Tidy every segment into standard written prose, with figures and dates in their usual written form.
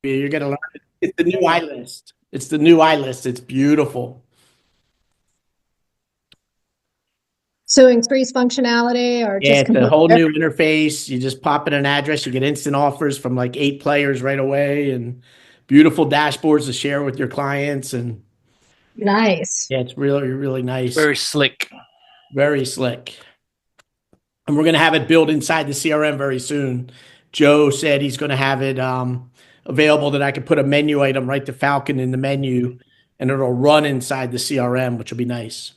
You're gonna learn it. It's the new iList. It's the new iList. It's beautiful. So increased functionality or Yeah, just it's a completely whole new different? interface. You just pop in an address, you get instant offers from like 8 players right away, and beautiful dashboards to share with your clients. And Nice. yeah, it's really, really nice. Very slick. Very slick. And we're gonna have it built inside the CRM very soon. Joe said he's gonna have it available that I could put a menu item right to Falcon in the menu, and it'll run inside the CRM, which will be nice.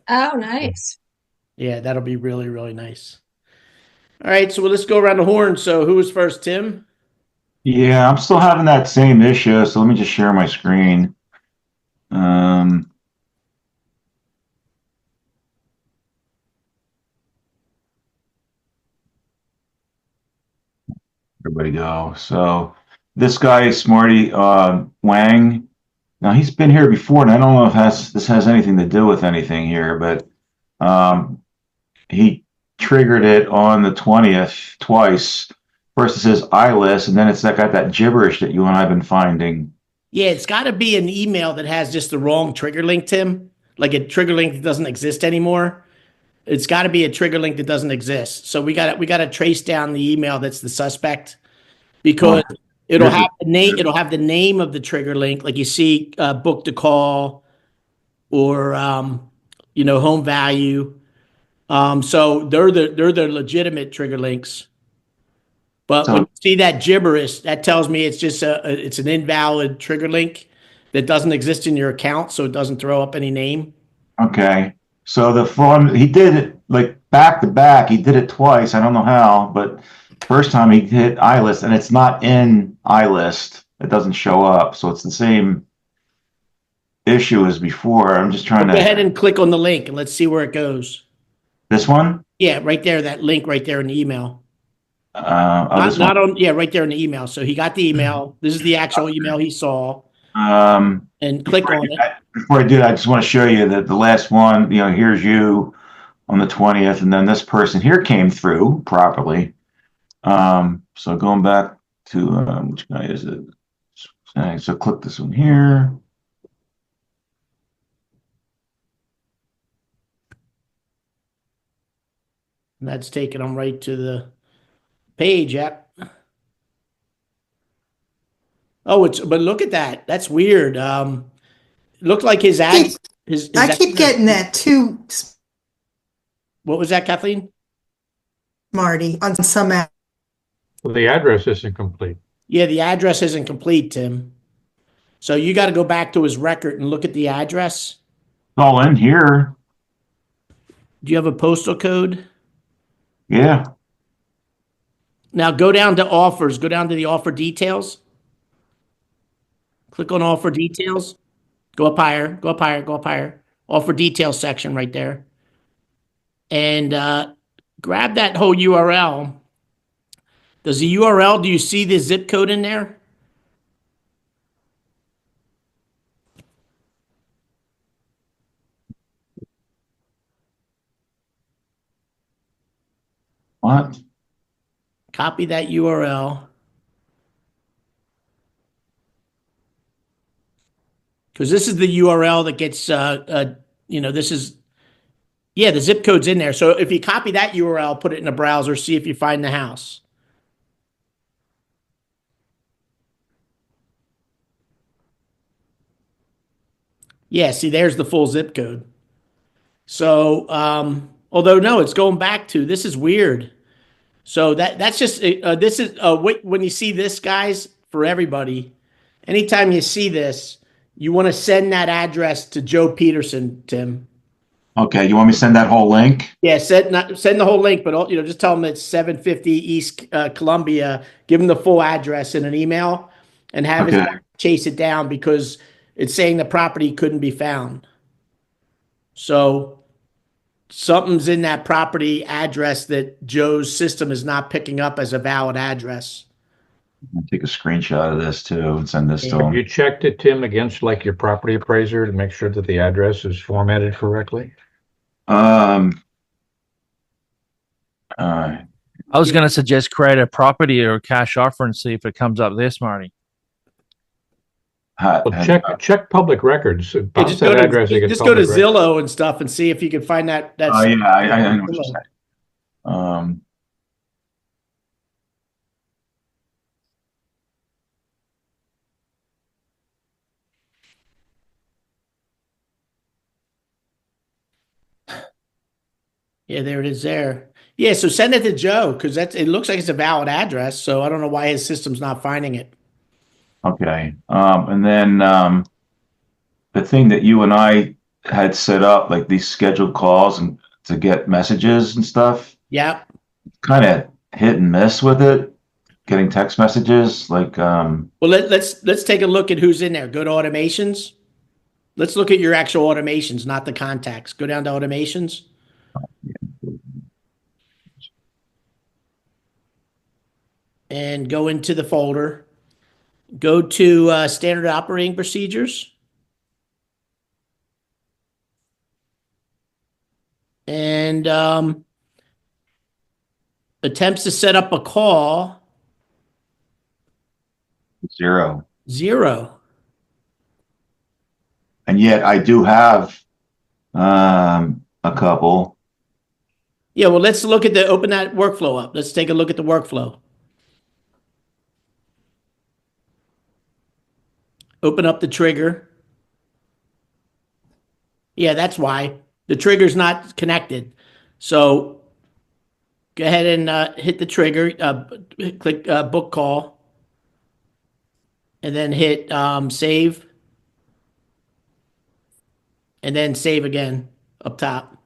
Oh, nice. Yeah, that'll be really, really nice. All right, so let's go around the horn. So who was first, Tim? Yeah, I'm still having that same issue, so let me just share my screen. Um, Everybody go. So this guy is Smarty Wang. Now he's been here before, and I don't know if this has anything to do with anything here, but um, he triggered it on the 20th twice. First it says iList, and then it's got that gibberish that you and I've been finding. Yeah, it's got to be an email that has just the wrong trigger link, Tim. Like a trigger link that doesn't exist anymore. It's got to be a trigger link that doesn't exist. So we got to trace down the email that's the suspect because Well, it'll here's have the, the name. It'll have the name of the trigger link, like you see, book to call or home value. So they're the legitimate trigger links. But when so you see that gibberish, that tells me it's an invalid trigger link that doesn't exist in your account, so it doesn't throw up any name. okay. So the phone he did it like back to back. He did it twice. I don't know how, but first time he hit iList and it's not in iList. It doesn't show up. So it's the same issue as before. I'm just So trying go ahead to and click on the link and let's see where it goes. this one. Yeah, right there, that link right there in the email. This Not one. on, yeah, right there in the email. So he got the email. This is the actual email he saw, Um, and click on it. Before I do that, I just want to show you that the last one, here's you on the 20th, and then this person here came through properly. So going back to which guy is it? So click this one here. And that's taking him right to the page. Yep. Oh, but look at that. That's weird. Looked like his ad, keep his I keep address. getting that too, What was that, Kathleen? Marty, on some app. Well, the address isn't complete. Yeah, the address isn't complete, Tim. So you got to go back to his record and look at the address. It's all in here. Do you have a postal code? Yeah. Now go down to offers. Go down to the offer details. Click on offer details. Go up higher. Go up higher. Go up higher. Offer details section right there. And grab that whole URL. Does the URL, do you see the zip code in there? What? Copy that URL. Because this is the URL that gets, this is, yeah, the zip code's in there. So if you copy that URL, put it in a browser, see if you find the house. Yeah, see, there's the full zip code. So, although no, it's going back to, this is weird. So that's just, this is, when you see this, guys, for everybody, anytime you see this, you want to send that address to Joe Peterson, Tim. Okay. You want me to send that whole link? Yeah, send the whole link, but just tell them it's 750 East Columbia. Give them the full address in an email, and have his Okay. guy chase it down because it's saying the property couldn't be found. So something's in that property address that Joe's system is not picking up as a valid address. I'll take a screenshot of this too and send this to Have him. you checked it, Tim, against like your property appraiser to make sure that the address is formatted correctly? Um, I was going to suggest create a property or a cash offer and see if it comes up there, Smarty. Well, check public records. Yeah, Bounce just go that to address and get just go to public records. Zillow and stuff and see if you can find that. That's Yeah, I know what you're saying. Yeah, there it is there. Yeah, so send it to Joe because it looks like it's a valid address. So I don't know why his system's not finding it. Okay. And then the thing that you and I had set up, like these scheduled calls and to get messages and stuff, Yep. kind of hit and miss with it. Getting text messages, like Well, let's take a look at who's in there. Go to automations. Let's look at your actual automations, not the contacts. Go down to automations. And go into the folder. Go to standard operating procedures. And attempts to set up a call, 0. 0. And yet I do have a couple. Yeah, well, let's look at open that workflow up. Let's take a look at the workflow. Open up the trigger. Yeah, that's why. The trigger's not connected. So go ahead and hit the trigger, click book call, and then hit save, and then save again up top.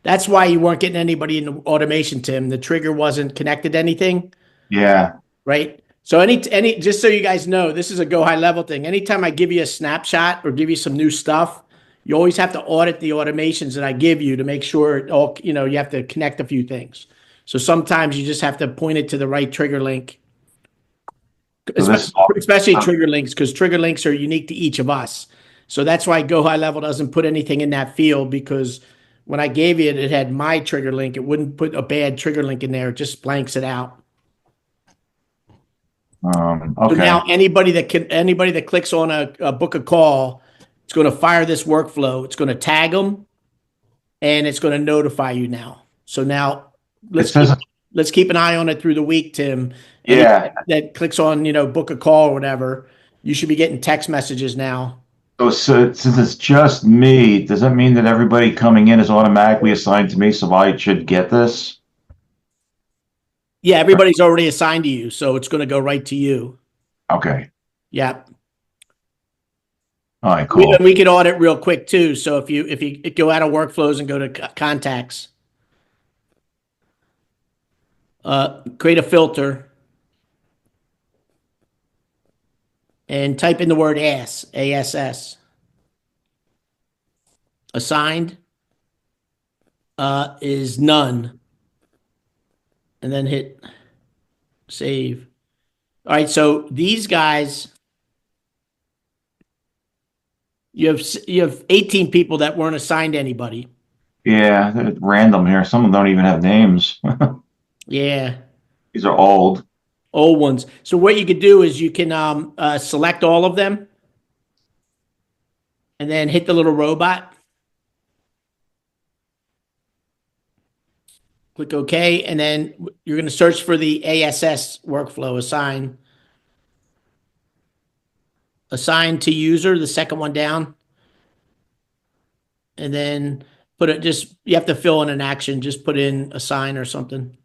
That's why you weren't getting anybody in the automation, Tim. The trigger wasn't connected to anything. Yeah. Right? So any just so you guys know, this is a go high level thing. Anytime I give you a snapshot or give you some new stuff, you always have to audit the automations that I give you to make sure it all, you have to connect a few things. So sometimes you just have to point it to the right trigger link. Especially trigger links, because trigger links are unique to each of us. So that's why Go High Level doesn't put anything in that field, because when I gave you it, it had my trigger link. It wouldn't put a bad trigger link in there. It just blanks it out. Okay. So now anybody that clicks on a book a call, it's going to fire this workflow. It's going to tag them, and it's going to notify you now. So now let's keep an eye on it through the week, Tim. Yeah. That clicks on book a call or whatever, you should be getting text messages now. So since it's just me, does that mean that everybody coming in is automatically assigned to me? So I should get this? Yeah, everybody's already assigned to you, so it's going to go right to you. Okay. Yeah. All right, cool. We can audit real quick too. So if you go out of workflows and go to contacts, create a filter and type in the word ASS. Assigned is none. And then hit save. All right, so these guys, you have 18 people that weren't assigned to anybody. Yeah, they're random here. Some of them don't even have names. Yeah. These are old ones. So what you could do is you can select all of them and then hit the little robot. Click OK, and then you're going to search for the ASS workflow, assign to user, the second one down. And then you have to fill in an action, just put in assign or something.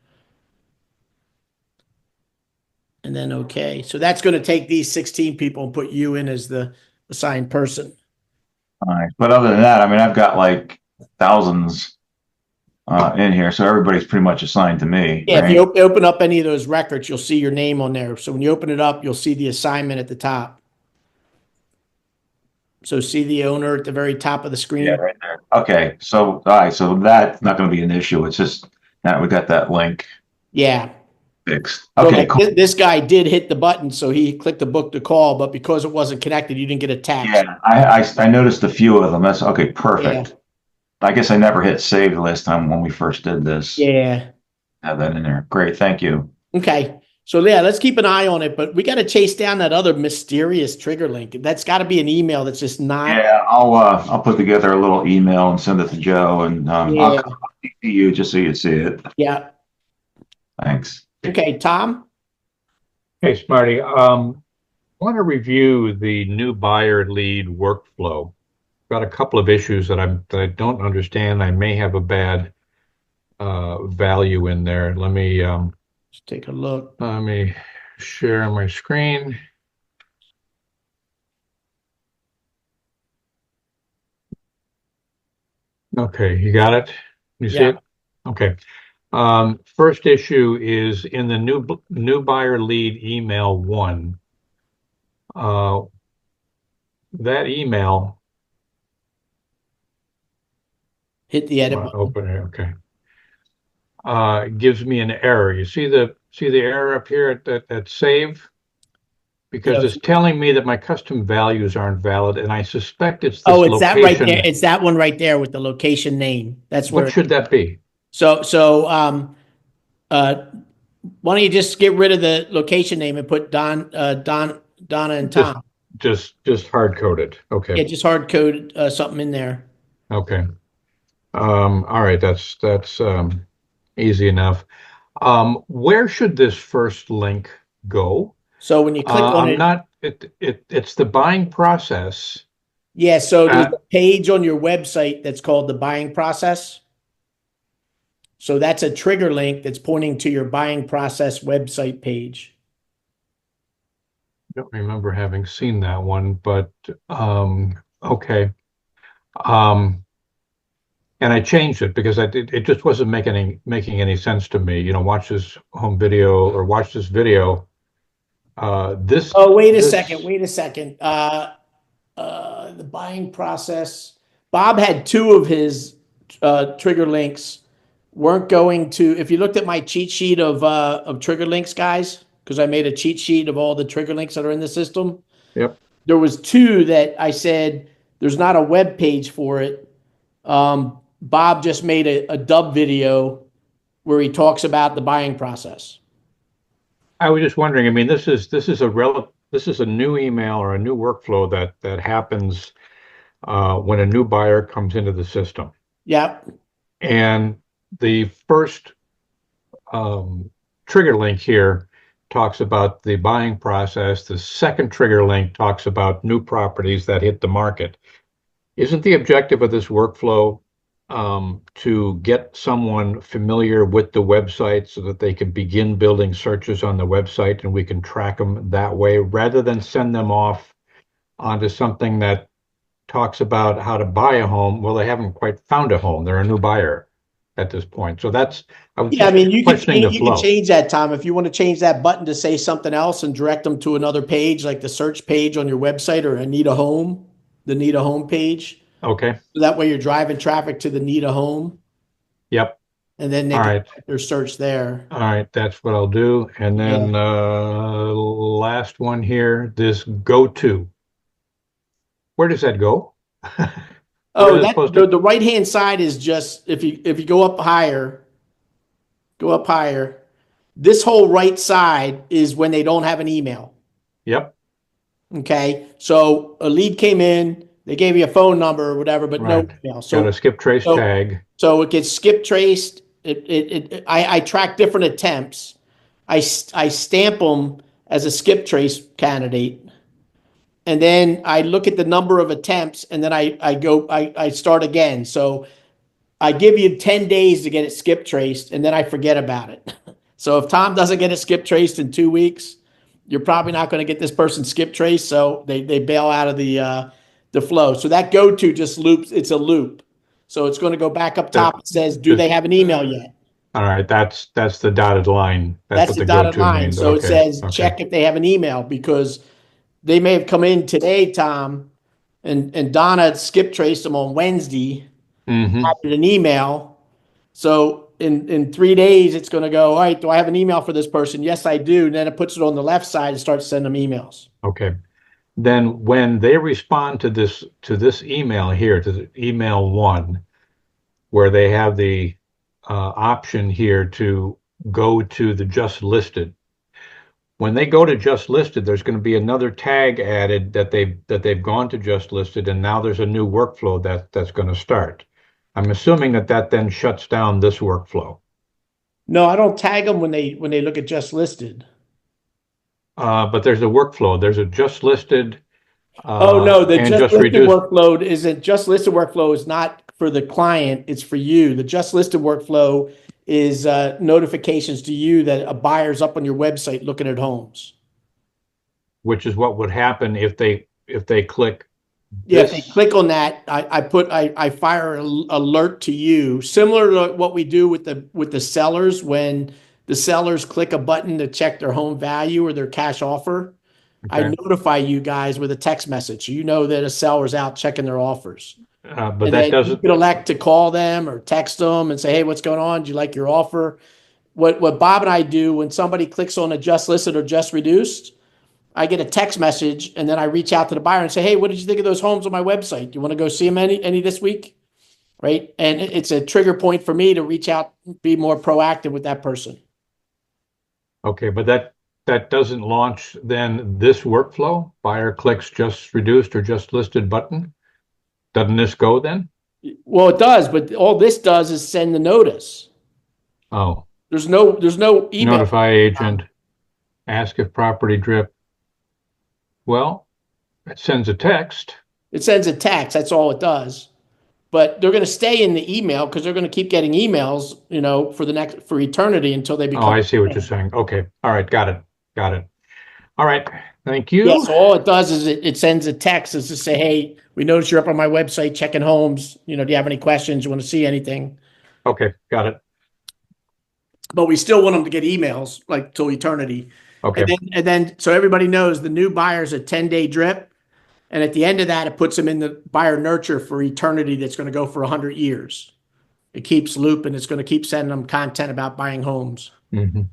And then OK. So that's going to take these 16 people and put you in as the assigned person. All right. But other than that, I mean, I've got like thousands in here, so everybody's pretty much assigned to me. Yeah, right? if you open up any of those records, you'll see your name on there. So when you open it up, you'll see the assignment at the top. So see the owner at the very top of the screen? Yeah, right there. Okay, so all right, so that's not going to be an issue. It's just now we got that link. Yeah. Fixed. So Okay, like cool. This guy did hit the button, so he clicked the book to call, but because it wasn't connected, you didn't get a text. Yeah, I noticed a few of them. That's okay, perfect. Yeah. I guess I never hit save the last time when we first did this. Yeah. Have that in there. Great, thank you. Okay. So yeah, let's keep an eye on it, but we got to chase down that other mysterious trigger link. That's got to be an email that's just not. Yeah, I'll put together a little email and send it to Joe, and I'll Yeah. copy to you just so you see it. Yeah. Thanks. Okay, Tom. Hey, Smarty, want to review the new buyer lead workflow. Got a couple of issues that I don't understand. I may have a bad value in there. Let's take a look. Let me share my screen. Okay, you got it? You see Yeah. it? Okay. First issue is in the new buyer lead email 1. That email, Hit the edit button. open it, okay. Gives me an error. You see the error up here at save? Because Yes. it's telling me that my custom values aren't valid, and I suspect it's this Oh, it's that right there. location. It's that one right there with the location name. That's where. What should that be? Uh, why don't you just get rid of the location name and put Donna and Tom? Just hard coded. Okay. Yeah, just hard code something in there. Okay. All right. That's easy enough. Where should this first link go? So when you click on I'm it, not. It's the buying process. yeah. So there's Uh, a page on your website that's called the buying process. So that's a trigger link that's pointing to your buying process website page. Don't remember having seen that one, but okay. And I changed it because it just wasn't making any sense to me. Watch this home video or watch this video. This Oh, wait a this second. Wait a second. The buying process. Bob had two of his trigger links weren't going to. If you looked at my cheat sheet of trigger links, guys, because I made a cheat sheet of all the trigger links that are in the system. Yep. There was two that I said there's not a web page for it. Bob just made a dub video where he talks about the buying process. I was just wondering. I mean, this is a new email or a new workflow that happens when a new buyer comes into the system. Yep. And the first trigger link here talks about the buying process. The second trigger link talks about new properties that hit the market. Isn't the objective of this workflow to get someone familiar with the website so that they can begin building searches on the website and we can track them that way rather than send them off onto something that talks about how to buy a home? Well, they haven't quite found a home. They're a new buyer at this point. So I was Yeah, I just mean, you can questioning the change, you can flow. change that, Tom. If you want to change that button to say something else and direct them to another page, like the search page on your website or Need a Home, the Need a Home page. Okay. So that way you're driving traffic to the Need a Home, Yep. and then they All can right. their search there. All right. That's what I'll do. And then last one here, this go to. Where does that go? Where Oh, is it that supposed to? the right hand side is just if you go up higher, go up higher. This whole right side is when they don't have an email. Yep. Okay, so a lead came in, they gave you a phone number or whatever, but no Right. email. Got So a skip trace so tag. so it gets skip traced. I track different attempts. I stamp them as a skip trace candidate, and then I look at the number of attempts, and then I start again. So I give you 10 days to get it skip traced, and then I forget about it. So if Tom doesn't get it skip traced in 2 weeks, you're probably not going to get this person skip traced. So they bail out of the flow. So that go to just loops. It's a loop. So it's going to go back up top. It says, do they Just have an email yet? all right. That's the dotted line. That's That's what the the dotted go-to line. means. So it Okay. says, Okay. check if they have an email, because they may have come in today, Tom, and Donna skip traced them on Wednesday, Mm-hmm. added an email. So in 3 days, it's going to go, all right, do I have an email for this person? Yes, I do. And then it puts it on the left side and starts sending them emails. Okay. Then when they respond to this email here, to the email 1, where they have the option here to go to the just listed, when they go to just listed, there's going to be another tag added that they've gone to just listed, and now there's a new workflow that's going to start. I'm assuming that then shuts down this workflow. No, I don't tag them when they look at just listed. But there's a workflow. There's a just listed Oh no, the and just just listed reduced. workflow isn't just listed workflow is not for the client, it's for you. The just listed workflow is notifications to you that a buyer's up on your website looking at homes. Which is what would happen if they click Yeah, if they this. click on that, I fire an alert to you, similar to what we do with the sellers when the sellers click a button to check their home value or their cash offer. I Okay. notify you guys with a text message. You know that a seller's out checking their offers. But And that then you doesn't. can elect to call them or text them and say, hey, what's going on? Do you like your offer? What Bob and I do when somebody clicks on a just listed or just reduced, I get a text message and then I reach out to the buyer and say, hey, what did you think of those homes on my website? Do you want to go see them any this week? Right. And it's a trigger point for me to reach out, be more proactive with that person. Okay, but that doesn't launch then this workflow. Buyer clicks just reduced or just listed button. Doesn't this go then? Well, it does, but all this does is send the notice. Oh, There's no email. notify agent, ask if property drip. Well, it sends a text. It sends a text. That's all it does. But they're going to stay in the email because they're going to keep getting emails, for eternity until they Oh, become. I see what you're saying. Okay. All right. Got it. All right. Thank Yeah, you. so all it does is it sends a text is to say, hey, we noticed you're up on my website checking homes. Do you have any questions? You want to see anything? Okay. Got it. But we still want them to get emails like till eternity. Okay. And then so everybody knows the new buyer's a 10-day drip. And at the end of that, it puts them in the buyer nurture for eternity that's going to go for 100 years. It keeps looping. It's going to keep sending them content about buying homes. Mhm.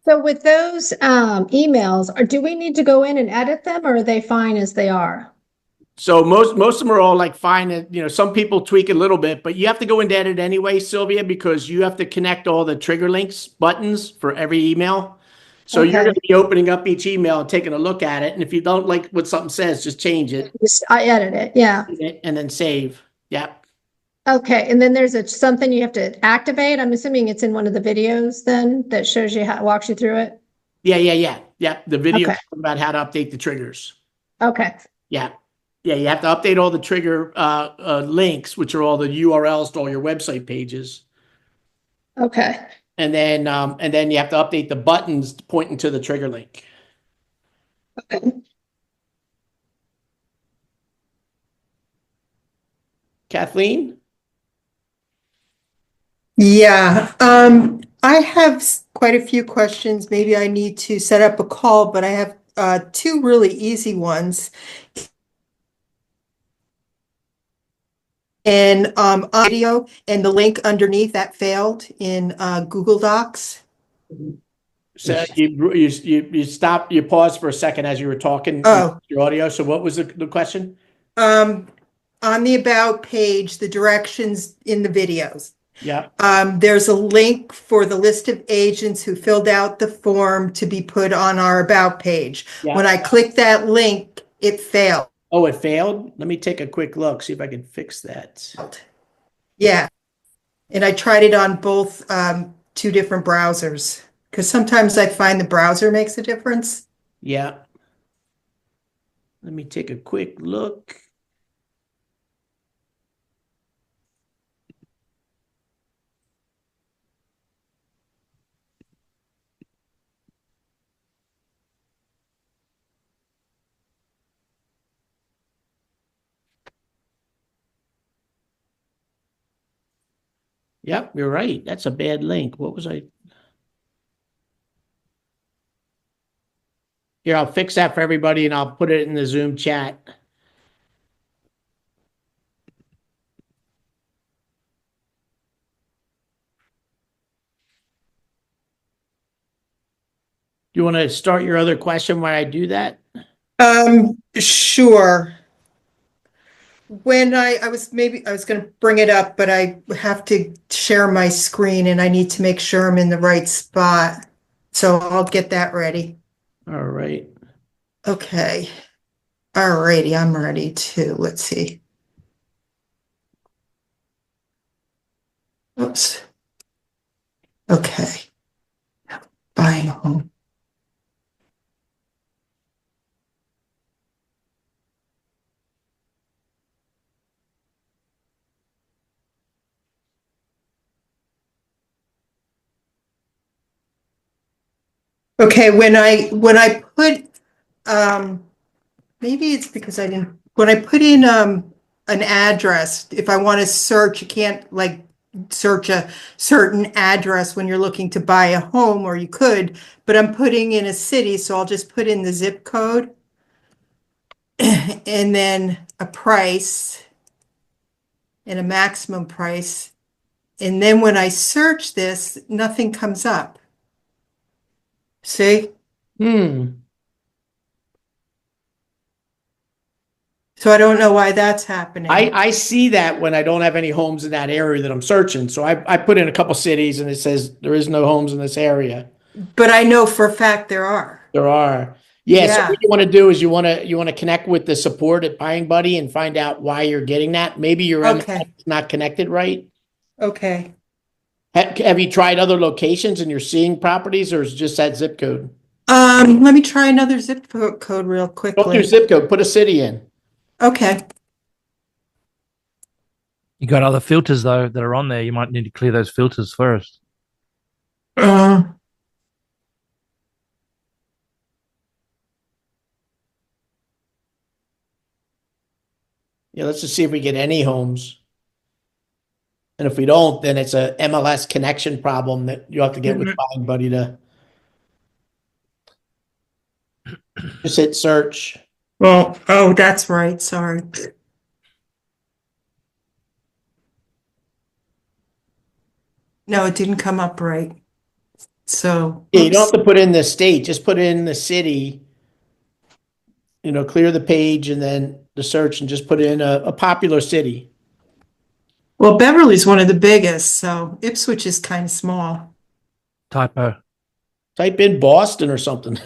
So with those emails, do we need to go in and edit them, or are they fine as they are? So most of them are all like fine. And, some people tweak a little bit, but you have to go into edit anyway, Sylvia, because you have to connect all the trigger links buttons for every email. So you're Okay. going to be opening up each email and taking a look at it. And if you don't like what something says, just change it I edit it, yeah. and then save. Yeah. Okay, and then there's something you have to activate. I'm assuming it's in one of the videos then that shows you how, walks you through it. Yeah. The video Okay. about how to update the triggers. Okay. Yeah. Yeah. You have to update all the trigger links, which are all the URLs to all your website pages. Okay. And then you have to update the buttons pointing to the trigger link. Okay. Kathleen? Yeah, I have quite a few questions. Maybe I need to set up a call, but I have two really easy ones. And audio and the link underneath that failed in Google Docs. So you stopped, you paused for a second as you were talking Oh. your audio. So what was the question? On the About page, the directions in the videos. Yeah. There's a link for the list of agents who filled out the form to be put on our About page. Yeah. When I click that link, it failed. Oh, it failed? Let me take a quick look, see if I can fix that. Yeah. And I tried it on both two different browsers because sometimes I find the browser makes a difference. Yeah. Let me take a quick look. Yep, you're right. That's a bad link. What was I? Here, I'll fix that for everybody and I'll put it in the Zoom chat. You want to start your other question while I do that? Sure. When I was going to bring it up, but I have to share my screen and I need to make sure I'm in the right spot. So I'll get that ready. All right. Okay. Alrighty, I'm ready to, let's see. Oops. Okay. Buying a home. Okay, when I put maybe it's because I didn't when I put in an address, if I want to search, you can't like search a certain address when you're looking to buy a home, or you could, but I'm putting in a city, so I'll just put in the zip code and then a price and a maximum price. And then when I search this, nothing comes up. See? Hmm. So I don't know why that's happening. I see that when I don't have any homes in that area that I'm searching. So I put in a couple cities and it says there is no homes in this area. But I know for a fact there are. There are. Yeah. So Yeah. what you want to do is you want to connect with the support at Buying Buddy and find out why you're getting that. Maybe your MLS Okay. is not connected right. Okay. Have you tried other locations and you're seeing properties, or is it just that zip code? Let me try another zip code real Don't do quickly. zip code. Put a city in. Okay. You got other filters though that are on there. You might need to clear those filters first. Uh, Yeah. Let's just see if we get any homes. And if we don't, then it's a MLS connection problem that you have to get with Buying Buddy to just hit search. well, oh, that's right. Sorry. No, it didn't come up right. So, Yeah, you don't oops. have to put in the state, just put in the city, clear the page and then the search and just put in a popular city. Well, Beverly's one of the biggest, so Ipswich is kind of small. Typo. Type in Boston or something.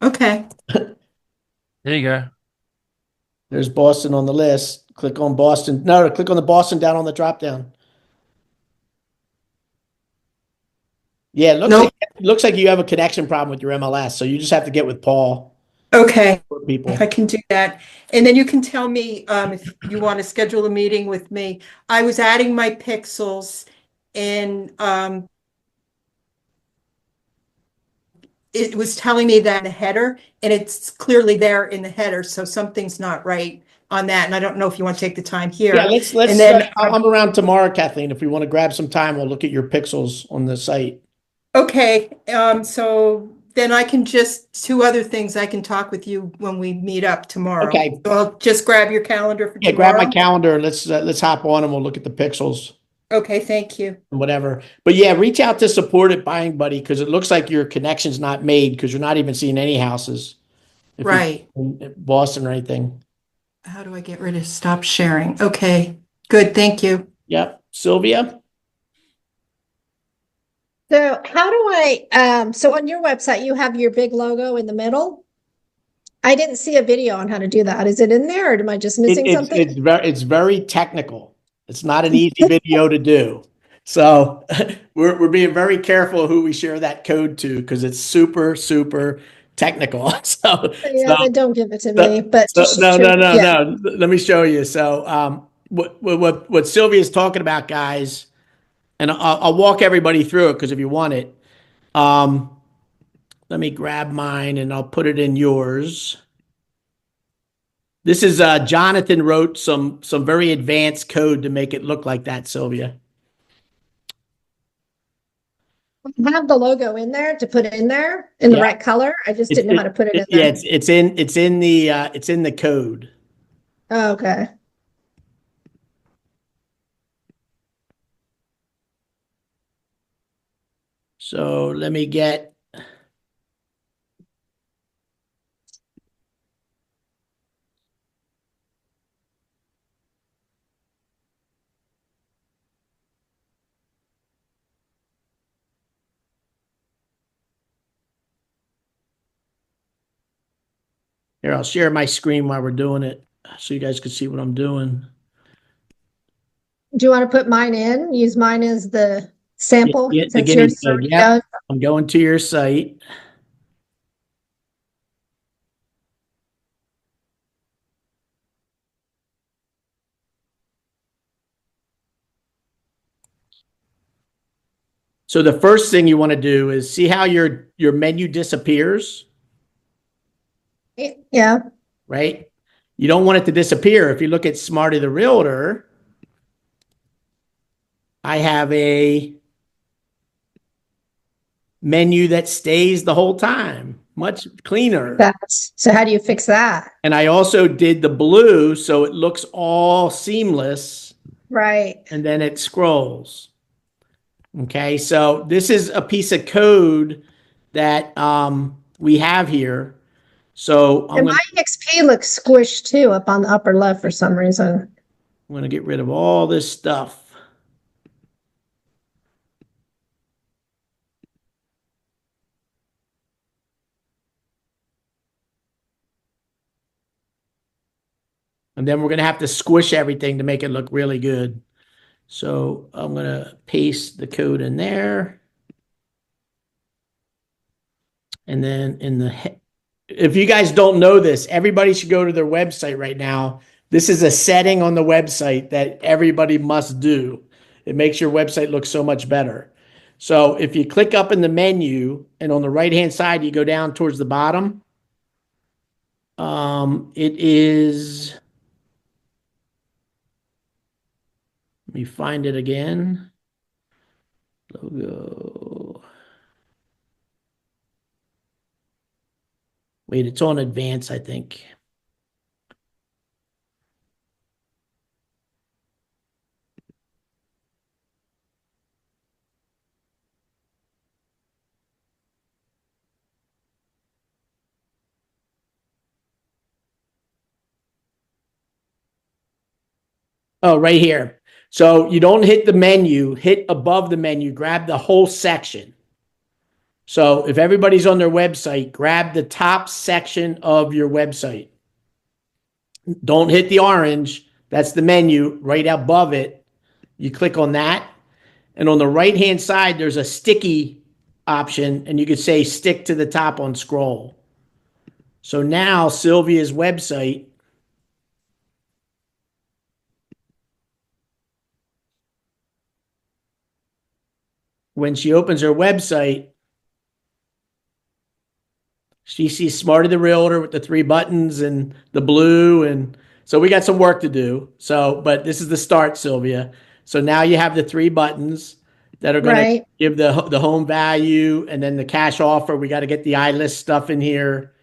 Okay. There you go. There's Boston on the list. Click on Boston. No, click on the Boston down on the drop down. Yeah, it Nope. looks like you have a connection problem with your MLS, so you just have to get with Paul Okay. for people. I can do that. And then you can tell me if you want to schedule a meeting with me. I was adding my pixels and it was telling me that in the header, and it's clearly there in the header, so something's not right on that. And I don't know if you want to take the time here. Yeah, let's And then I'm around tomorrow, Kathleen. If we want to grab some time, we'll look at your pixels on the site. okay, so then I can just two other things I can talk with you when we meet up tomorrow. Okay. So I'll just grab your calendar for Yeah, grab my tomorrow. calendar and let's hop on and we'll look at the pixels Okay, thank you. and whatever. But yeah, reach out to support at Buying Buddy because it looks like your connection's not made because you're not even seeing any houses. If you're Right. in Boston or anything. How do I get rid of stop sharing? Okay, good, thank you. Yep. Sylvia? So how do so on your website, you have your big logo in the middle? I didn't see a video on how to do that. Is it in there or am I just missing something? It's very technical. It's not an easy video to do. So we're being very careful who we share that code to because it's super, super technical. Yeah, then don't give it to me, but just No. yeah. Let me show you. So what Sylvia's talking about, guys, and I'll walk everybody through it because if you want it, let me grab mine and I'll put it in yours. This is Jonathan wrote some very advanced code to make it look like that, Sylvia. Have the logo in there to put in there in the Yeah. right color. I just didn't know how to put it in Yeah, there. it's in the code. Oh, okay. So let me get. Here, I'll share my screen while we're doing it so you guys can see what I'm doing. Do you want to put mine in? Use mine as the sample The since guinea yours pig. already Yep. does. I'm going to your site. So the first thing you want to do is see how your menu disappears, Yeah, right? You don't want it to disappear. If you look at Smarty the Realtor, I have a menu that stays the whole time, much cleaner. that's so how do you fix that? And I also did the blue so it looks all seamless Right. and then it scrolls. Okay, so this is a piece of code that we have here. So And my XP looks squished too up on the upper left for some reason. I'm going to get rid of all this stuff. And then we're going to have to squish everything to make it look really good. So I'm going to paste the code in there. And then if you guys don't know this, everybody should go to their website right now. This is a setting on the website that everybody must do. It makes your website look so much better. So if you click up in the menu and on the right-hand side, you go down towards the bottom, it is, let me find it again. Logo. Wait, it's on advanced, I think. Oh, right here. So you don't hit the menu, hit above the menu, grab the whole section. So if everybody's on their website, grab the top section of your website. Don't hit the orange. That's the menu right above it. You click on that. And on the right-hand side, there's a sticky option, and you could say stick to the top on scroll. So now Sylvia's website, when she opens her website, she sees Smarty the Realtor with the 3 buttons and the blue. And so we got some work to do. So, but this is the start, Sylvia. So now you have the 3 buttons that are going to give the home value and then the cash offer. We got to get the iList stuff in here,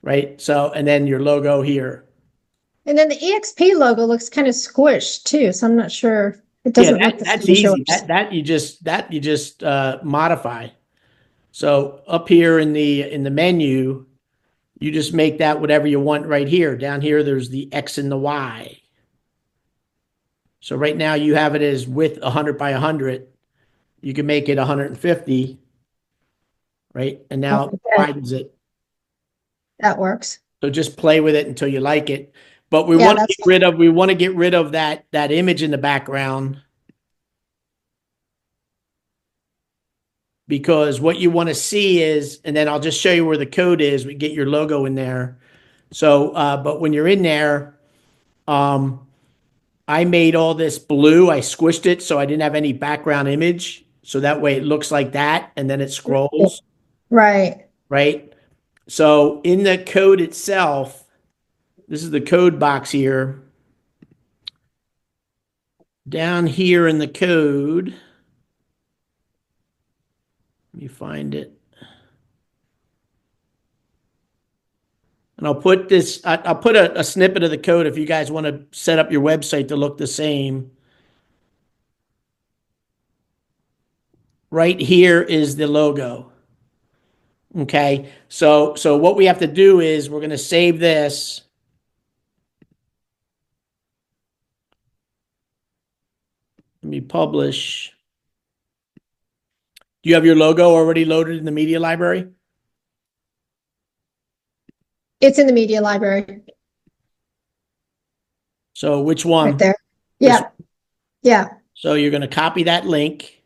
right? So, and then your logo here. And then the EXP logo looks kind of squished too, so I'm not sure. It doesn't look the That's same as easy. yours. That you just modify. So up here in the menu, you just make that whatever you want right here. Down here, there's the X and the Y. So right now you have it as width 100 by 100. You can make it 150, right? And now it widens it. That works. So just play with it until you like it. But we want to get rid of that image in the background, because what you want to see is, and then I'll just show you where the code is. We get your logo in there. So, but when you're in there, I made all this blue. I squished it so I didn't have any background image. So that way it looks like that, and then it scrolls. Right. Right. So in the code itself, this is the code box here. Down here in the code, let me find it. And I'll put this, I'll put a snippet of the code if you guys want to set up your website to look the same. Right here is the logo. Okay. So what we have to do is we're going to save this. Let me publish. Do you have your logo already loaded in the media library? It's in the media library So which right one? there. This Yeah. Yeah. So you're going to copy that link,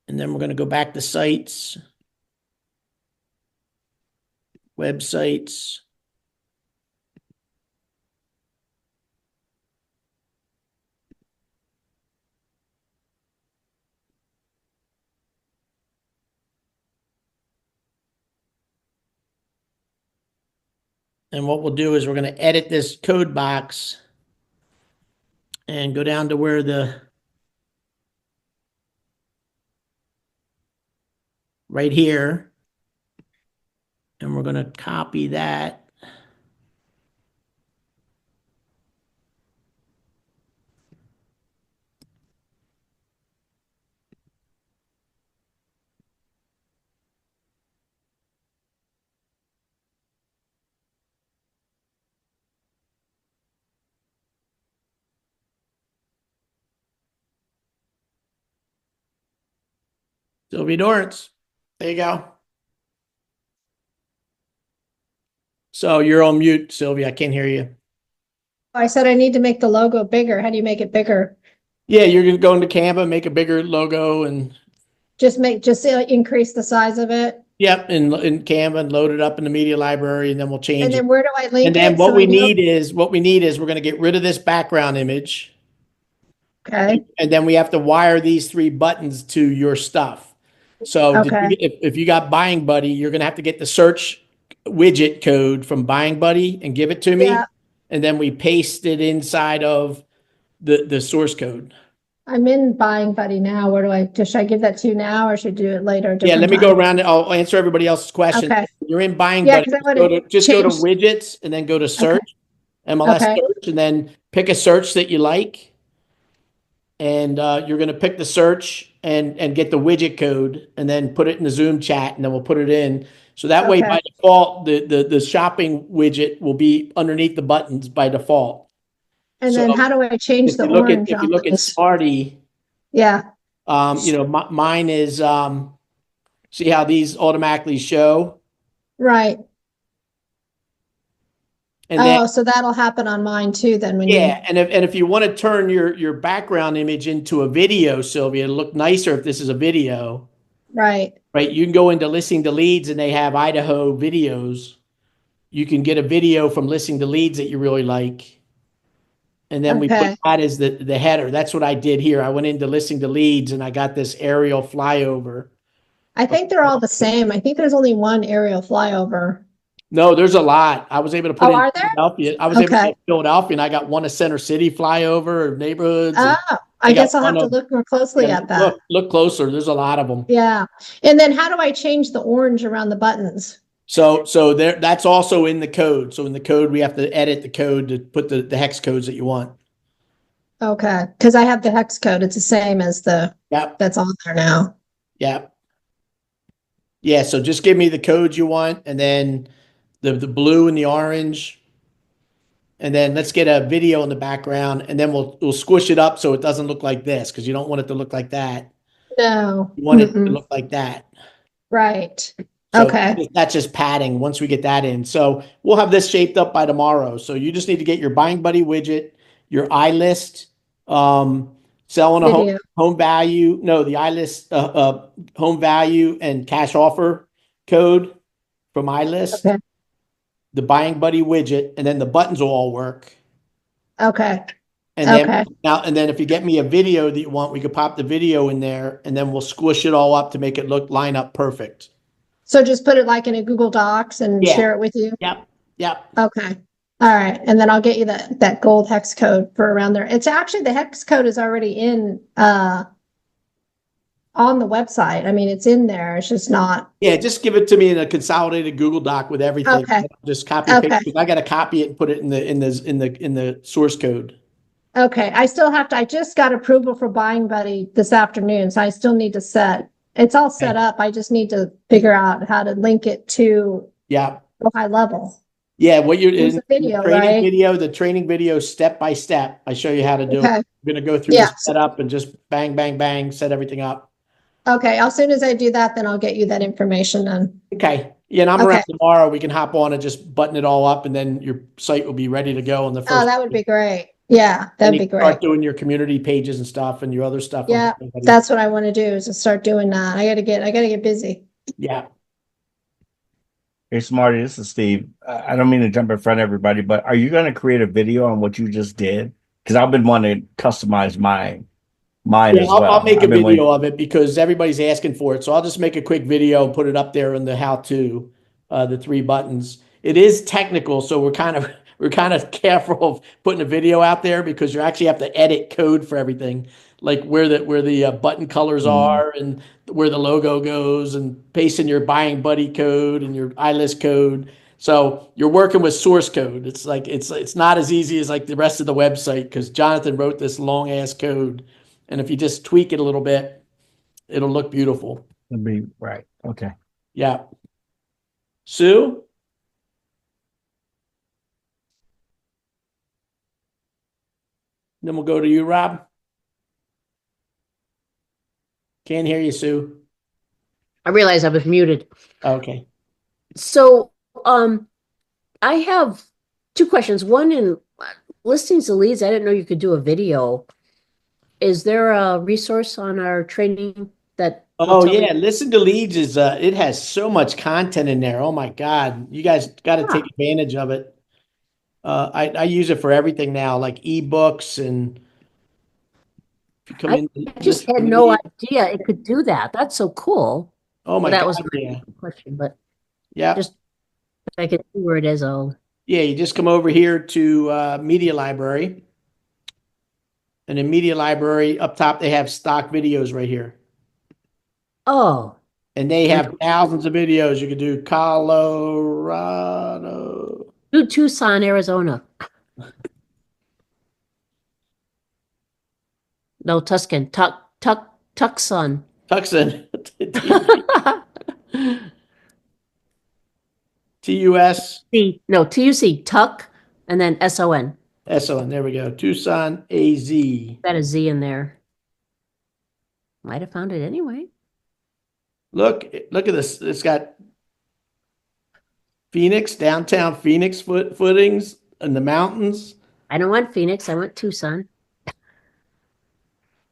and then we're going to go back to sites, websites. And what we'll do is we're going to edit this code box and go down to where right here, and we're going to copy that. Sylvia Dorrance. There you go. So you're on mute, Sylvia. I can't hear you. I said I need to make the logo bigger. How do you make it bigger? Yeah, you're going to go into Canva, make a bigger logo, and Just increase the size of it. yep, in Canva and load it up in the media library, and then we'll change And it. then where do I link And then it? what So we I know. need is we're going to get rid of this background image. Okay. And then we have to wire these 3 buttons to your stuff. So Okay. if you got Buying Buddy, you're going to have to get the search widget code from Buying Buddy and give it to me. Yeah. And then we paste it inside of the source code. I'm in Buying Buddy now. Should I give that to you now or should I do it later? Yeah, let me different go time? around and I'll answer everybody else's questions. Okay. You're in Buying Yeah, Buddy. 'cause I wanna Just go to change- widgets and then go to search, MLS Okay. search, and then pick a search that you like. And you're going to pick the search and get the widget code and then put it in the Zoom chat, and then we'll put it in. So that way, Okay. by default, the shopping widget will be underneath the buttons by default. And So then how do I change the orange if you on look at this? Smarty, Yeah, mine is see how these automatically show, right. and then Oh, so that'll happen on mine too then when you, yeah, and if you want to turn your background image into a video, Sylvia, it'll look nicer if this is a video. right. Right, you can go into Listening to Leads and they have Idaho videos. You can get a video from Listening to Leads that you really like. And then we put Okay. that as the header. That's what I did here. I went into Listening to Leads and I got this aerial flyover. I think they're all the same. I think there's only one aerial flyover. No, there's a lot. I was able to put Oh, in are there? Philadelphia. I was able to Okay. get Philadelphia, and I got one of Center City flyover or neighborhoods. and Oh, I got guess I'll have one to of- look more closely at that. Look closer. There's a lot of them. Yeah. And then how do I change the orange around the buttons? So there, that's also in the code. So in the code, we have to edit the code to put the hex codes that you want. Okay, because I have the hex code. It's the same as Yep. that's on there now. Yep. Yeah. So just give me the codes you want, and then the blue and the orange, and then let's get a video in the background, and then we'll squish it up so it doesn't look like this, because you don't want it to look like that. No. You want it to Mm-mm. look like that. Right. So Okay. that's just padding once we get that in. So we'll have this shaped up by tomorrow. So you just need to get your Buying Buddy widget, your iList, selling a Video. home value. No, the iList, home value and cash offer code from iList, Okay. the Buying Buddy widget, and then the buttons will all work. Okay. And then Okay. and then if you get me a video that you want, we could pop the video in there, and then we'll squish it all up to make it line up perfect. So just put it like in a Google Docs and Yeah. share it with you? Yep. Yep. Okay. All right. And then I'll get you that gold hex code for around there. It's actually the hex code is already in on the website. I mean, it's in there. It's just not. Yeah, just give it to me in a consolidated Google Doc with everything. Okay. Just copy and Okay. paste. I got to copy it and put it in the source code. Okay. I just got approval for Buying Buddy this afternoon, so I still need to it's all set up. I just need to figure out how to link it to Yeah. the high level. Yeah, what you're There's in a video, the training video step by step. I show you how to do it. Okay. We're going to go through Yeah. the setup and just bang, bang, bang, set everything up. Okay. As soon as I do that, then I'll get you that information then. Okay. Yeah, and I'm Okay. around tomorrow. We can hop on and just button it all up, and then your site will be ready to go on the Oh, first. that would be great. Yeah, Then that'd you be can great. start doing your community pages and stuff and your other stuff. Yeah, that's what I want to do is to start doing that. I gotta get busy. Yeah. Hey, Smarty, this is Steve. I don't mean to jump in front of everybody, but are you going to create a video on what you just did? Because I've been wanting to customize mine Yeah, as I'll well. make a I've been waiting. video of it because everybody's asking for it. So I'll just make a quick video and put it up there in the how-to, the 3 buttons. It is technical, so we're kind of careful of putting a video out there because you actually have to edit code for everything, like where the button colors Mm, are and where the logo goes, and pasting your buying buddy code and your iList code. So you're working with source code. It's like it's not as easy as like the rest of the website because Jonathan wrote this long ass code. And if you just tweak it a little bit, it'll look beautiful. it'll be right. Okay. Yeah. Sue? Then we'll go to you, Rob. Can't hear you, Sue. I realized I was muted. Okay. So, I have 2 questions. One in listings to leads, I didn't know you could do a video. Is there a resource on our training that will Oh tell me- yeah, Listen to Leads is it has so much content in there. Oh my God. You guys got to take advantage of it. I use it for everything now, like ebooks and if you come in. I just had no idea it could do that. That's so cool. Oh my Well, that God, was my yeah. question, but Yeah. just if I could see where it is. Yeah, you just come over here to Media Library. And in Media Library, up top, they have stock videos right here. Oh, And they have thousands of videos. You could do Colorado. do Tucson, Arizona. No, Tucson. Tucson. Tucson. TUS. No, TUC, Tuck, and then SON. SON. There we go. Tucson, AZ. Got a Z in there. Might have found it anyway. Look at this. It's got Phoenix, downtown Phoenix footings in the mountains. I don't want Phoenix. I want Tucson.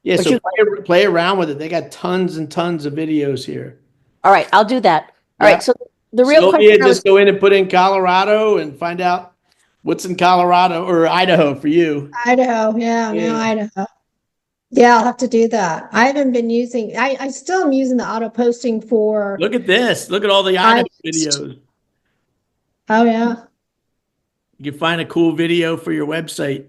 Yeah, But so you- play around with it. They got tons and tons of videos here. All right, I'll do that. All Yeah. right, so the real Sylvia, question I was, just go in and put in Colorado and find out what's in Colorado or Idaho for you. Idaho, yeah, Yeah. no, Idaho. Yeah, I'll have to do that. I haven't been using, I still am using the auto posting for, Look at this. Look at all the Idaho videos. oh yeah. You can find a cool video for your website.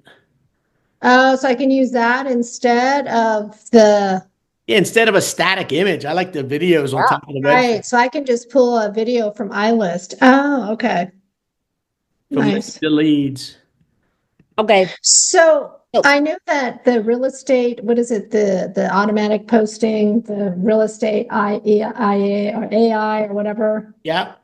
Oh, so I can use that instead of the, Yeah, instead of a static image, I like the videos on top of the website. right, so I can just pull a video from iList. Oh, okay. From Nice. the leads. okay, So Oh. I know that the real estate, what is it, the automatic posting, the real estate IA or AI or whatever. Yeah.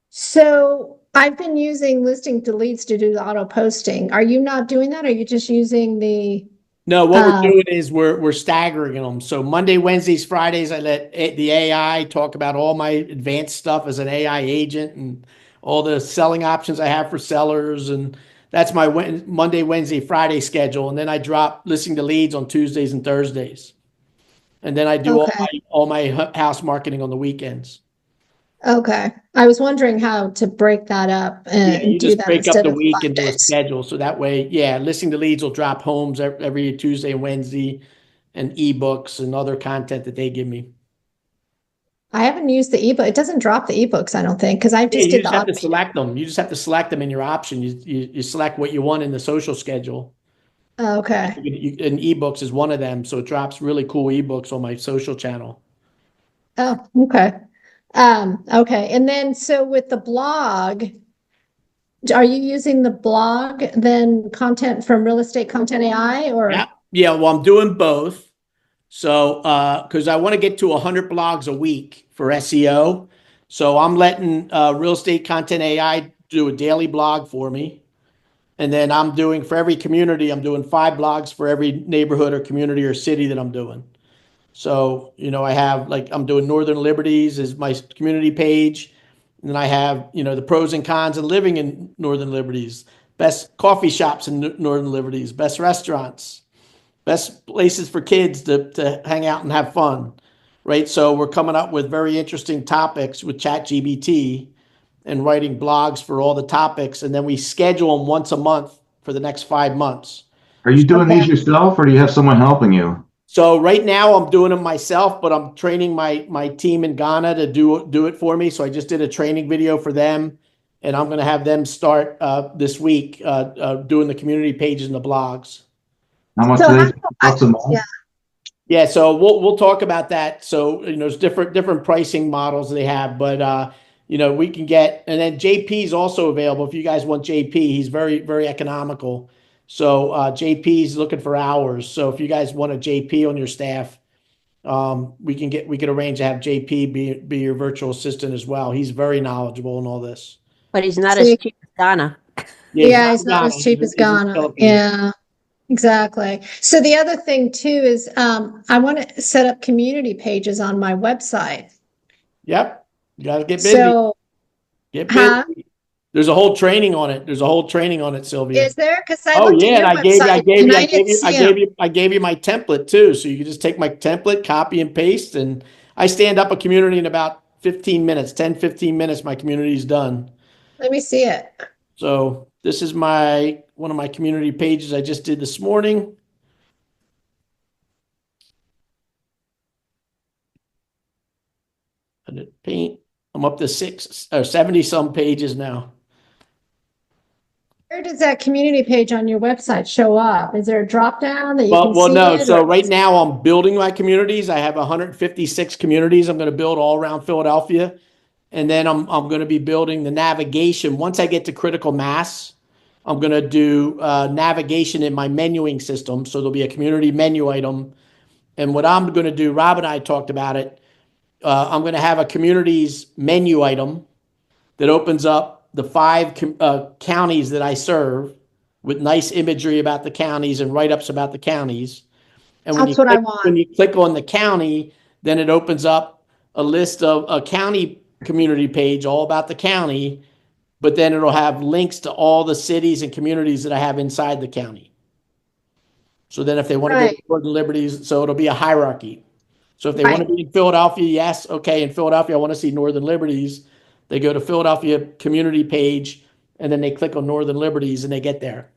So I've been using listing deletes to do the auto posting. Are you not doing that? Are you just using the, No, what we're doing is we're staggering them. So Monday, Wednesdays, Fridays, I let the AI talk about all my advanced stuff as an AI agent and all the selling options I have for sellers. And that's my Monday, Wednesday, Friday schedule. And then I drop listening to leads on Tuesdays and Thursdays. And then I do Okay. all my house marketing on the weekends. okay. I was wondering how to break that up Yeah, and you do just that break up instead the of week and do a Mondays. schedule. So that way, yeah, listening to leads will drop homes every Tuesday and Wednesday and ebooks and other content that they give me. I haven't used the ebook. It doesn't drop the ebooks, I don't think, because I Yeah, just you did just the have to auto. select them. You just have to select them in your option. You select what you want in the social schedule. Okay. And ebooks is one of them. So it drops really cool ebooks on my social channel. Oh, okay. Okay. And then so with the blog, are you using the blog then content from Real Estate Content AI or? Yeah. Yeah. Well, I'm doing both. So, because I want to get to 100 blogs a week for SEO. So I'm letting Real Estate Content AI do a daily blog for me. And then I'm doing for every community, I'm doing 5 blogs for every neighborhood or community or city that I'm doing. So, I have like, I'm doing Northern Liberties is my community page. And then I have, the pros and cons of living in Northern Liberties, best coffee shops in Northern Liberties, best restaurants, best places for kids to hang out and have fun, right? So we're coming up with very interesting topics with ChatGPT and writing blogs for all the topics. And then we schedule them once a month for the next 5 months. Are you doing these yourself, or do you have someone helping you? So right now I'm doing them myself, but I'm training my team in Ghana to do it for me. So I just did a training video for them, and I'm going to have them start this week doing the community pages and the blogs. How much So do how they do cost a month? yeah. Yeah, so we'll talk about that. So there's different pricing models they have, but we can get, and then JP is also available if you guys want JP. He's very very economical. So JP is looking for hours. So if you guys want a JP on your staff, we could arrange to have JP be your virtual assistant as well. He's very knowledgeable in all this. But he's not So as you- cheap as Donna. Yeah, he's it's not as cheap as He's in the Ghana. Philippines. Yeah, exactly. So the other thing too is I want to set up community pages on my website. Yep, you got to get busy. So, Get busy. huh? There's a whole training on it. There's a whole training on it, Sylvia. Is there? Because I Oh looked yeah, at and your website and I didn't see 'em. I gave you my template too. So you can just take my template, copy and paste, and I stand up a community in about 15 minutes, 10, 15 minutes, my community's done. Let me see it. So this is one of my community pages I just did this morning. And it paint. I'm up to 70 some pages now. Where does that community page on your website show up? Is there a drop down that you can Well, see no. it, So or- right now I'm building my communities. I have 156 communities I'm going to build all around Philadelphia. And then I'm going to be building the navigation. Once I get to critical mass, I'm going to do navigation in my menuing system. So there'll be a community menu item. And what I'm going to do, Rob and I talked about it. I'm going to have a communities menu item that opens up the 5 counties that I serve with nice imagery about the counties and write-ups about the counties. And That's what I want. when you click on the county, then it opens up a list of a county community page all about the county, but then it'll have links to all the cities and communities that I have inside the county. So then if they want to go to Right. Northern Liberties, so it'll be a hierarchy. So if they want to Right. be in Philadelphia, yes, okay, in Philadelphia, I want to see Northern Liberties. They go to Philadelphia community page, and then they click on Northern Liberties, and they get there.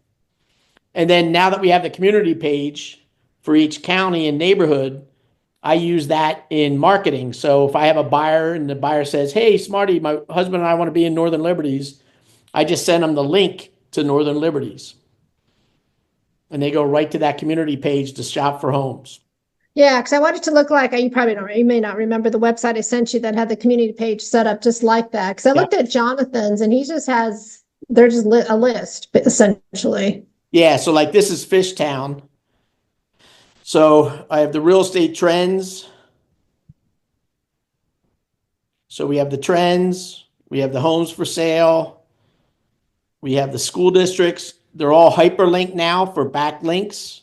And then now that we have the community page for each county and neighborhood, I use that in marketing. So if I have a buyer and the buyer says, "Hey, Smarty, my husband and I want to be in Northern Liberties," I just send them the link to Northern Liberties. And they go right to that community page to shop for homes. Yeah, because I want it to look like you may not remember the website I sent you that had the community page set up just like that. Because I looked at Jonathan's and he just has they're just a list essentially. Yeah, so like this is Fishtown. So I have the real estate trends. So we have the trends, we have the homes for sale, we have the school districts. They're all hyperlinked now for backlinks.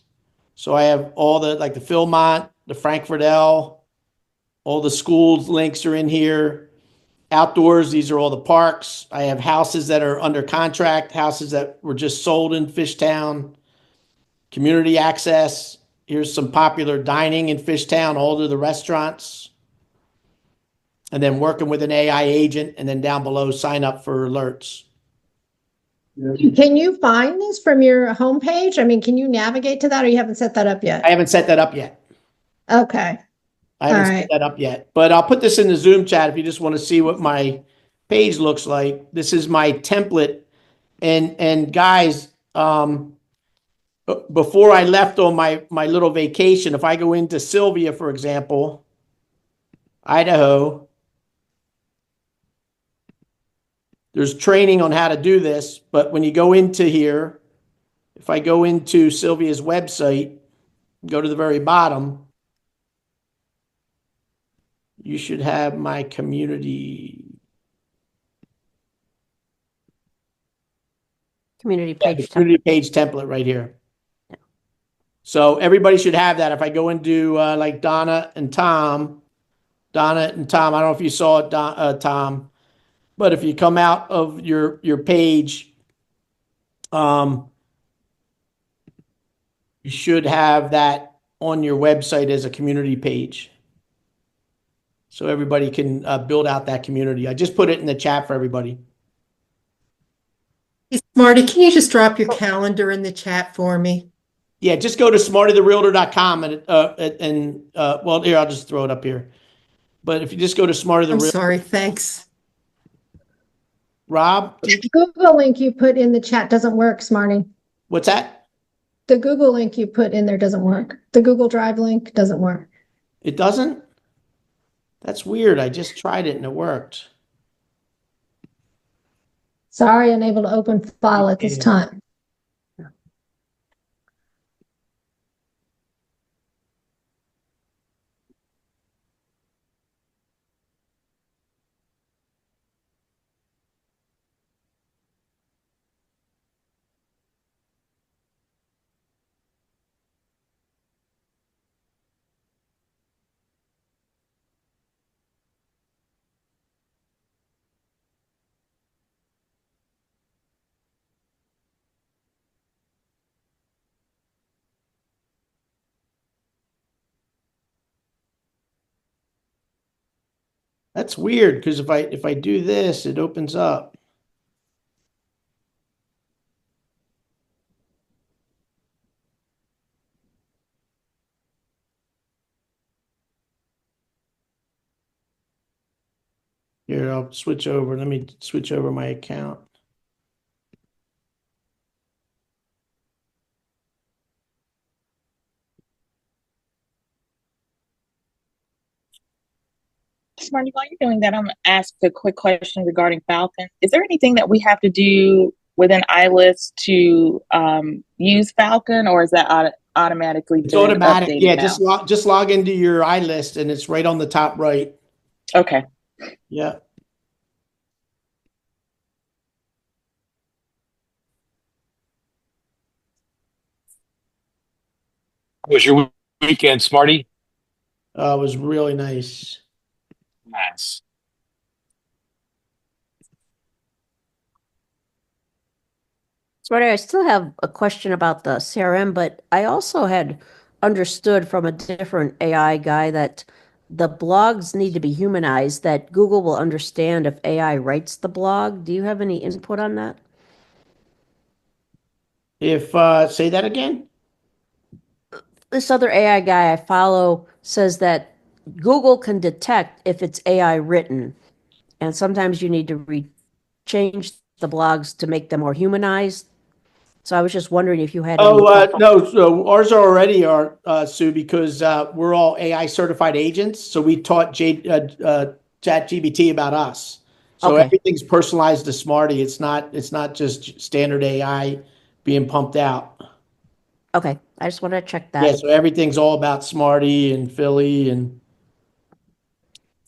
So I have all the like the Philmont, the Frankfurt L, all the schools links are in here. Outdoors, these are all the parks. I have houses that are under contract, houses that were just sold in Fishtown. Community access. Here's some popular dining in Fishtown, all of the restaurants. And then working with an AI agent, and then down below, sign up for alerts. Can you find this from your homepage? I mean, can you navigate to that or you haven't set that up I yet? haven't set that up yet. Okay. I haven't All set right. that up yet. But I'll put this in the Zoom chat if you just want to see what my page looks like. This is my template. And guys, before I left on my little vacation, if I go into Sylvia, for example, Idaho, there's training on how to do this, but when you go into here, if I go into Sylvia's website, go to the very bottom, you should have my community Community page template right here. So everybody should have that. If I go into like Donna and Tom, I don't know if you saw it, Tom. But if you come out of your page, um, you should have that on your website as a community page. So everybody can build out that community. I just put it in the chat for everybody. Hey, Marty, can you just drop your calendar in the chat for me? Yeah, just go to smartytherealtor.com well, here, I'll just throw it up here. But if you just go to Smarty the I'm Realtor, sorry, thanks. Rob, The Google link you put in the chat doesn't work, Smarty. what's that? The Google link you put in there doesn't work. The Google Drive link doesn't work. It doesn't? That's weird. I just tried it and it worked. Sorry, unable to open file at this time. That's weird because if I do this, it opens up. Here, I'll switch over. Let me switch over my account. Smarty, while you're doing that, I'm going to ask a quick question regarding Falcon. Is there anything that we have to do within iList to use Falcon, or is that automatically It's been automatic. updated Yeah, now? just log into your iList and it's right on the top right. Okay. Yeah. How was your weekend, Smarty? It was really nice. Nice. Smarty, I still have a question about the CRM, but I also had understood from a different AI guy that the blogs need to be humanized, that Google will understand if AI writes the blog. Do you have any input on that? If say that again. This other AI guy I follow says that Google can detect if it's AI written, and sometimes you need to change the blogs to make them more humanized. So I was just wondering if you had any thoughts. No, so ours already are, Sue, because we're all AI certified agents. So we taught ChatGPT about us. So Okay. everything's personalized to Smarty. It's not just standard AI being pumped out. Okay, I just wanted to check that. Yeah, so everything's all about Smarty and Philly and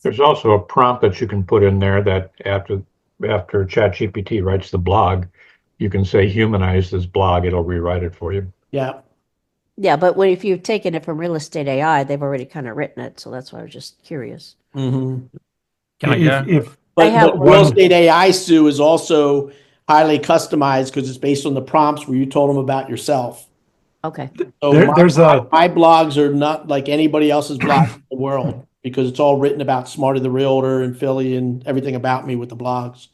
There's also a prompt that you can put in there that after ChatGPT writes the blog, you can say humanize this blog, it'll rewrite it for you. yeah. Yeah, but if you've taken it from Real Estate AI, they've already kind of written it, so that's why I was just curious. Mm-hmm. Can I go? But Real Estate AI, Sue, is also highly customized because it's based on the prompts where you told them about yourself. Okay. So my blogs are not like anybody else's blog in the world because it's all written about Smarty the Realtor and Philly and everything about me with the blogs.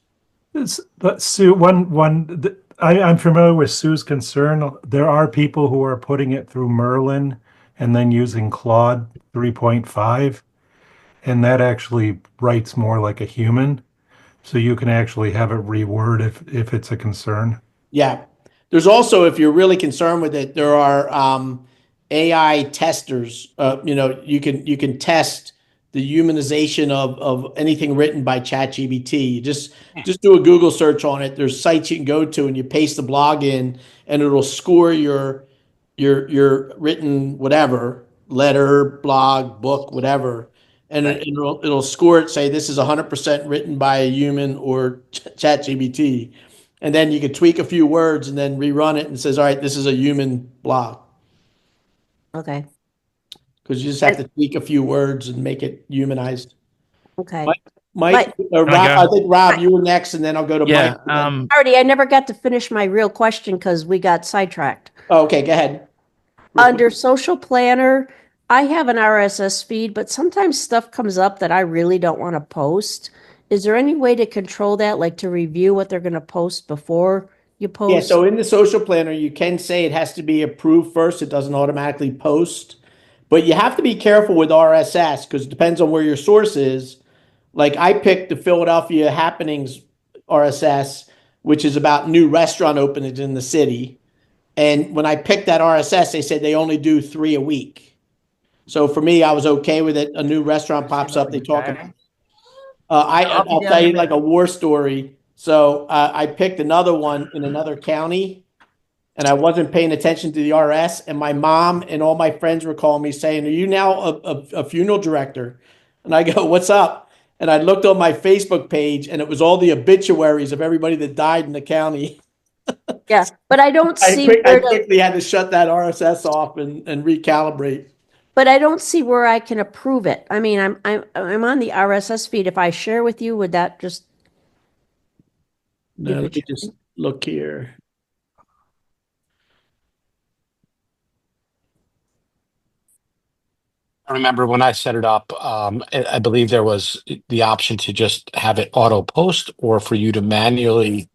But Sue, I'm familiar with Sue's concern. There are people who are putting it through Merlin and then using Claude 3.5, and that actually writes more like a human. So you can actually have it reword if it's a concern. Yeah. There's also, if you're really concerned with it, there are AI testers. You can test the humanization of anything written by ChatGPT. Just do a Google search on it. There's sites you can go to and you paste the blog in and it'll score your written whatever, letter, blog, book, whatever. And it'll score it, say this is 100% written by a human or ChatGPT. And then you can tweak a few words and then rerun it and says, all right, this is a human blog. Okay. Because you just have to tweak a few words and make it humanized. Okay. What? Mike, Can I Rob, go? I think Rob, you were next, and then I'll go to Yeah. Mike. Already, I never got to finish my real question because we got sidetracked. Oh, okay, go ahead. Real quick. Under social planner, I have an RSS feed, but sometimes stuff comes up that I really don't want to post. Is there any way to control that, like to review what they're going to post before you Yeah, post? so in the social planner, you can say it has to be approved first. It doesn't automatically post. But you have to be careful with RSS because it depends on where your source is. Like I picked the Philadelphia Happenings RSS, which is about new restaurant openings in the city. And when I picked that RSS, they said they only do 3 a week. So for me, I was okay with it. A new restaurant pops up. They talk about. I'll tell you like a war story. So I picked another one in another county, and I wasn't paying attention to the RS. And my mom and all my friends were calling me saying, "Are you now a funeral director?" And I go, "What's up?" And I looked on my Facebook page, and it was all the obituaries of everybody that died in the county. Yeah, but I don't see I where to, quickly had to shut that RSS off and recalibrate. but I don't see where I can approve it. I mean, I'm on the RSS feed. If I share with you, would that just No, let me just look here. I remember when I set it up, I believe there was the option to just have it auto post or for you to manually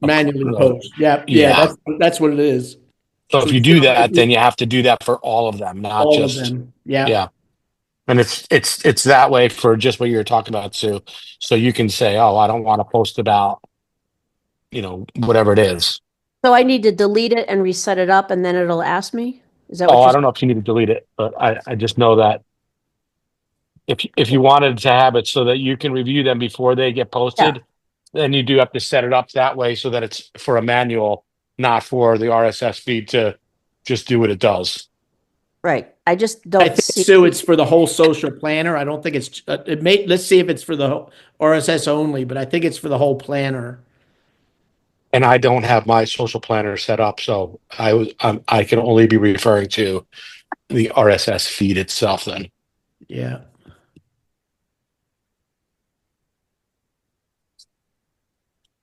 Post. Yeah, Yeah. that's what it is. So So if you do that, then you have to do that for all of them, not all of just them. Yeah. yeah. And it's that way for just what you were talking about, Sue. So you can say, oh, I don't want to post about, whatever it is. so I need to delete it and reset it up, and then it'll ask me? Is that Oh, what I you're don't know if you need to delete it, but I just know that if you wanted to have it so that you can review them before they get posted, then you do have to set it up that way so that it's for a manual, not for the RSS feed to just do what it does. right? I just I don't think, see. Sue, it's for the whole social planner. I don't think it's, it may, let's see if it's for the RSS only, but I think it's for the whole planner. And I don't have my social planner set up, so I can only be referring to the RSS feed itself then. Yeah.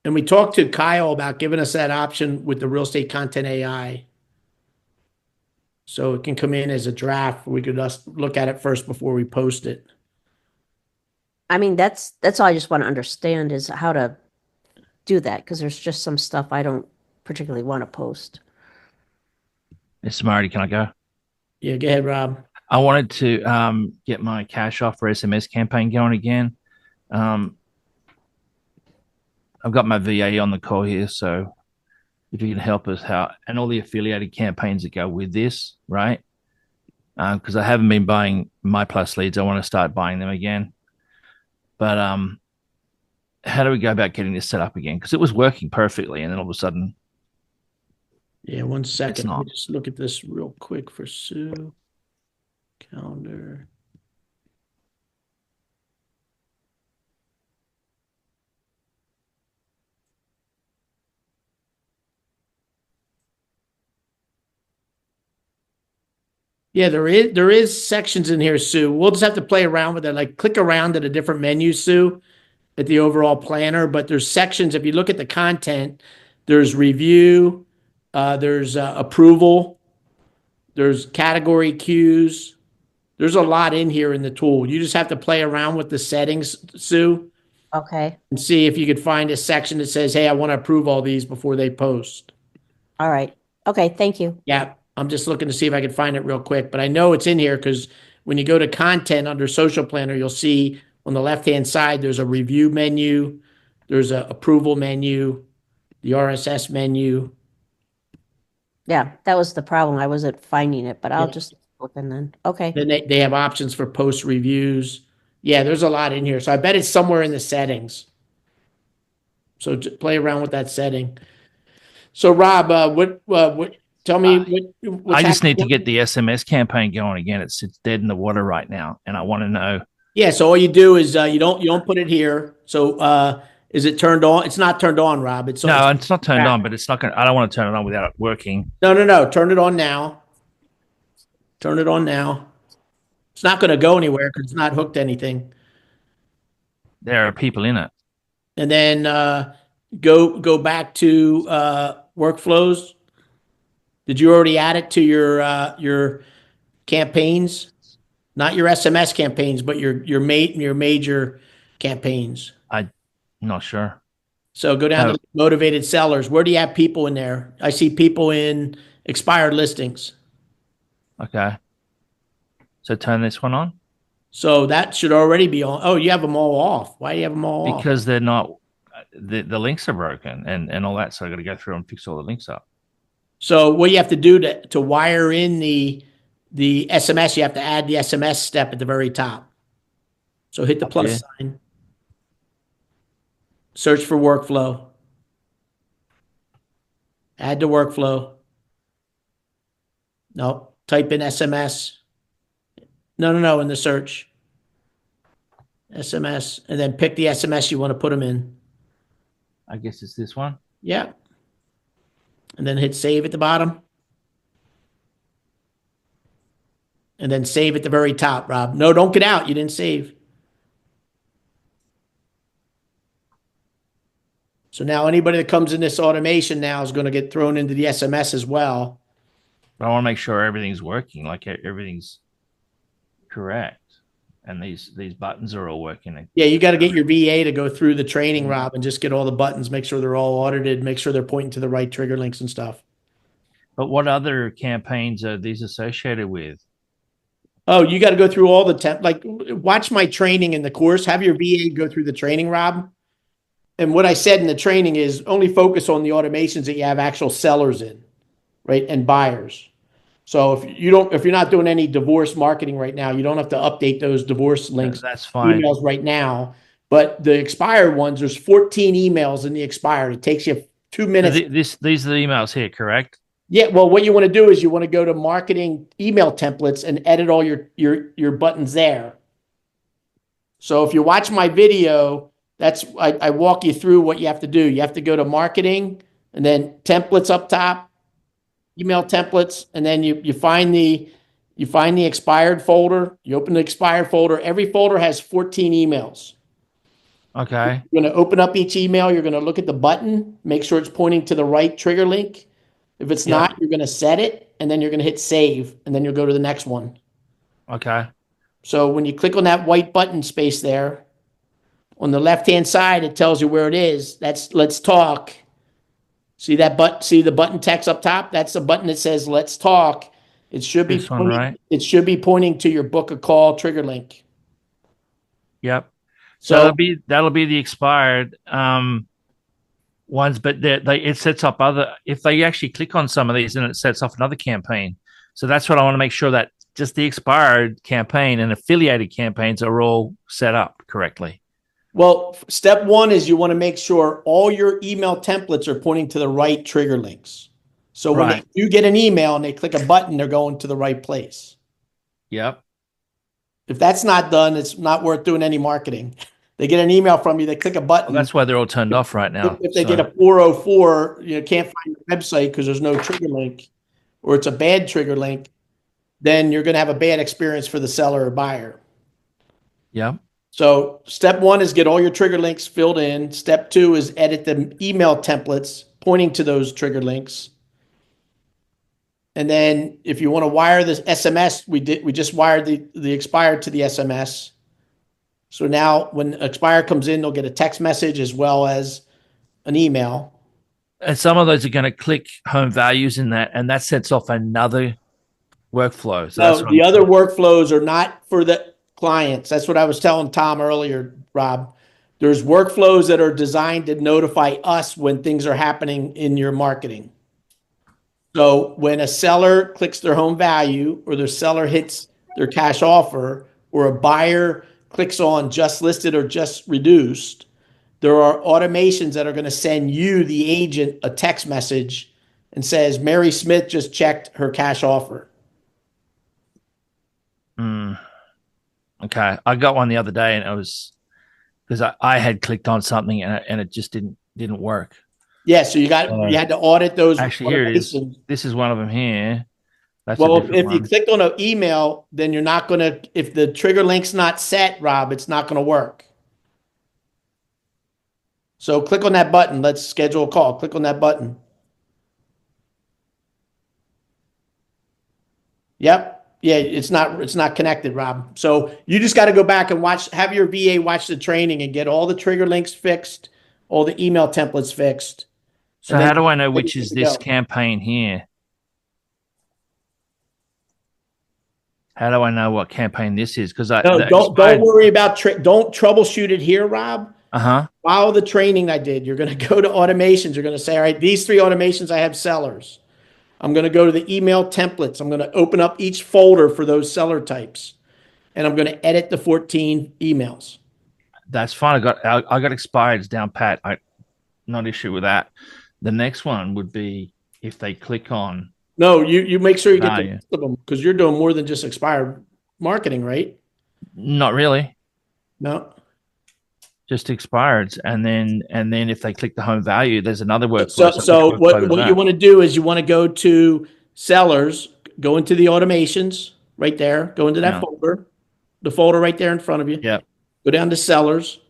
And we talked to Kyle about giving us that option with the real estate content AI. So it can come in as a draft. We could just look at it first before we post it. I mean, that's all I just want to understand is how to do that because there's just some stuff I don't particularly want to post. It's Marty. Can I go? Yeah, go ahead, Rob. I wanted to get my cash offer SMS campaign going again. I've got my VA on the call here, so if you can help us how and all the affiliated campaigns that go with this, right? Because I haven't been buying My Plus leads. I want to start buying them again. But how do we go about getting this set up again? Because it was working perfectly, and then all of a sudden, Yeah, 1 second. It's not. Let me just look at this real quick for Sue. Calendar. Yeah, there is sections in here, Sue. We'll just have to play around with it. Like click around at a different menu, Sue, at the overall planner. But there's sections. If you look at the content, there's review, there's approval, there's category cues. There's a lot in here in the tool. You just have to play around with the settings, Sue, Okay. and see if you could find a section that says, "Hey, I want to approve all these before they post." All right. Okay. Thank you. Yeah, I'm just looking to see if I can find it real quick, but I know it's in here because when you go to content under social planner, you'll see on the left-hand side, there's a review menu, there's a approval menu, the RSS menu. Yeah, that was the problem. I wasn't finding it, but I'll Yeah. just look and then. Okay. Then they have options for post reviews. Yeah, there's a lot in here. So I bet it's somewhere in the settings. So play around with that setting. So Rob, what tell me what's I just need to happening? get the SMS campaign going again. It's dead in the water right now, and I want to know. Yeah, so all you do is you don't put it here. So is it turned on? It's not turned on, Rob. It's Not turned on, but it's not going. I don't want to turn it on without it working. no. Turn it on now. Turn it on now. It's not going to go anywhere because it's not hooked to anything. There are people in it. And then go back to workflows. Did you already add it to your campaigns? Not your SMS campaigns, but your major campaigns. I'm not sure. So go down Oh, to motivated sellers. Where do you have people in there? I see people in expired listings. okay. So turn this one on So that should already be on. Oh, you have them all off. Why do you have them all off? because they're not. The links are broken and all that. So I got to go through and fix all the links up. So what you have to do to wire in the SMS, you have to add the SMS step at the very top. So hit the plus Yeah. sign. Search for workflow. Add to workflow. No, type in SMS. No, in the search. SMS, and then pick the SMS you want to put them in. I guess it's this one. Yeah. And then hit save at the bottom. And then save at the very top, Rob. No, don't get out. You didn't save. So now anybody that comes in this automation now is going to get thrown into the SMS as well. But I want to make sure everything's working, like everything's correct, and these buttons are all working. Yeah, you got to get your VA to go through the training, Rob, and just get all the buttons, make sure they're all audited, make sure they're pointing to the right trigger links and stuff. But what other campaigns are these associated with? Oh, you got to go through all the like watch my training in the course. Have your VA go through the training, Rob. And what I said in the training is only focus on the automations that you have actual sellers in, right? And buyers. So if you're not doing any divorce marketing right now, you don't have to update those divorce links, That's fine. emails right now. But the expired ones, there's 14 emails in the expired. It takes you 2 minutes. These are the emails here, correct? Yeah, well, what you want to do is you want to go to marketing email templates and edit all your buttons there. So if you watch my video, I walk you through what you have to do. You have to go to marketing and then templates up top, email templates, and then you find the expired folder. You open the expired folder. Every folder has 14 emails. Okay. You're going to open up each email. You're going to look at the button, make sure it's pointing to the right trigger link. If it's not, you're going to set it, and then you're going to hit save, and then you'll go to the next one. Okay. So when you click on that white button space there, on the left-hand side, it tells you where it is. That's Let's Talk. See that see the button text up top? That's the button that says Let's Talk. It should be This one, right? It should be pointing to your book a call trigger link. Yep. So that'll be the expired ones, but it sets up other. If they actually click on some of these, then it sets off another campaign. So that's what I want to make sure that just the expired campaign and affiliated campaigns are all set up correctly. Well, step one is you want to make sure all your email templates are pointing to the right trigger links. So when you get an email and they click a button, they're going to the right place. Yep. If that's not done, it's not worth doing any marketing. They get an email from you, they click a button. Well, that's why they're all turned off right now. If they get a 404, can't find the website because there's no trigger link, or it's a bad trigger link, then you're going to have a bad experience for the seller or buyer. Yep. So step one is get all your trigger links filled in. Step two is edit the email templates pointing to those trigger links. And then if you want to wire this SMS, we just wired the expired to the SMS. So now when expired comes in, they'll get a text message as well as an email. And some of those are going to click home values in that, and that sets off another workflow. So the other workflows are not for the clients. That's what I was telling Tom earlier, Rob. There's workflows that are designed to notify us when things are happening in your marketing. So when a seller clicks their home value, or their seller hits their cash offer, or a buyer clicks on just listed or just reduced, there are automations that are going to send you, the agent, a text message and says, Mary Smith just checked her cash offer. Okay. I got one the other day, and it was because I had clicked on something and it just didn't work. Yeah, so you had to audit those. Actually, here it is. This is one of them here. That's if you clicked on an email, then you're not going to, if the trigger link's not set, Rob, it's not going to work. So click on that button. Let's schedule a call. Click on that button. Yep. Yeah, it's not connected, Rob. So you just got to go back and have your VA watch the training and get all the trigger links fixed, all the email templates fixed. So And how then do I know you're which good is to this go. campaign here? How do I know what campaign this is? Because No, the don't expired. worry about don't troubleshoot it here, Rob. Uh-huh. Follow the training I did. You're going to go to automations. You're going to say, all right, these 3 automations I have sellers. I'm going to go to the email templates. I'm going to open up each folder for those seller types. And I'm going to edit the 14 emails. That's fine. I got expired down pat. Not issue with that. The next one would be if they click on No, you make sure you get the value. rest of them because you're doing more than just expired marketing, right? Not really. No. Just expireds. And then if they click the home value, there's another workflow. So Which what workflow is you that? want to do is you want to go to sellers, go into the automations right there, go into that Yeah. folder, the folder right there in front of you. Yep. Go down to sellers.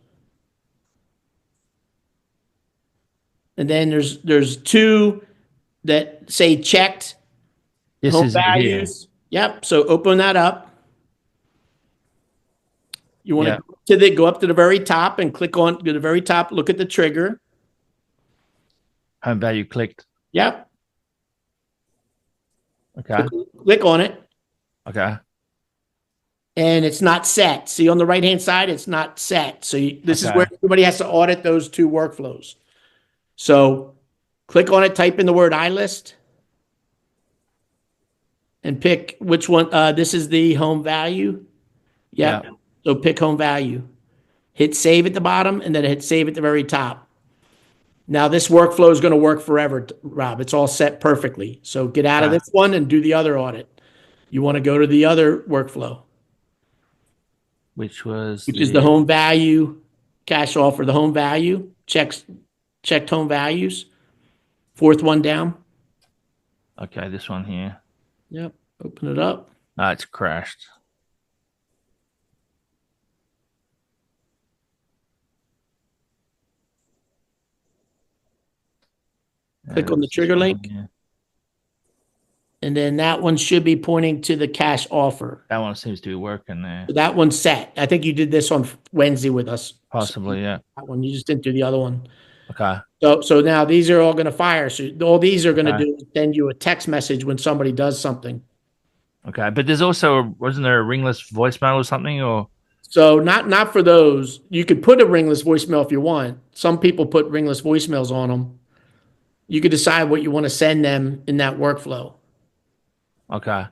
And then there's 2 that say checked This home is it here. values. Yep. So open that up. You want Yeah. to go up to the very top and click on to the very top, look at the trigger. Home value clicked. Yep. Okay. Click on it. Okay. And it's not set. See on the right-hand side, it's not set. So this is Okay. where everybody has to audit those 2 workflows. So click on it, type in the word iList, and pick which one. This is the home value. Yep. Yeah. So pick home value. Hit save at the bottom, and then hit save at the very top. Now this workflow is going to work forever, Rob. It's all set perfectly. So get out of Okay. this one and do the other audit. You want to go to the other workflow, Which was which is the home value cash offer. The home value checked home values. 4th one down. Okay, this one here. Yep. Open it up. It's crashed. Click on the trigger link. Yeah. And then that one should be pointing to the cash offer. That one seems to be working there. That one's set. I think you did this on Wednesday with us. Possibly, yeah. That one, you just didn't do the other one. Okay. So now these are all going to fire. So all these are going to Okay. do is send you a text message when somebody does something. Okay. But there's also, wasn't there a ringless voicemail or something? Or So not for those. You could put a ringless voicemail if you want. Some people put ringless voicemails on them. You could decide what you want to send them in that workflow. okay.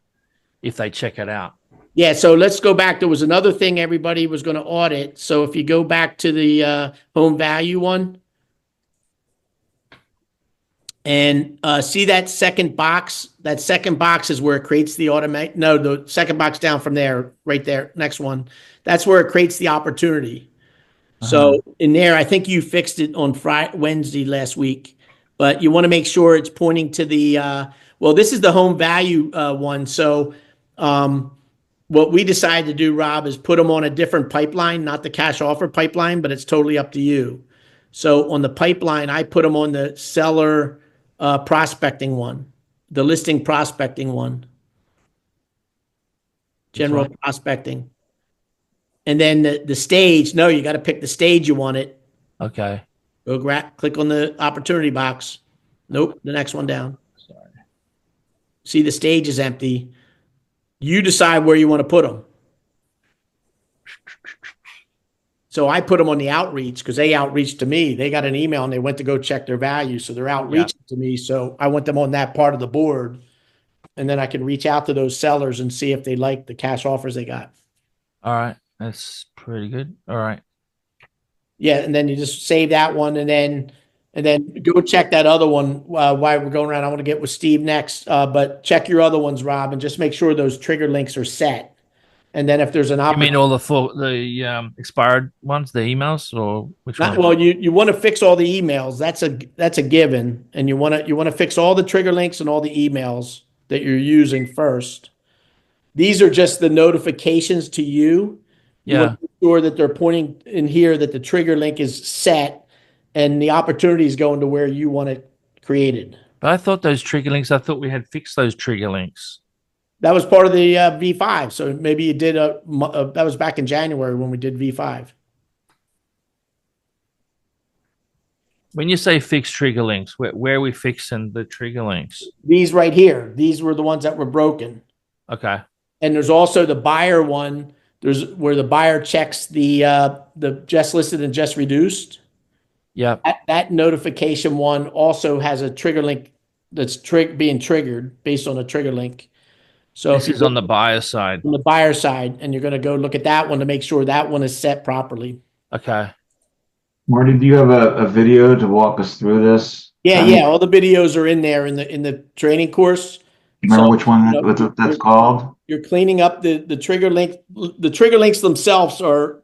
If they check it out. Yeah, so let's go back. There was another thing everybody was going to audit. So if you go back to the home value one and see that second box, is where it creates the automatic. No, the second box down from there, right there, next one. That's where it creates the opportunity. So in there, I think you fixed it on Wednesday last week, but you want to make sure it's pointing to the, well, this is the home value one. So what we decided to do, Rob, is put them on a different pipeline, not the cash offer pipeline, but it's totally up to you. So on the pipeline, I put them on the seller prospecting one, the listing prospecting one, general prospecting. And then the stage, no, you got to pick the stage you want it. Okay. Go click on the opportunity box. Nope, the next one down. Sorry. See, the stage is empty. You decide where you want to put them. So I put them on the outreach because they outreached to me. They got an email and they went to go check their value. So they're outreaching to me. So I want them on that part of the board. And then I can reach out to those sellers and see if they like the cash offers they got. All right. That's pretty good. All right. Yeah, and then you just save that one and then go check that other one while we're going around. I want to get with Steve next. But check your other ones, Rob, and just make sure those trigger links are set. And then if there's an You opportunity. mean all the expired ones, the emails, or which one? Well, you want to fix all the emails. That's a given, and you want to fix all the trigger links and all the emails that you're using first. These are just the notifications to you. You want to make sure that they're pointing in here that the trigger link is set, and the opportunities going to where you want it created. But I thought those trigger links, I thought we had fixed those trigger links. That was part of the V5. So maybe you did that was back in January when we did V5. When you say fixed trigger links, where are we fixing the trigger links? These right here, these were the ones that were broken. Okay. And there's also the buyer one. There's where the buyer checks the just listed and just reduced. Yeah. That notification one also has a trigger link that's being triggered based on a trigger link. So This is on the buyer side. On the buyer side, and you're going to go look at that one to make sure that one is set properly. Okay. Marty, do you have a video to walk us through this? Yeah. All the videos are in there in the training course. Remember which one that's called? You're cleaning up the trigger link. The trigger links themselves are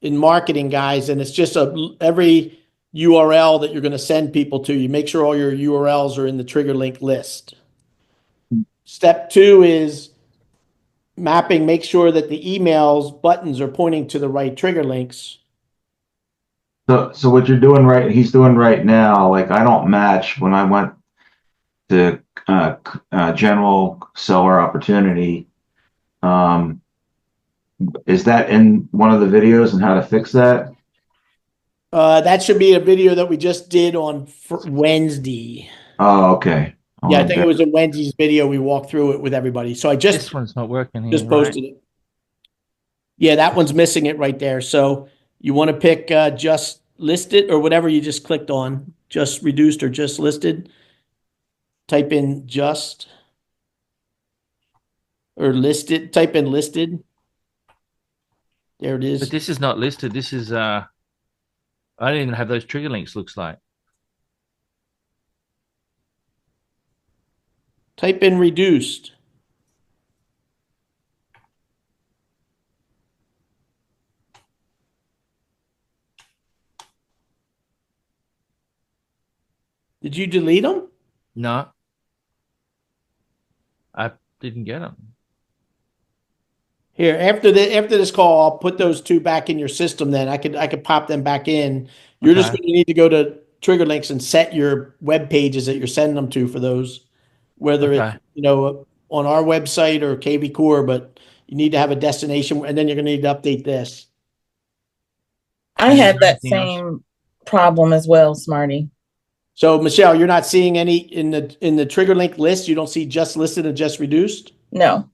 in marketing, guys, and it's just every URL that you're going to send people to. You make sure all your URLs are in the trigger link list. Step 2 is mapping. Make sure that the emails buttons are pointing to the right trigger links. So what he's doing right now, like I don't match when I went to general seller opportunity. Is that in one of the videos and how to fix that? That should be a video that we just did on Wednesday. Oh, okay. Yeah, I think it was in Wednesday's video. We walked through it with everybody. So This one's not working here. just posted it. Yeah, that one's missing it right there. So you want to pick just listed or whatever you just clicked on, just reduced or just listed. Type in just or listed. Type in listed. There it is. But this is not listed. This is I don't even have those trigger links, looks like. Type in reduced. Did you delete them? No. I didn't get them. Here, after this call, I'll put those two back in your system. Then I could pop them back in. You're just Okay. going to need to go to trigger links and set your web pages that you're sending them to for those, whether Okay. it's on our website or KV Core. But you need to have a destination, and then you're going to need to update this. I Is had there that anything else? same problem as well, Smarty. So Michelle, you're not seeing any in the trigger link list. You don't see just listed and just reduced. No.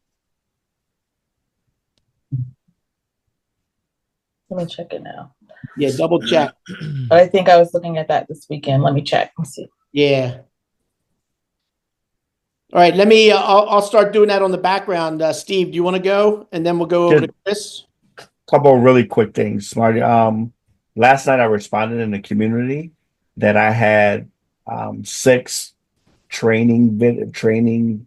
Let me check it now. Yeah, double check. But I think I was looking at that this weekend. Let me check. Let's see. Yeah. All right, let me. I'll start doing that on the background. Steve, do you want to go, and then we'll go over to Chris? Couple of really quick things, Smarty. Last night I responded in the community that I had 6 training,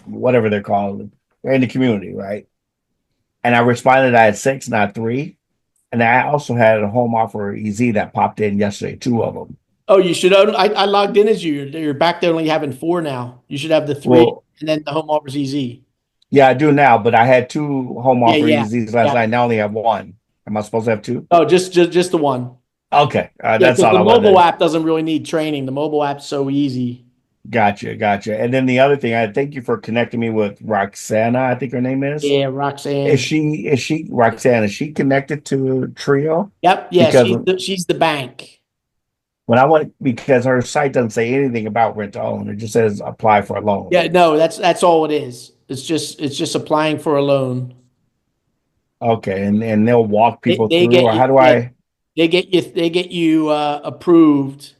whatever they're called, they're in the community, right? And I responded I had 6, not 3. And I also had a home offer EZ that popped in yesterday, 2 of them. Oh, you should. I logged in as you. You're back to only having 4 now. You should have the 3, Well, and then the home offers easy. yeah, I do now, but I had 2 home offer Yeah. EZs last night. Now I only have 1. Am I supposed to have 2? Oh, just the one. Okay, Yeah, that's 'cause all the I wanted. mobile app doesn't really need training. The mobile app's so easy. Gotcha. And then the other thing, I thank you for connecting me with Roxana, I think her name is. Yeah, Roxanne. Is she Roxanne? Is she connected to Trio? Yep. Yeah, Because she's the bank. when I went, because her site doesn't say anything about rent to own, it just says apply for a loan. Yeah, no, that's all it is. It's just applying for a loan. Okay, and they'll walk people They through, get or you- how do yeah. I? They get you approved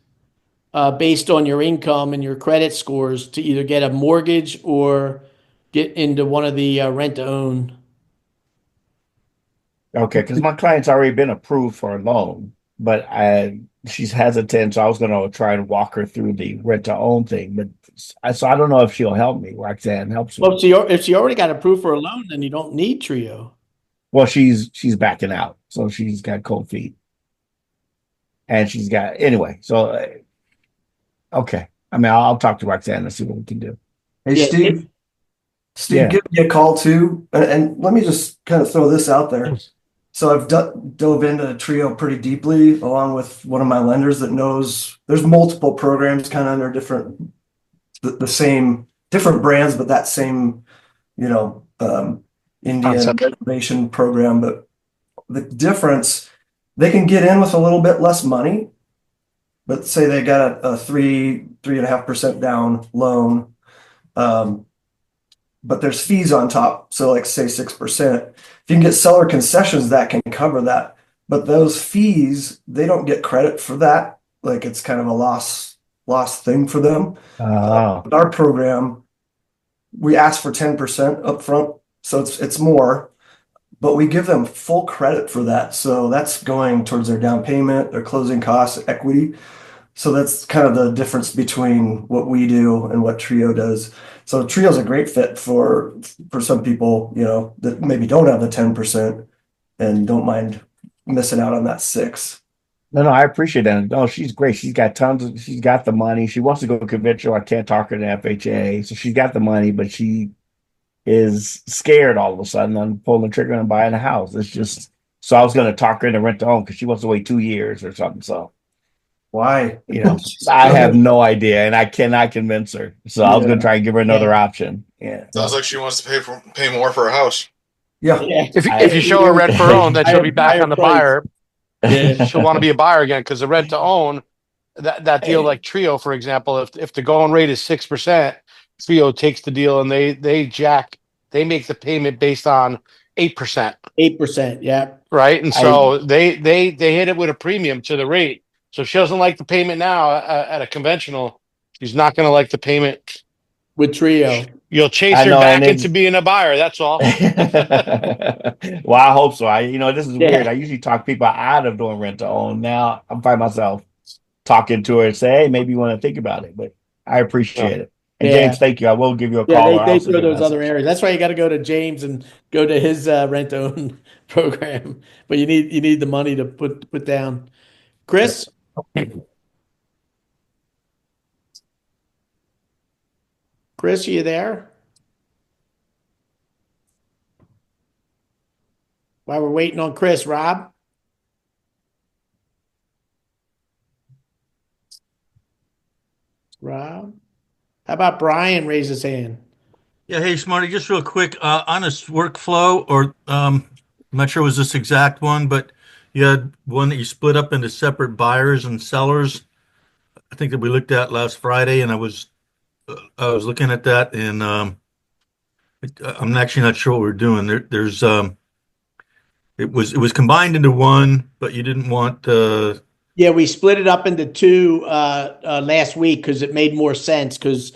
based on your income and your credit scores to either get a mortgage or get into one of the rent to own. Okay, because my client's already been approved for a loan, but she's hesitant, so I was going to try and walk her through the rent to own thing. But so I don't know if she'll help me. Roxanne helps me. Well, if she already got approved for a loan, then you don't need Trio. Well, she's backing out, so she's got cold feet, and she's got anyway. So, okay. I mean, I'll talk to Roxanne and see what we can do. Hey, Yeah, Steve, Yeah. give me a call too. And let me just kind of throw this out there. So I've dove into Trio pretty deeply, along with one of my lenders that knows there's multiple programs kind of under the same different brands, but that same, you know, Indian Concept. reservation program. But the difference, they can get in with a little bit less money, but say they got a 3.5% down loan. But there's fees on top. So like say 6%. If you can get seller concessions, that can cover that. But those fees, they don't get credit for that. Like it's kind of a loss thing for them. With our program, we ask for 10% upfront, so it's more, but we give them full credit for that. So that's going towards their down payment, their closing costs, equity. So that's kind of the difference between what we do and what Trio does. So Trio's a great fit for some people, you know, that maybe don't have the 10% and don't mind missing out on that 6. No, I appreciate that. No, she's great. She's got she's got the money. She wants to go conventional. I can't talk her to FHA. So she's got the money, but she is scared all of a sudden on pulling the trigger and buying a house. It's just, so I was going to talk her into rent to own because she wants to wait 2 years or something. So, Why? you know, I have no idea and I cannot convince her. So I was going to try and give her another option. Yeah. Sounds like she wants to pay more for a house. Yeah. If you show her rent for own, then she'll be back on the buyer. Yeah. She'll want to be a buyer again because the rent to own, that deal like Trio, for example, if the going rate is 6%, Trio takes the deal and they make the payment based on 8%. 8%, yeah. Right. And so they hit it with a premium to the rate. So if she doesn't like the payment now at a conventional, she's not going to like the payment with Trio. You'll chase her back into being a buyer. That's all. Well, I hope so. This is weird. I usually talk people out of doing rent to own. Now I'm finding myself talking to her and say, hey, maybe you want to think about it, but I appreciate it. And James, thank you. I will give you a call. Yeah, they throw those other areas. That's why you got to go to James and go to his rent to own program. But you need the money to put down. Chris? Chris, are you there? While we're waiting on Chris, Rob? Rob? How about Brian raise his hand? Yeah, hey, Smarty, just real quick, on this workflow, or I'm not sure it was this exact one, but you had one that you split up into separate buyers and sellers. I think that we looked at last Friday, and I was looking at that, and I'm actually not sure what we're doing. It was combined into one, but you didn't want Yeah, we split it up into two last week because it made more sense, because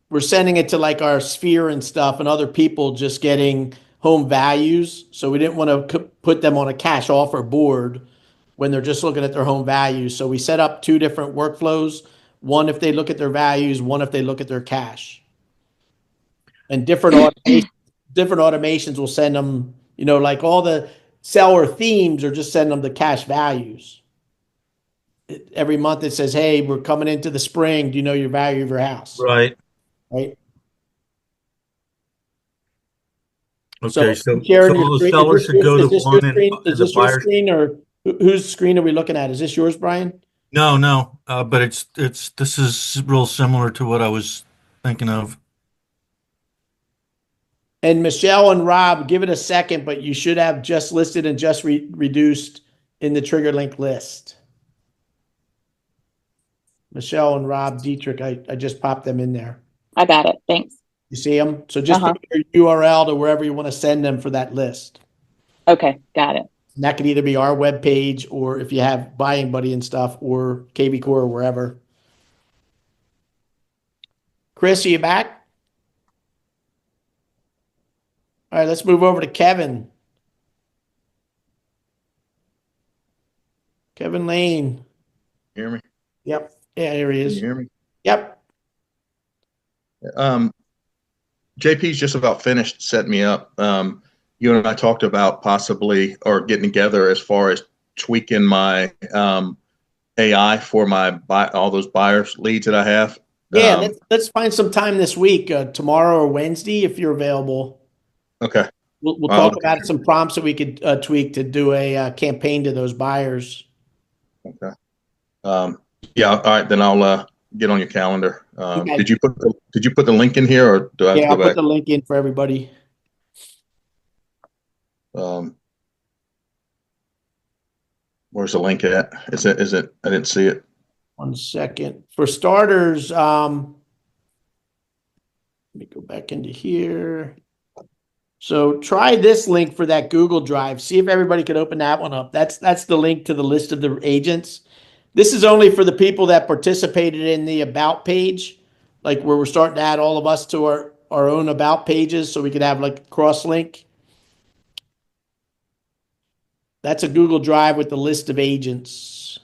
we're sending it to like our sphere and stuff, and other people just getting home values. So we didn't want to put them on a cash offer board when they're just looking at their home values. So we set up two different workflows. One if they look at their values, one if they look at their cash. And different automations will send them, like all the seller themes are just sending them the cash values. Every month it says, hey, we're coming into the spring. Do you know your value of your house? Right. Right. Okay, so all the sellers should go to one and is this your screen, or whose screen are we looking at? Is this yours, Brian? No, but this is real similar to what I was thinking of. And Michelle and Rob, give it a second, but you should have just listed and just reduced in the trigger link list. Michelle and Rob Dietrich, I just popped them in there. I got it. Thanks. You see them? So just put your URL to wherever you want to send them for that list. Okay, got it. And that could either be our webpage, or if you have Buying Buddy and stuff, or KV Core or wherever. Chris, are you back? All right, let's move over to Kevin. Kevin Lane. Hear me? Yep. Yeah, here he is. Can you hear me? Yep. JP's just about finished setting me up. You and I talked about possibly or getting together as far as tweaking my AI for all those buyers leads that I have. Yeah, let's find some time this week, tomorrow or Wednesday, if you're available. Okay. We'll I'll talk look about at some prompts that we could tweak to do a campaign to those buyers. it. Okay. Yeah. All right. Then I'll get on your calendar. Okay. Did you put the link in here, or do I have Yeah, to I'll go put back? the link in for everybody. Where's the link at? Is it? I didn't see it. 1 second. For starters, let me go back into here. So try this link for that Google Drive. See if everybody can open that one up. That's the link to the list of the agents. This is only for the people that participated in the about page, like where we're starting to add all of us to our own about pages so we could have like a cross link. That's a Google Drive with the list of agents.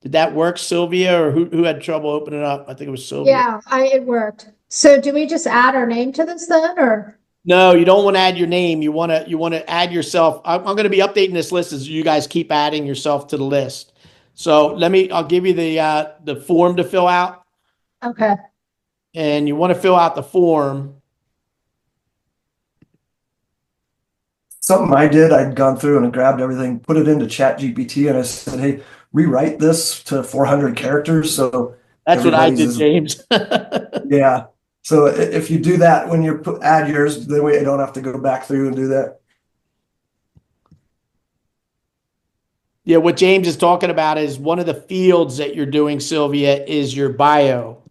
Did that work, Sylvia, or who had trouble opening it up? I think it was Sylvia. Yeah, it worked. So do we just add our name to this then, or? No, you don't want to add your name. You want to add yourself. I'm going to be updating this list as you guys keep adding yourself to the list. So I'll give you the form to fill out, Okay. and you want to fill out the form. Something I did, I'd gone through and I grabbed everything, put it into Chat GPT, and I said, hey, rewrite this to 400 characters. So That's what I did, everybody's- James. Yeah. So if you do that when you add yours, then we don't have to go back through and do that. Yeah, what James is talking about is one of the fields that you're doing, Sylvia, is your bio.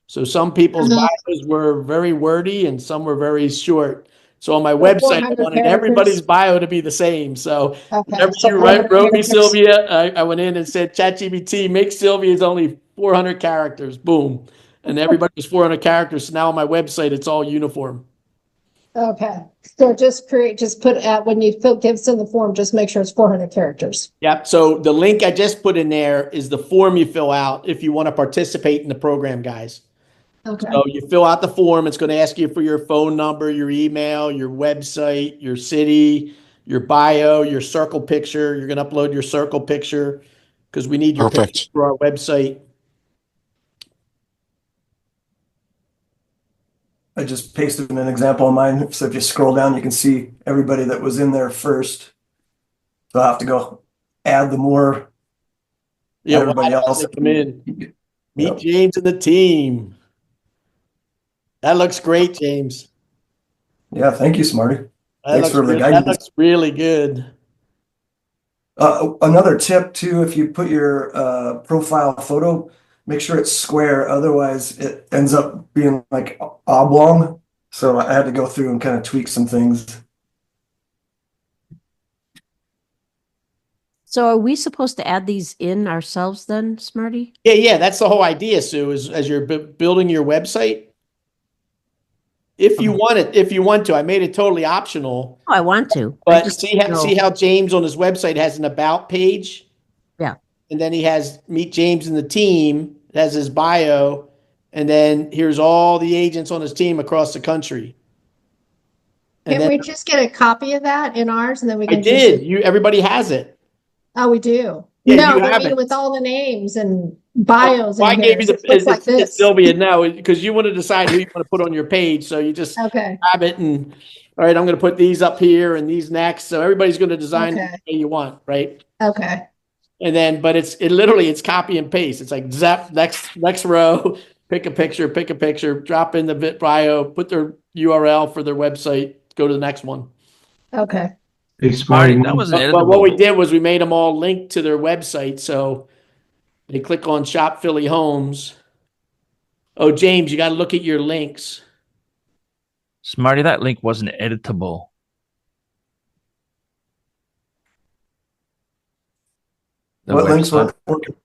So some people's bios were very wordy and some were very short. So on my website, I 400 wanted characters. everybody's bio to be the same. So Okay. whenever So you 400 wrote me, characters. Sylvia, I went in and said, ChatGPT, make Sylvia's only 400 characters. Boom. And everybody was 400 characters. So now on my website, it's all uniform. Okay. So just put when you give in the form, just make sure it's 400 characters. Yep. So the link I just put in there is the form you fill out if you want to participate in the program, guys. Okay. So you fill out the form. It's going to ask you for your phone number, your email, your website, your city, your bio, your circle picture. You're going to upload your circle picture because we need your picture Perfect. for our website. I just pasted an example of mine. So if you scroll down, you can see everybody that was in there first. So I'll have to go add the more. Yeah, everybody why don't else. they come in? Meet Yep. James and the team. That looks great, James. Yeah, thank you, Smarty. Thanks for the That guidance. looks really good. Another tip too, if you put your profile photo, make sure it's square. Otherwise, it ends up being like oblong. So I had to go through and kind of tweak some things. So are we supposed to add these in ourselves then, Smarty? Yeah, that's the whole idea, Sue, is as you're building your website. If you want to, I made it totally optional. Oh, I want to. But see how James on his website has an about page? Yeah. And then he has meet James and the team, it has his bio, and then here's all the agents on his team across the country. And Can't then we just get a copy of that in ours and then we I can did. Everybody has it. Oh, we do. Yeah, No, you but I have mean it. with all the names and bios Well, I in here. gave you It looks like it's this. Sylvia now because you want to decide who you want to put on your page. So you just Okay. grab it and all right, I'm going to put these up here and these next. So everybody's going to design Okay. the way you want, right? Okay. And then, but it's copy and paste. It's like zap next row, pick a picture, drop in the bit bio, put their URL for their website, go to the next one. Okay. Hey, Smarty, Smarty, that wasn't But what editable. we did was we made them all linked to their website. So they click on Shop Philly Homes. Oh, James, you got to look at your links. Smarty, that link wasn't editable. The What links website. weren't working?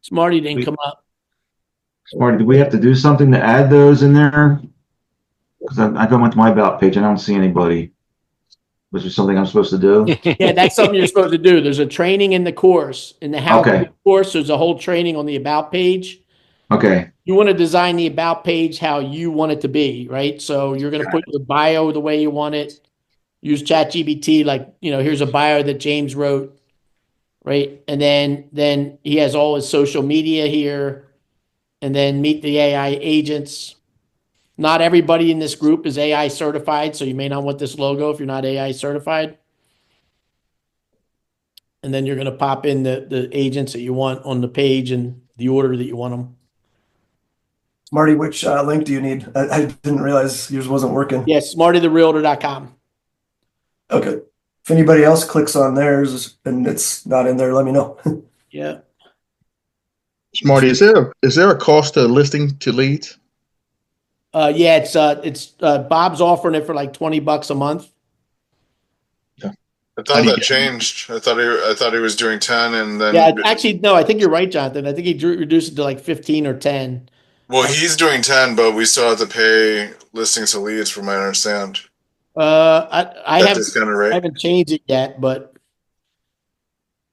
Smarty didn't come up. Smarty, do we have to do something to add those in there? Because I go into my about page, I don't see anybody. Was there something I'm supposed to do? Yeah, that's something you're supposed to do. There's a training in the course. In the how Okay. to course, there's a whole training on the about page. Okay, You want to design the about page how you want it to be, right? So you're going to put your bio the way you want it. Use ChatGPT, like, here's a bio that James wrote, right? And then he has all his social media here. and then meet the AI agents. Not everybody in this group is AI certified, so you may not want this logo if you're not AI certified. And then you're going to pop in the agents that you want on the page and the order that you want them. Marty, which link do you need? I didn't realize yours wasn't working. Yes, smartytherealtor.com. Okay. If anybody else clicks on theirs and it's not in there, let me know. Yeah. Smarty, is there a cost to listing to leads? Yeah, it's Bob's offering it for like $20 a month. I thought that changed. I thought he was doing 10 and then. Yeah, actually, no, I think you're right, Jonathan. I think he reduced it to like 15 or 10. Well, he's doing 10, but we still have to pay listings to leads, from what I understand. I Discounted rate. haven't changed it yet, but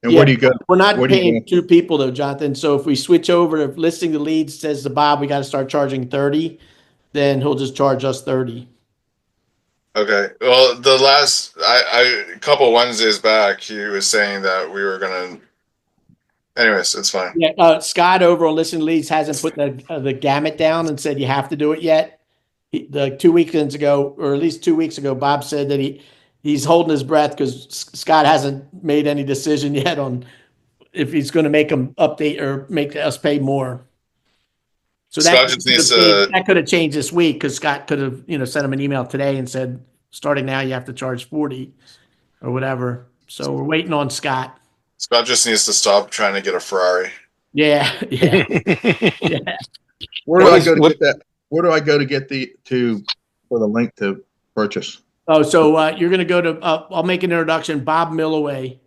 And where do you go? We're not Where do you paying go? 2 people though, Jonathan. So if we switch over to listing the leads says to Bob, we got to start charging 30, then he'll just charge us 30. Okay. Well, the last a couple Wednesdays back, he was saying that we were gonna. Anyways, it's fine. Yeah, Scott over on Listen Leads hasn't put the gamut down and said you have to do it yet. The 2 weekends ago, or at least 2 weeks ago, Bob said that he's holding his breath because Scott hasn't made any decision yet on if he's going to make them update or make us pay more. So Scott just needs to. that could have changed this week because Scott could have sent him an email today and said starting now you have to charge 40 or whatever. So we're waiting on Scott. Scott just needs to stop trying to get a Ferrari. Yeah. Yeah. Where do I go to get that? Where do I go to get for the link to purchase? Oh, so you're going to go to, I'll make an introduction. Bob Milloway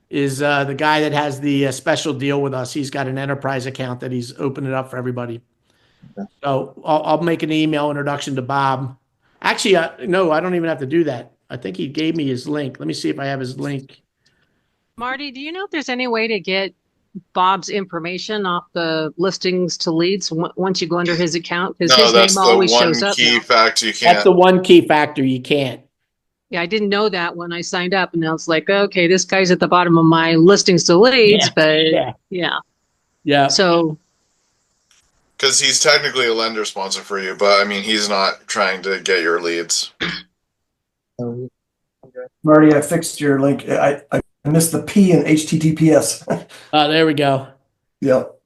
is the guy that has the special deal with us. He's got an enterprise account that he's opened it up for everybody. Okay. So I'll make an email introduction to Bob. Actually, no, I don't even have to do that. I think he gave me his link. Let me see if I have his link. Marty, do you know if there's any way to get Bob's information off the listings to leads once you go under his account? Because his name always shows up. Key factor you can't. That's the one key factor you can't. Yeah, I didn't know that when I signed up, and I was like, okay, this guy's at the bottom of my listings to leads, but yeah. So, because he's technically a lender sponsor for you, but I mean, he's not trying to get your leads. Marty, I fixed your link. I missed the P in HTTPS. There we go. Yep.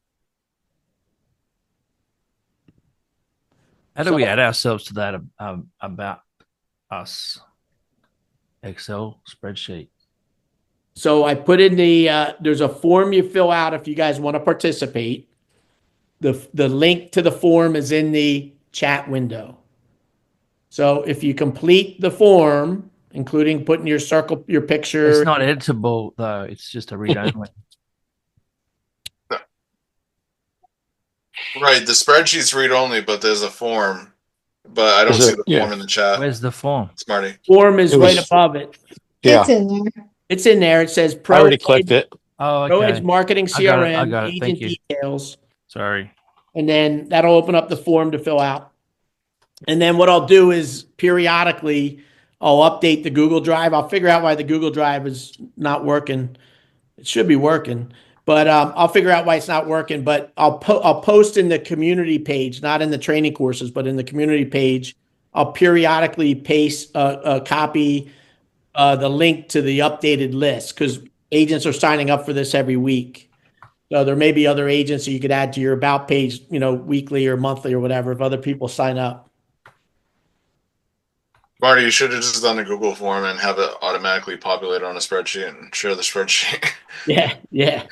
How do we add ourselves to that about us Excel spreadsheet? So I put in there's a form you fill out if you guys want to participate. The link to the form is in the chat window. So if you complete the form, including putting your picture. It's not editable though. It's just a read only. Right. The spreadsheet's read only, but there's a form. But I don't see the form in the chat. Where's the form? Smarty. Form is right above it. Yeah. It's in there. It's in there. It says I already clicked it. Oh, okay. ProEdge Marketing CRM, I got it. agent Thank you. details. Sorry. And then that'll open up the form to fill out. And then what I'll do is periodically I'll update the Google Drive. I'll figure out why the Google Drive is not working. It should be working, but I'll figure out why it's not working. But I'll post in the community page, not in the training courses, but in the community page. I'll periodically paste a copy, the link to the updated list because agents are signing up for this every week. So there may be other agents that you could add to your about page, weekly or monthly or whatever if other people sign up. Marty, you should have just done a Google form and have it automatically populate on a spreadsheet and share the spreadsheet. Yeah.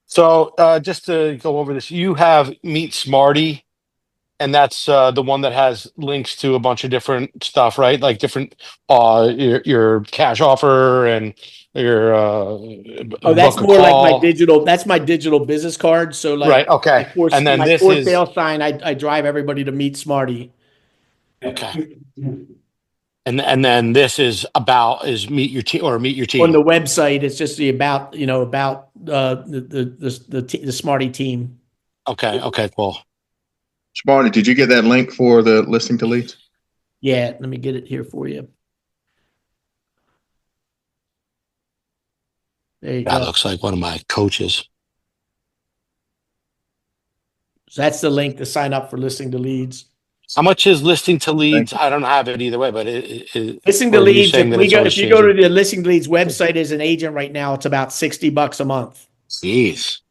So just to go over this, you have Meet Smarty, and that's the one that has links to a bunch of different stuff, right? Like different your cash offer and your that's more like my digital. That's my digital business card. So like, right, okay. And then this is sale sign. I drive everybody to Meet Smarty. Okay. And then this is meet your team. On the website, it's just the about the Smarty team. Okay, cool. Smarty, did you get that link for the listing to leads? Yeah, let me get it here for you. There you go. That looks like one of my coaches. So that's the link to sign up for Listening to Leads. How much is listing to leads? I don't have it either way, but Listening to or are you Leads, saying that it's if always you go to changing? the Listening to Leads website as an agent right now, it's about $60 a month. Jeez,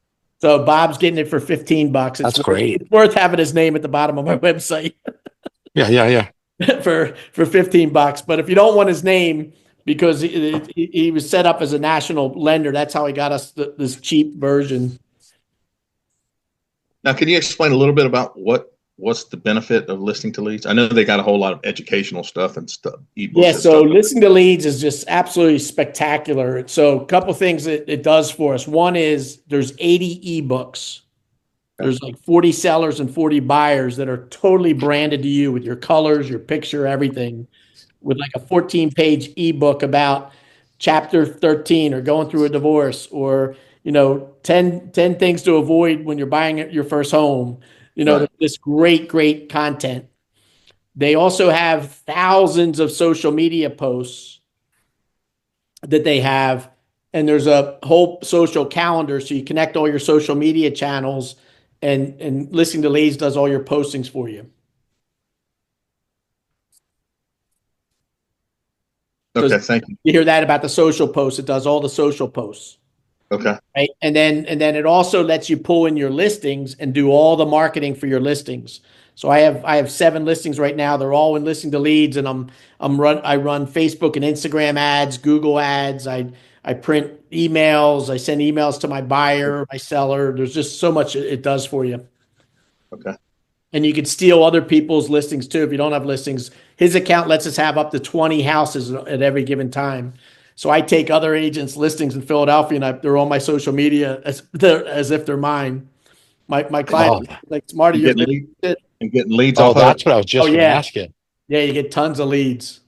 So Bob's getting it for $15. that's great. It's worth having his name at the bottom of my website Yeah. for $15. But if you don't want his name, because he was set up as a national lender, that's how he got us this cheap version. Now, can you explain a little bit about what's the benefit of listening to leads? I know they got a whole lot of educational stuff and stuff. Yeah, so Listening to Leads is just absolutely spectacular. So a couple things that it does for us. One is there's 80 ebooks. There's like 40 sellers and 40 buyers that are totally branded to you with your colors, your picture, everything, with like a 14-page ebook about chapter 13 or going through a divorce, or 10 things to avoid when you're buying your first home. Right. This great content. They also have thousands of social media posts that they have, and there's a whole social calendar, so you connect all your social media channels, and Listening to Leads does all your postings for you. Okay, thank you. You hear that about the social posts? It does all the social posts. Okay. Right. And then it also lets you pull in your listings and do all the marketing for your listings. So I have 7 listings right now. They're all in Listening to Leads, and I run Facebook and Instagram ads, Google ads. I print emails. I send emails to my buyer, my seller. There's just so much it does for you. Okay. And you could steal other people's listings too if you don't have listings. His account lets us have up to 20 houses at every given time. So I take other agents' listings in Philadelphia, and they're on my social media as if they're mine. My client, like, Marty, you're getting leads Oh, off that's of it. what I was just going to ask you. Yeah, you get tons of leads.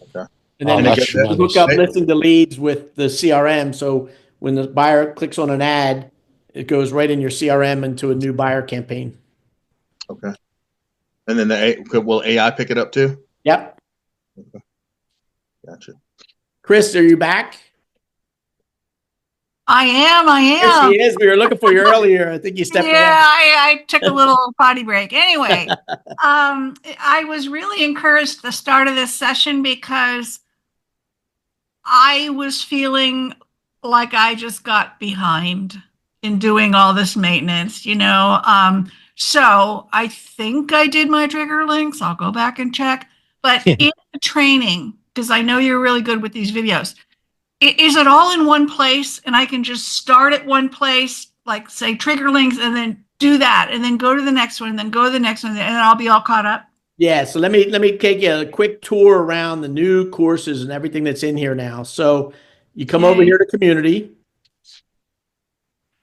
Okay. And then that's you hook tremendous. up Listening to Leads with the CRM. So when the buyer clicks on an ad, it goes right in your CRM into a new buyer campaign. Okay. And then will AI pick it up too? Yep. Okay. Gotcha. Chris, are you back? I am. Yes, he is. We were looking for you earlier. I think you stepped away. Yeah, I took a little potty break. Anyway, I was really encouraged at the start of this session because I was feeling like I just got behind in doing all this maintenance, so I think I did my trigger links. I'll go back and check. But in the training, because I know you're really good with these videos, is it all in one place and I can just start at one place, like say trigger links, and then do that, and then go to the next one, and then go to the next one, and then I'll be all caught up? Yeah, so let me take you a quick tour around the new courses and everything that's in here now. So you come over here to community.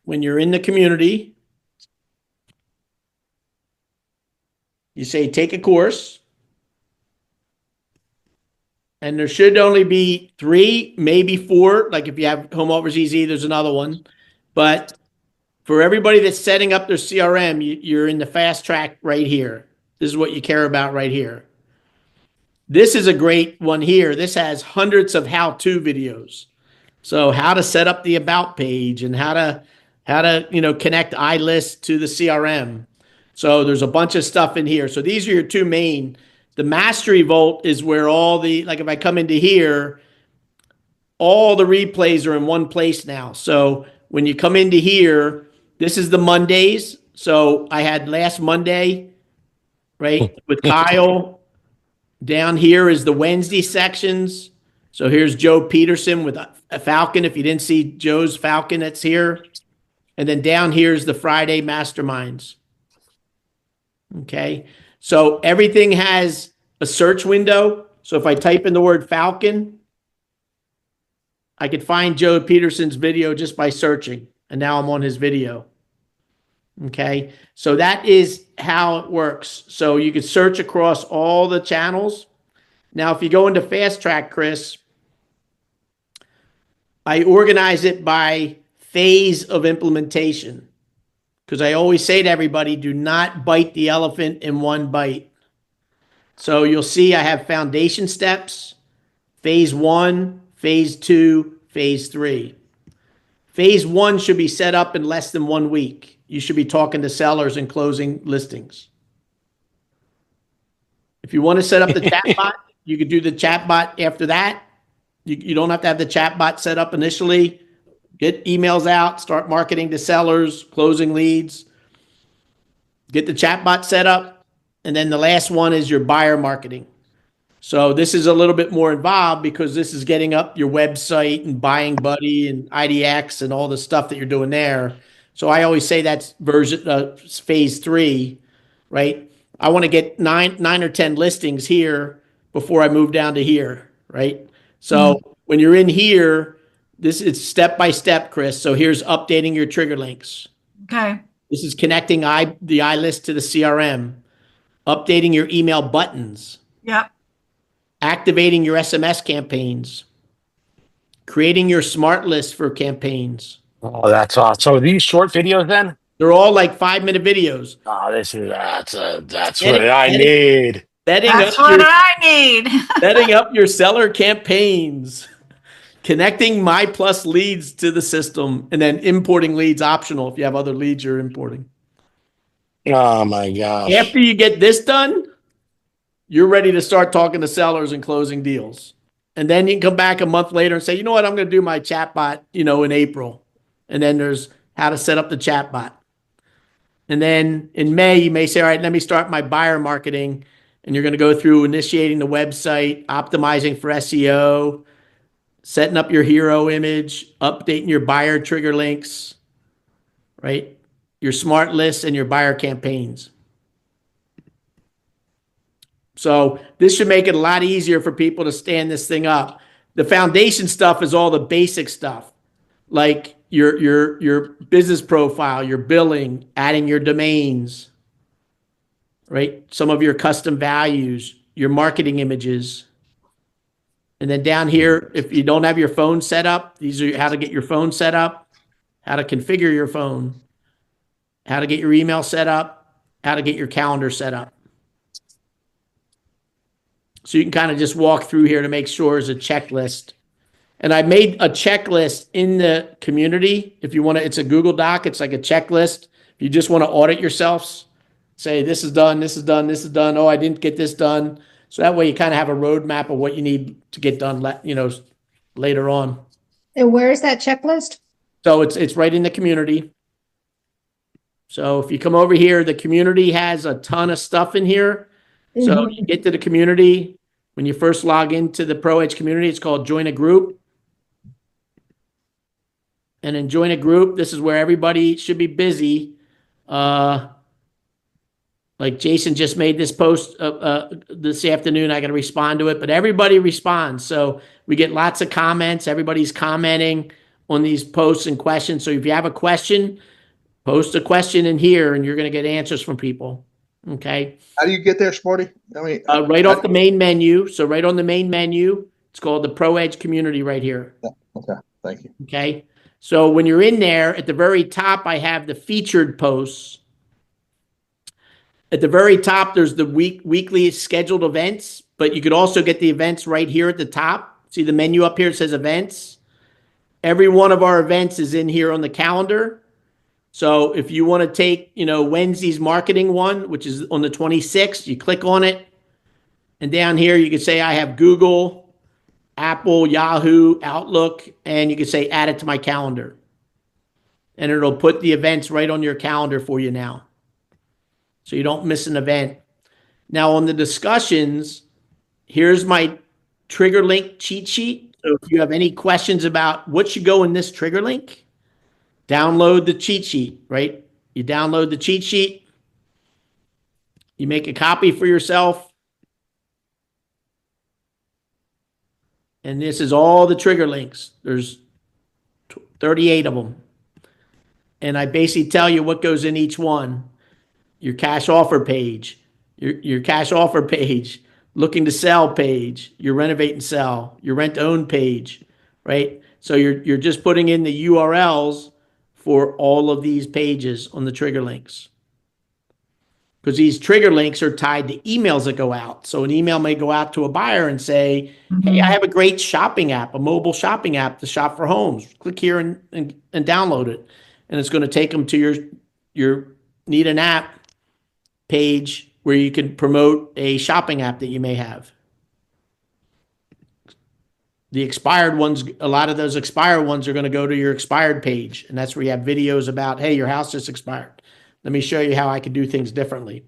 When you're in the community, you say take a course. And there should only be 3, maybe 4. Like if you have Home Offers Easy, there's another one. But for everybody that's setting up their CRM, you're in the fast track right here. This is what you care about right here. This is a great one here. This has hundreds of how-to videos. So how to set up the about page, and how to connect iList to the CRM. So there's a bunch of stuff in here. So these are your 2 main. The Mastery Vault is where all the, like if I come into here, all the replays are in one place now. So when you come into here, this is the Mondays. So I had last Monday, right, with Kyle. Down here is the Wednesday sections. So here's Joe Peterson with a Falcon. If you didn't see Joe's Falcon, that's here. And then down here is the Friday Masterminds. Okay. So everything has a search window. So if I type in the word Falcon, I could find Joe Peterson's video just by searching. And now I'm on his video. Okay. So that is how it works. So you could search across all the channels. Now, if you go into Fast Track, Chris, I organize it by phase of implementation. Because I always say to everybody, do not bite the elephant in one bite. So you'll see I have foundation steps, phase 1, phase 2, phase 3. Phase 1 should be set up in less than 1 week. you should be talking to sellers and closing listings. If you want to set up the chatbot, you could do the chatbot after that. You don't have to have the chatbot set up initially. Get emails out, start marketing to sellers, closing leads. Get the chatbot set up. And then the last one is your buyer marketing. So this is a little bit more involved because this is getting up your website and Buying Buddy and IDX and all the stuff that you're doing there. So I always say that's phase 3, right? I want to get nine or 10 listings here before I move down to here, right? So when you're in here, this is step by step, Chris. So here's updating your trigger links. Okay. This is connecting the iList to the CRM, updating your email buttons. Yep. Activating your SMS campaigns, creating your smart list for campaigns. Oh, that's awesome. So these short videos then? They're all like 5-minute videos. Oh, that's what I need. That's what I need. Setting up your seller campaigns, connecting My Plus leads to the system, and then importing leads optional if you have other leads you're importing. Oh my gosh. After you get this done, you're ready to start talking to sellers and closing deals. And then you can come back a month later and say, you know what, I'm going to do my chatbot, in April. And then there's how to set up the chatbot. And then in May, you may say, all right, let me start my buyer marketing. And you're going to go through initiating the website, optimizing for SEO, setting up your hero image, updating your buyer trigger links, right? Your smart lists and your buyer campaigns. So this should make it a lot easier for people to stand this thing up. The foundation stuff is all the basic stuff, like your business profile, your billing, adding your domains, right? Some of your custom values, your marketing images. And then down here, if you don't have your phone set up, these are how to get your phone set up, how to configure your phone, how to get your email set up, how to get your calendar set up. So you can kind of just walk through here to make sure it's a checklist. And I made a checklist in the community. If you want to, it's a Google Doc. It's like a checklist. If you just want to audit yourselves, say this is done, this is done, this is done. Oh, I didn't get this done. So that way you kind of have a roadmap of what you need to get done, later on. And where is that checklist? So it's right in the community. So if you come over here, the community has a ton of stuff in here. So you get to the community. When you first log into the ProEdge community, it's called Join a Group. And in Join a Group, this is where everybody should be busy. Like Jason just made this post this afternoon. I got to respond to it, but everybody responds. So we get lots of comments. Everybody's commenting on these posts and questions. So if you have a question, post a question in here and you're going to get answers from people. Okay. How do you get there, Sporty? I mean, right off the main menu. So right on the main menu, it's called the ProEdge community right here. Okay. Thank you. Okay. So when you're in there, at the very top, I have the featured posts. At the very top, there's the weekly scheduled events, but you could also get the events right here at the top. See the menu up here, it says events. Every one of our events is in here on the calendar. So if you want to take, Wednesday's marketing one, which is on the 26th, you click on it. And down here, you can say, I have Google, Apple, Yahoo, Outlook, and you can say, add it to my calendar. And it'll put the events right on your calendar for you now. So you don't miss an event. Now on the discussions, here's my trigger link cheat sheet. So if you have any questions about what should go in this trigger link, download the cheat sheet, right? You download the cheat sheet. You make a copy for yourself. And this is all the trigger links. There's 38 of them. And I basically tell you what goes in each one. Your cash offer page, your cash offer page, looking to sell page, your renovate and sell, your rent to own page, right? So you're just putting in the URLs for all of these pages on the trigger links. Because these trigger links are tied to emails that go out. So an email may go out to a buyer and say, hey, I have a great shopping app, a mobile shopping app to shop for homes. Click here and download it. And it's going to take them to your need an app page where you can promote a shopping app that you may have. The expired ones, a lot of those expired ones are going to go to your expired page. And that's where you have videos about, hey, your house just expired. Let me show you how I can do things differently.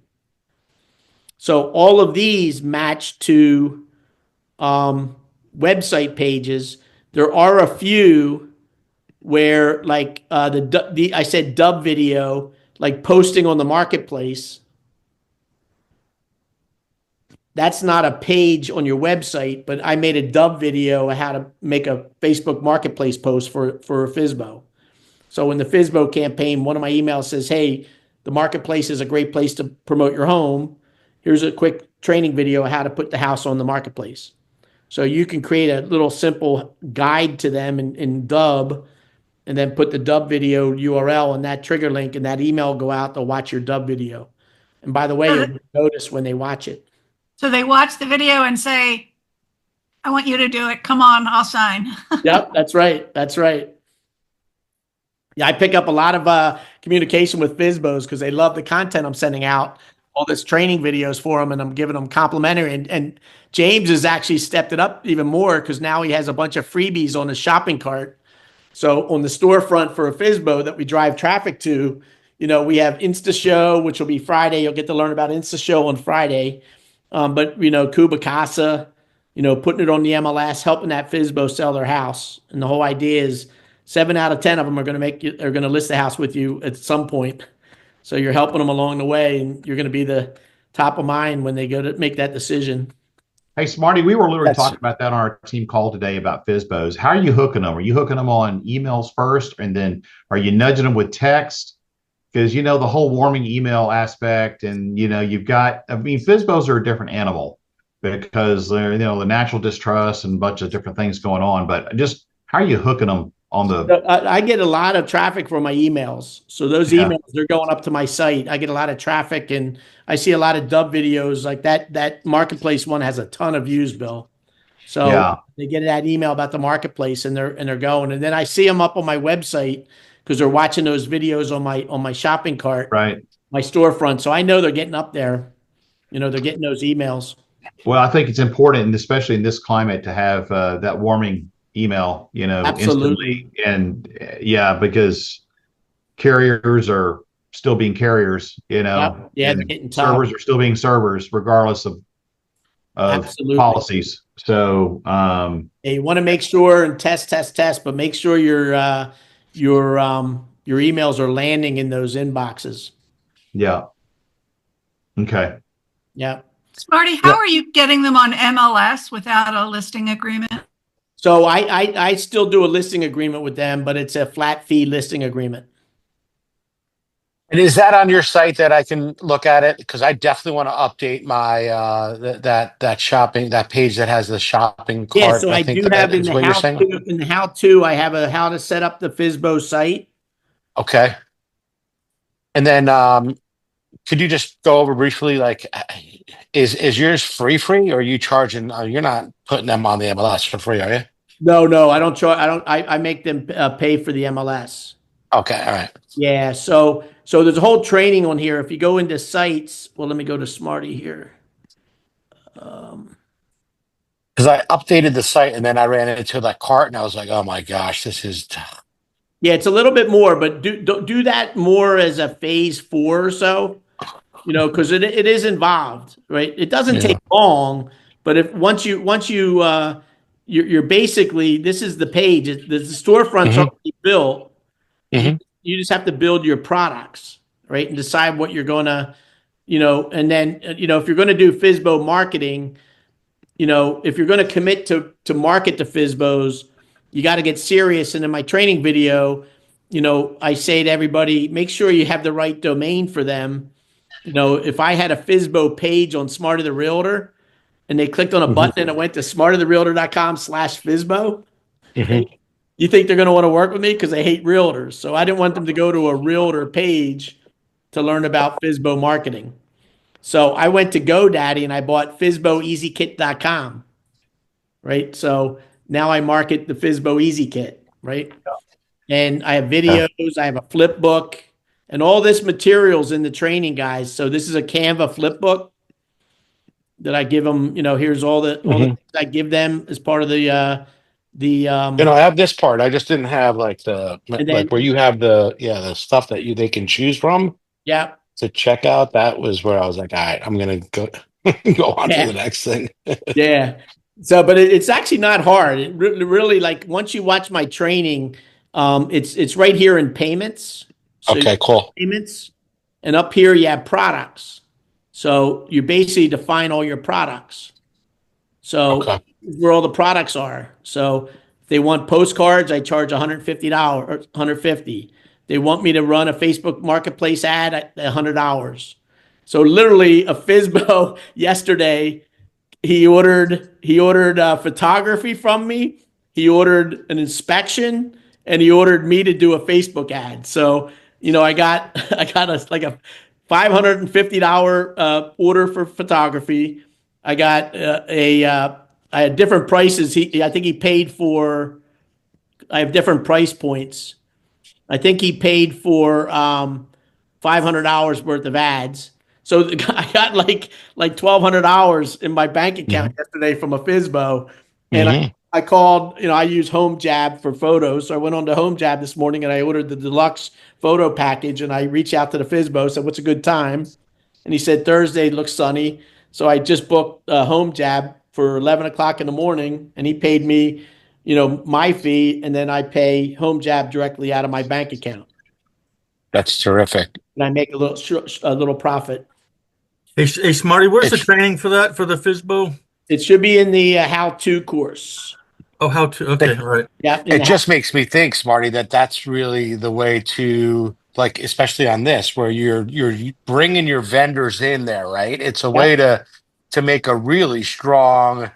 So all of these match to website pages. There are a few where, like I said, dub video, like posting on the marketplace. That's not a page on your website, but I made a dub video of how to make a Facebook Marketplace post for a FSBO. So in the FSBO campaign, one of my emails says, hey, the marketplace is a great place to promote your home. Here's a quick training video of how to put the house on the marketplace. So you can create a little simple guide to them in dub, and then put the dub video URL and that trigger link, and that email will go out. They'll watch your dub video. And by the way, you'll notice when they watch it. So they watch the video and say, I want you to do it. Come on, I'll sign. Yep, that's right. That's right. Yeah, I pick up a lot of communication with FSBOs because they love the content I'm sending out, all this training videos for them, and I'm giving them complimentary. And James has actually stepped it up even more because now he has a bunch of freebies on his shopping cart. So on the storefront for a FSBO that we drive traffic to, we have InstaShow, which will be Friday. You'll get to learn about InstaShow on Friday. But Kubicasa, putting it on the MLS, helping that FSBO sell their house. And the whole idea is 7 out of 10 of them are going to list the house with you at some point. So you're helping them along the way, and you're going to be the top of mind when they go to make that decision. Hey, Smarty, we were literally talking about that on our team call today about FSBOs. How are you hooking them? Are you hooking them on emails first, and then are you nudging them with text? Because, the whole warming email aspect, and, FSBOs are a different animal because they're, the natural distrust and a bunch of different things going on. But just how are you hooking them on the? I get a lot of traffic from my emails. So those emails, they're going up to my site. I get a lot of traffic, and I see a lot of dub videos like that. That marketplace one has a ton of views, Bill. So they get that email about the marketplace, and they're going. And then I see them up on my website because they're watching those videos on my shopping cart, right? My storefront. So I know they're getting up there. They're getting those emails. Well, I think it's important, and especially in this climate, to have that warming email, Absolutely. instantly. And because carriers are still being carriers, Yeah, they're getting tough. servers are still being servers, regardless of policies. So you want to make sure and test, but make sure your emails are landing in those inboxes. Yeah. Okay. Yeah. Smarty, how are you getting them on MLS without a listing agreement? So I still do a listing agreement with them, but it's a flat fee listing agreement. And is that on your site that I can look at it? Because I definitely want to update my that page that has the shopping cart. Yeah, so I do have in the how-to, I have a how to set up the FSBO site. Okay. And then could you just go over briefly, like, is yours free, or are you charging? You're not putting them on the MLS for free, are you? No, I don't charge. I make them pay for the MLS. Okay, all right. Yeah, so there's a whole training on here. If you go into sites, well, let me go to Smarty here. Because I updated the site and then I ran into that cart and I was like, oh my gosh, this is. Yeah, it's a little bit more, but do that more as a phase 4 or so. Because it is involved, right? It doesn't take long, but if once you're basically, this is the page. The storefront's already built. You just have to build your products, right? And decide what you're gonna, and then if you're gonna do FSBO marketing, if you're gonna commit to market to FSBOs, you got to get serious. And in my training video, I say to everybody, make sure you have the right domain for them. If I had a FSBO page on Smarter the Realtor and they clicked on a button and it went to smartertherealtor.com/FSBO, you think they're going to want to work with me because they hate realtors. So I didn't want them to go to a realtor page to learn about FSBO marketing. So I went to GoDaddy and I bought FSBOEasyKit.com, right? So now I market the FSBO Easy Kit, right? And I have videos, I have a flip book, And all this material's in the training, guys. So this is a Canva flip book that I give them. Here's all the things I give them as part of the I have this part. I just didn't have like and then where you have the stuff that they can choose from yeah. to check out. That was where I was like, all right, I'm gonna go go on to the Yeah. next thing. Yeah. So, but it's actually not hard. It really, like, once you watch my training, it's right here in payments. So you Okay, cool. payments, and up here you have products. So you basically define all your products. So Okay. where all the products are. So if they want postcards, I charge $150 or 150. They want me to run a Facebook Marketplace ad at $100. So literally a FISBO yesterday, he ordered photography from me. He ordered an inspection, and he ordered me to do a Facebook ad. So I got a $550 order for photography. I got I had different prices. I think he paid for. I have different price points. I think he paid for $500 worth of ads. So I got like $1,200 in my bank account yesterday from a FISBO, and I called. I use Home Jab for photos, so I went on to Home Jab this morning and I ordered the deluxe photo package. And I reached out to the FISBO, said, "What's a good time?" And he said Thursday looks sunny. So I just booked Home Jab for 11 o'clock in the morning, and he paid me, my fee, and then I pay Home Jab directly out of my bank account. That's terrific. And I make a little profit. Hey, Smarty, where's the training for that, for the FISBO? It should be in the how-to course. Oh, how to? Okay, all right. Yeah. It just makes me think, Smarty, that's really the way to, like, especially on this, where you're bringing your vendors in there, right? It's a way to make a really strong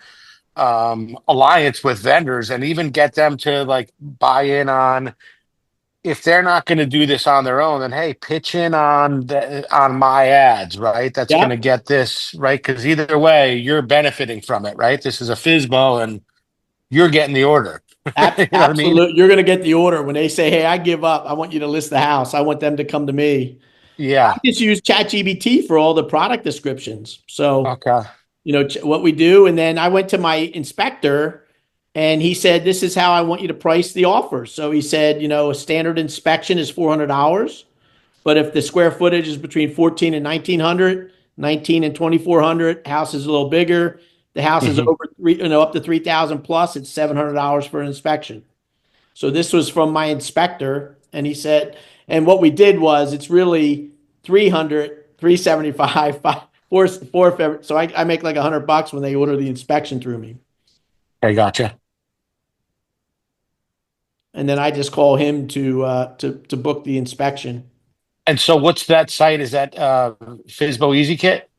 alliance with vendors, and even get them to like buy in on, if they're not going to do this on their own, then hey, pitch in on my ads, right? That's going to get this, right? Because either way, you're benefiting from it, right? This is a FISBO, and you're getting the order. Absolutely. I mean? You're going to get the order when they say, "Hey, I give up. I want you to list the house. I want them to come to me." Yeah. I just use ChatGPT for all the product descriptions. So, okay. What we do. And then I went to my inspector, and he said, "This is how I want you to price the offer." So he said, a standard inspection is $400. But if the square footage is between 14 and 1900, 19 and 2400, house is a little bigger. The house is over up to 3000 plus, it's $700 for an inspection. So this was from my inspector, and he said, and what we did was, it's really 300, 375, 4. So I make like $100 when they order the inspection through me. I gotcha. And then I just call him to book the inspection. And so what's that site? Is that FISBOEasyKit.com?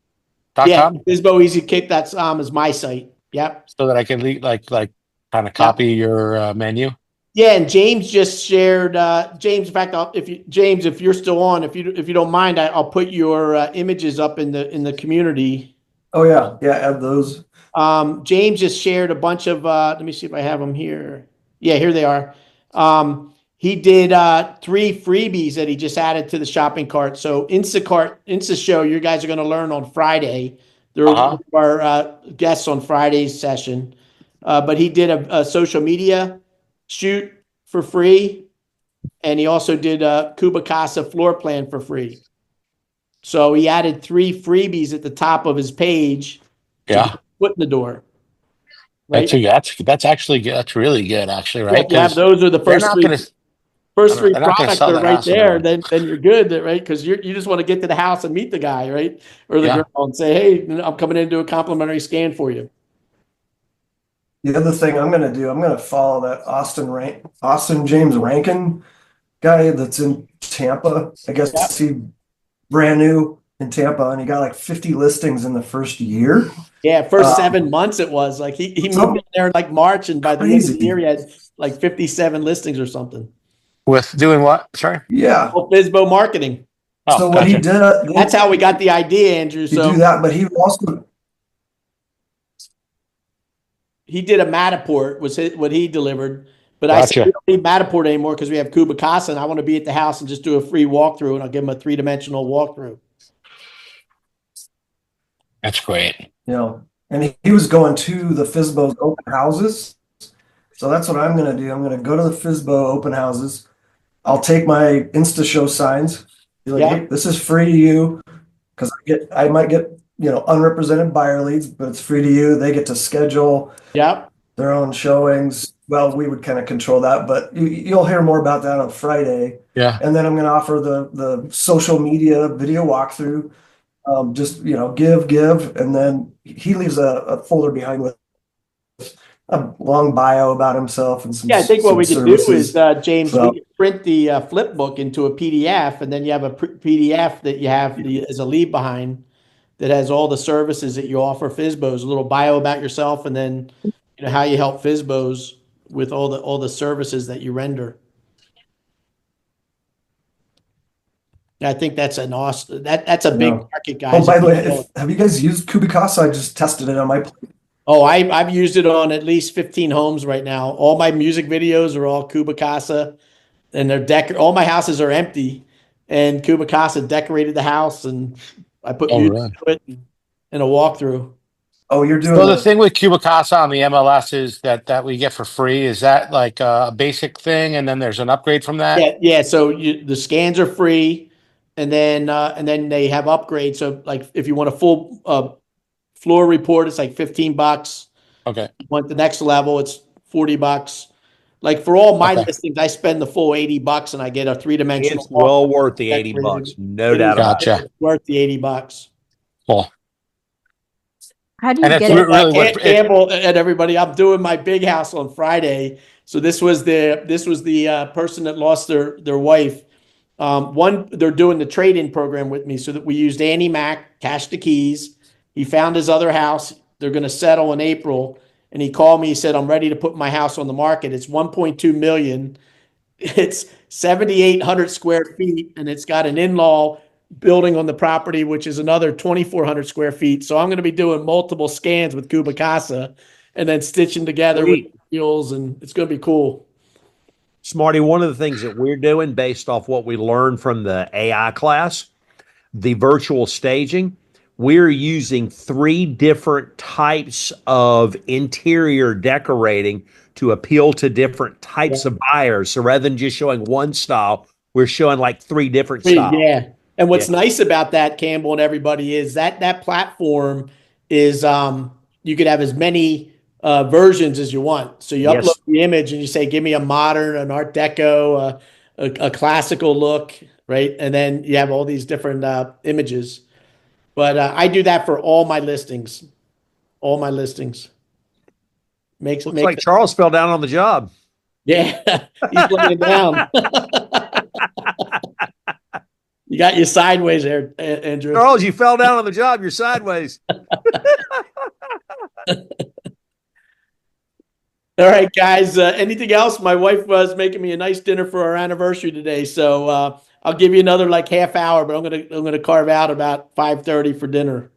Yeah, FISBOEasyKit.com is my site. Yep. So that I can like kind of copy your menu. Yeah, and James just shared. James, in fact, if you're still on, if you don't mind, I'll put your images up in the community. Oh yeah, add those. James just shared a bunch of. Let me see if I have them here. Yeah, here they are. He did 3 freebies that he just added to the shopping cart. So InstaShow, you guys are going to learn on Friday. They're one of our guests on Friday's session. But he did a social media shoot for free, and he also did a Cuba Casa floor plan for free. So he added 3 freebies at the top of his page to get foot in the door. Right? That's really good, actually, right? Yeah, those are the first 3 products are right there. Then you're good, right? Because you just want to get to the house and meet the guy, right, or the girl, and say, "Hey, I'm coming in to do a complimentary scan for you." The other thing I'm going to do, I'm going to follow that Austin James Rankin guy that's in Tampa. I guess he brand new in Tampa, and he got like 50 listings in the first year. Yeah, first 7 months it was like he moved in there in like March, and by the end of the year he had like 57 listings or something. With doing what? Sorry. Yeah. FISBO marketing. So what he did, that's how we got the idea, Andrew. So do that, but he also. He did a Matterport, was what he delivered, But I said we don't need Matterport anymore because we have Kubicasa, and I want to be at the house and just do a free walkthrough, and I'll give them a 3-dimensional walkthrough. That's great. You know, and he was going to the FSBO's open houses. So that's what I'm going to do. I'm going to go to the FSBO open houses. I'll take my Insta show signs. Be like, hey, this is free to you, because I might get, you know, unrepresented buyer leads, but it's free to you. They get to schedule their own showings. Well, we would kind of control that, but you'll hear more about that on Friday. Yeah. And then I'm going to offer the social media video walkthrough. Just, you know, give, and then he leaves a folder behind with a long bio about himself and some. Yeah, I think what we could do is, James, So- we could print the flip book into a PDF, and then you have a PDF that you have as a leave behind that has all the services that you offer FSBOs, a little bio about yourself, and then you know how you help FSBOs with all the services that you render. I think that's an awesome. That's a big market, guys. Oh, by the way, have you guys used Kubicasa? I just tested it on my. Oh, I've used it on at least 15 homes right now. All my music videos are all Kubicasa, and they're all my houses are empty, and Kubicasa decorated the house, and I put music to it and a walkthrough. Oh, you're doing. So the thing with Kubicasa on the MLS is that we get for free. Is that like a basic thing, and then there's an upgrade from that? Yeah. So the scans are free, and then they have upgrades. So like if you want a full floor report, it's like $15. Okay. Want the next level, it's $40. Like for all my listings, I spend the full $80 and I get a 3-dimensional. It's well worth the $80, no doubt about it. Gotcha. It's worth the $80. Cool. How do you And get it's it? really Campbell and everybody, I'm doing my big house on Friday. So this was the person that lost their wife. They're doing the trade-in program with me, so that we used Annie Mac, cashed the keys. He found his other house. They're going to settle in April. And he called me. He said, I'm ready to put my house on the market. It's 1.2 million. It's 7,800 square feet, and it's got an in-law building on the property, which is another 2,400 square feet. So I'm going to be doing multiple scans with Kubicasa and then stitching together with wheels, and it's going to be cool. Smarty, one of the things that we're doing based off what we learned from the AI class, the virtual staging, we're using 3 different types of interior decorating to appeal to different types of buyers. So rather than just showing one style, we're showing like 3 different styles. Yeah. And what's nice about that, Campbell and everybody, is that platform is you could have as many versions as you want. So you upload the image and you say, give me a modern, an Art Deco, a classical look, right? And then you have all these different images. But I do that for all my listings. All my listings. Looks like Charles fell down on the job. Yeah, he's laying down. You got you sideways there, Andrew. Charles, you fell down on the job. You're sideways. All right, guys. Anything else? My wife was making me a nice dinner for our anniversary today, so I'll give you another like half hour, but I'm gonna carve out about 5:30 for dinner.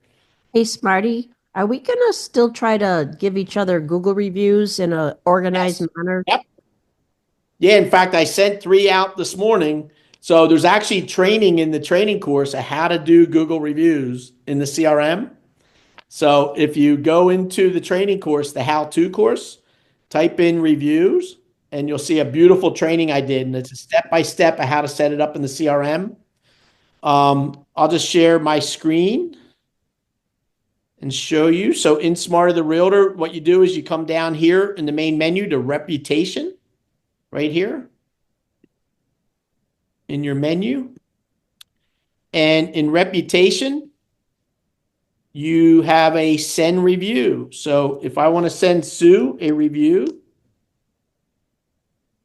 Hey, Smarty, are we gonna still try to give each other Google reviews in a organized manner? Yep. Yeah, in fact, I sent 3 out this morning. So there's actually training in the training course of how to do Google reviews in the CRM. So if you go into the training course, the how-to course, type in reviews, and you'll see a beautiful training I did. And it's a step-by-step of how to set it up in the CRM. I'll just share my screen and show you. So in Smarter the Realtor, what you do is you come down here in the main menu to reputation, right here in your menu. And in reputation, you have a send review. So if I want to send Sue a review,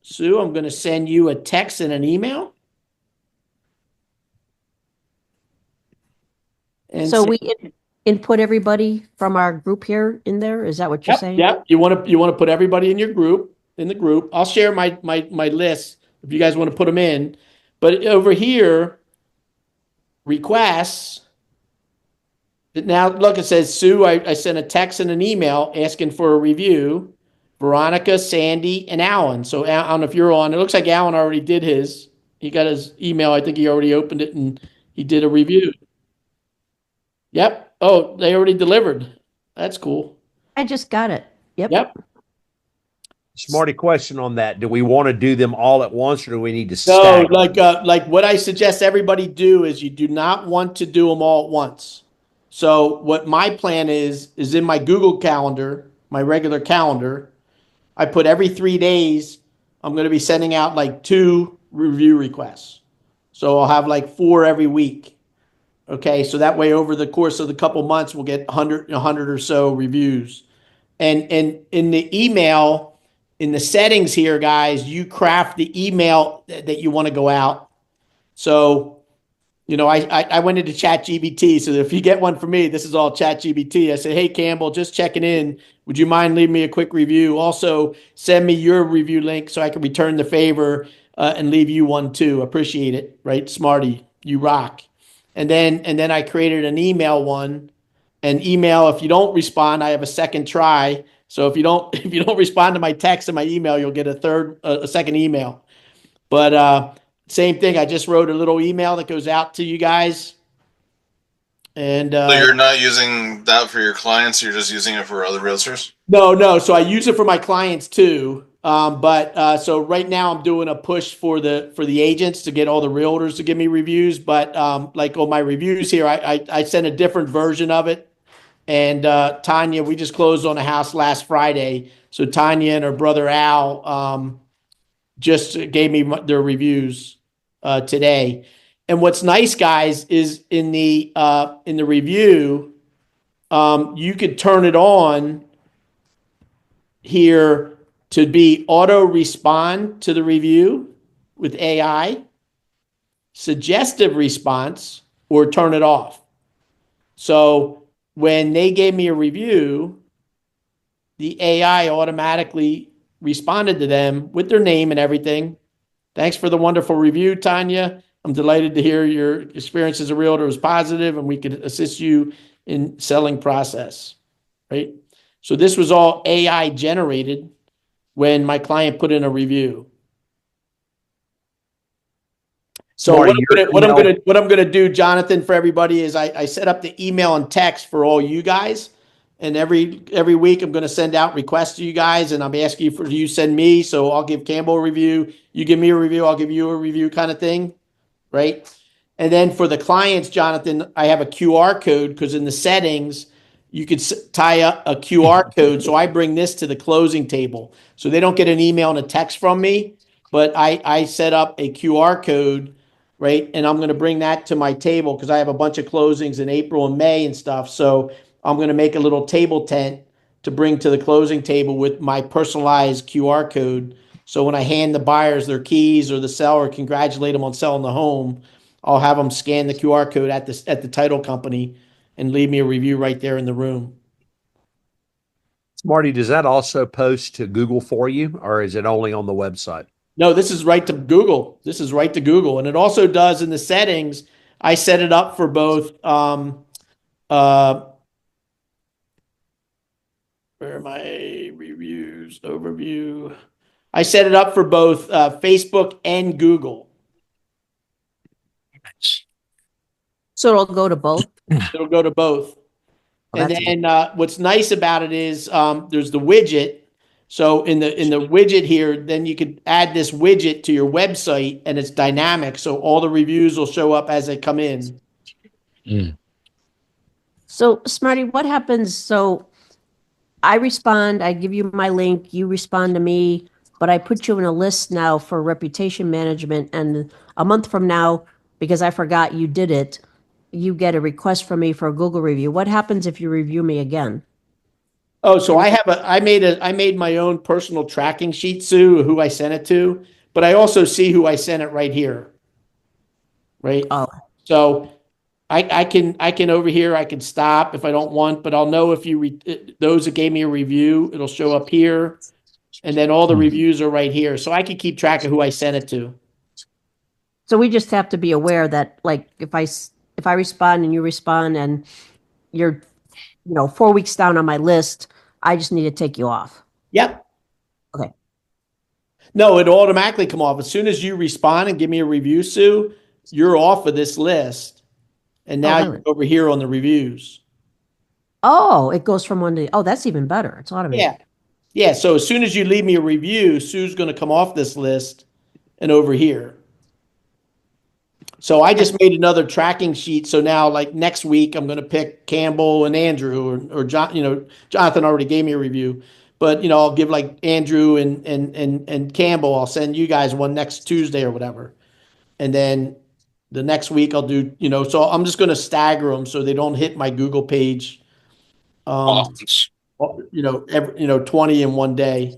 Sue, I'm going to send you a text and an email. And so we input everybody from our group here in there. Is that what you're saying? Yep. You want to put everybody in your group, in the group. I'll share my list if you guys want to put them in. But over here, requests. Now, look, it says, Sue, I sent a text and an email asking for a review Veronica, Sandy, and Alan. So I don't know if you're on. It looks like Alan already did his. He got his email. I think he already opened it and he did a review. Yep. Oh, they already delivered. That's cool. I just got it. Yep. Yep. Smarty question on that. Do we want to do them all at once, or do we need to No, stagger? like what I suggest everybody do is you do not want to do them all at once. So what my plan is in my Google Calendar, my regular calendar, I put every 3 days, I'm going to be sending out like 2 review requests. So I'll have like 4 every week. Okay, so that way over the course of the couple months, we'll get 100 or so reviews. And in the email, in the settings here, guys, you craft the email that you want to go out. So, I went into ChatGPT. So if you get one from me, this is all ChatGPT. I said, hey, Campbell, just checking in. Would you mind leaving me a quick review? Also, send me your review link so I can return the favor and leave you one too. Appreciate it, right? Smarty, you rock. And then I created an email one. And email, if you don't respond, I have a second try. So if you don't respond to my text and my email, you'll get a second email. But same thing. I just wrote a little email that goes out to you guys. And So you're not using that for your clients, you're just using it for other realtors? No. So I use it for my clients too. But so right now I'm doing a push for the agents to get all the realtors to give me reviews. But like on my reviews here, I sent a different version of it. And Tanya, we just closed on a house last Friday. So Tanya and her brother Al just gave me their reviews today. And what's nice, guys, is in the review, you could turn it on here to be auto respond to the review with AI, suggestive response, or turn it off. So when they gave me a review, the AI automatically responded to them with their name and everything. Thanks for the wonderful review, Tanya. I'm delighted to hear your experience as a realtor was positive and we could assist you in selling process, right? So this was all AI generated when my client put in a review. So Marty, what I'm gonna do, Jonathan, for everybody is I set up the email and text for all you guys, and every week I'm gonna send out requests to you guys, and I'm asking you send me. So I'll give Campbell a review, you give me a review, I'll give you a review, kind of thing, right? And then for the clients, Jonathan, I have a QR code because in the settings you could tie up a QR code. So I bring this to the closing table, so they don't get an email and a text from me, but I set up a QR code. Right. And I'm going to bring that to my table because I have a bunch of closings in April and May and stuff. So I'm going to make a little table tent to bring to the closing table with my personalized QR code. So when I hand the buyers their keys or the seller congratulate them on selling the home, I'll have them scan the QR code at the title company and leave me a review right there in the room. Marty, does that also post to Google for you, or is it only on the website? No, this is right to Google. This is right to Google. And it also does in the settings. I set it up for both, where are my reviews, overview? I set it up for both Facebook and Google. So it'll go to both? It'll go to both. Well, and then what's nice about it is there's the widget. So in the widget here, then you could add this widget to your website and it's dynamic. So all the reviews will show up as they come in. So Smarty, what happens? So I respond, I give you my link, you respond to me, but I put you in a list now for reputation management. And a month from now, because I forgot you did it, you get a request from me for a Google review. What happens if you review me again? Oh, so I made my own personal tracking sheet, Sue, who I sent it to, but I also see who I sent it right here. Right. Oh. So I can over here, I can stop if I don't want, but I'll know if those that gave me a review, it'll show up here. And then all the reviews are right here. So I can keep track of who I sent it to. So we just have to be aware that, like, if I respond and you respond and you're 4 weeks down on my list, I just need to take you off. Yep. Okay. No, it automatically come off. As soon as you respond and give me a review, Sue, you're off of this list. And now really? you're over here on the reviews. Oh, it goes from one to, oh, that's even better. It's automated. Yeah. Yeah. So as soon as you leave me a review, Sue's going to come off this list and over here. So I just made another tracking sheet. So now, like next week, I'm going to pick Campbell and Andrew, or John. Jonathan already gave me a review, but I'll give like Andrew and Campbell. I'll send you guys one next Tuesday or whatever, and then the next week I'll do. So I'm just going to stagger them so they don't hit my Google page. Oh, 20 in one day.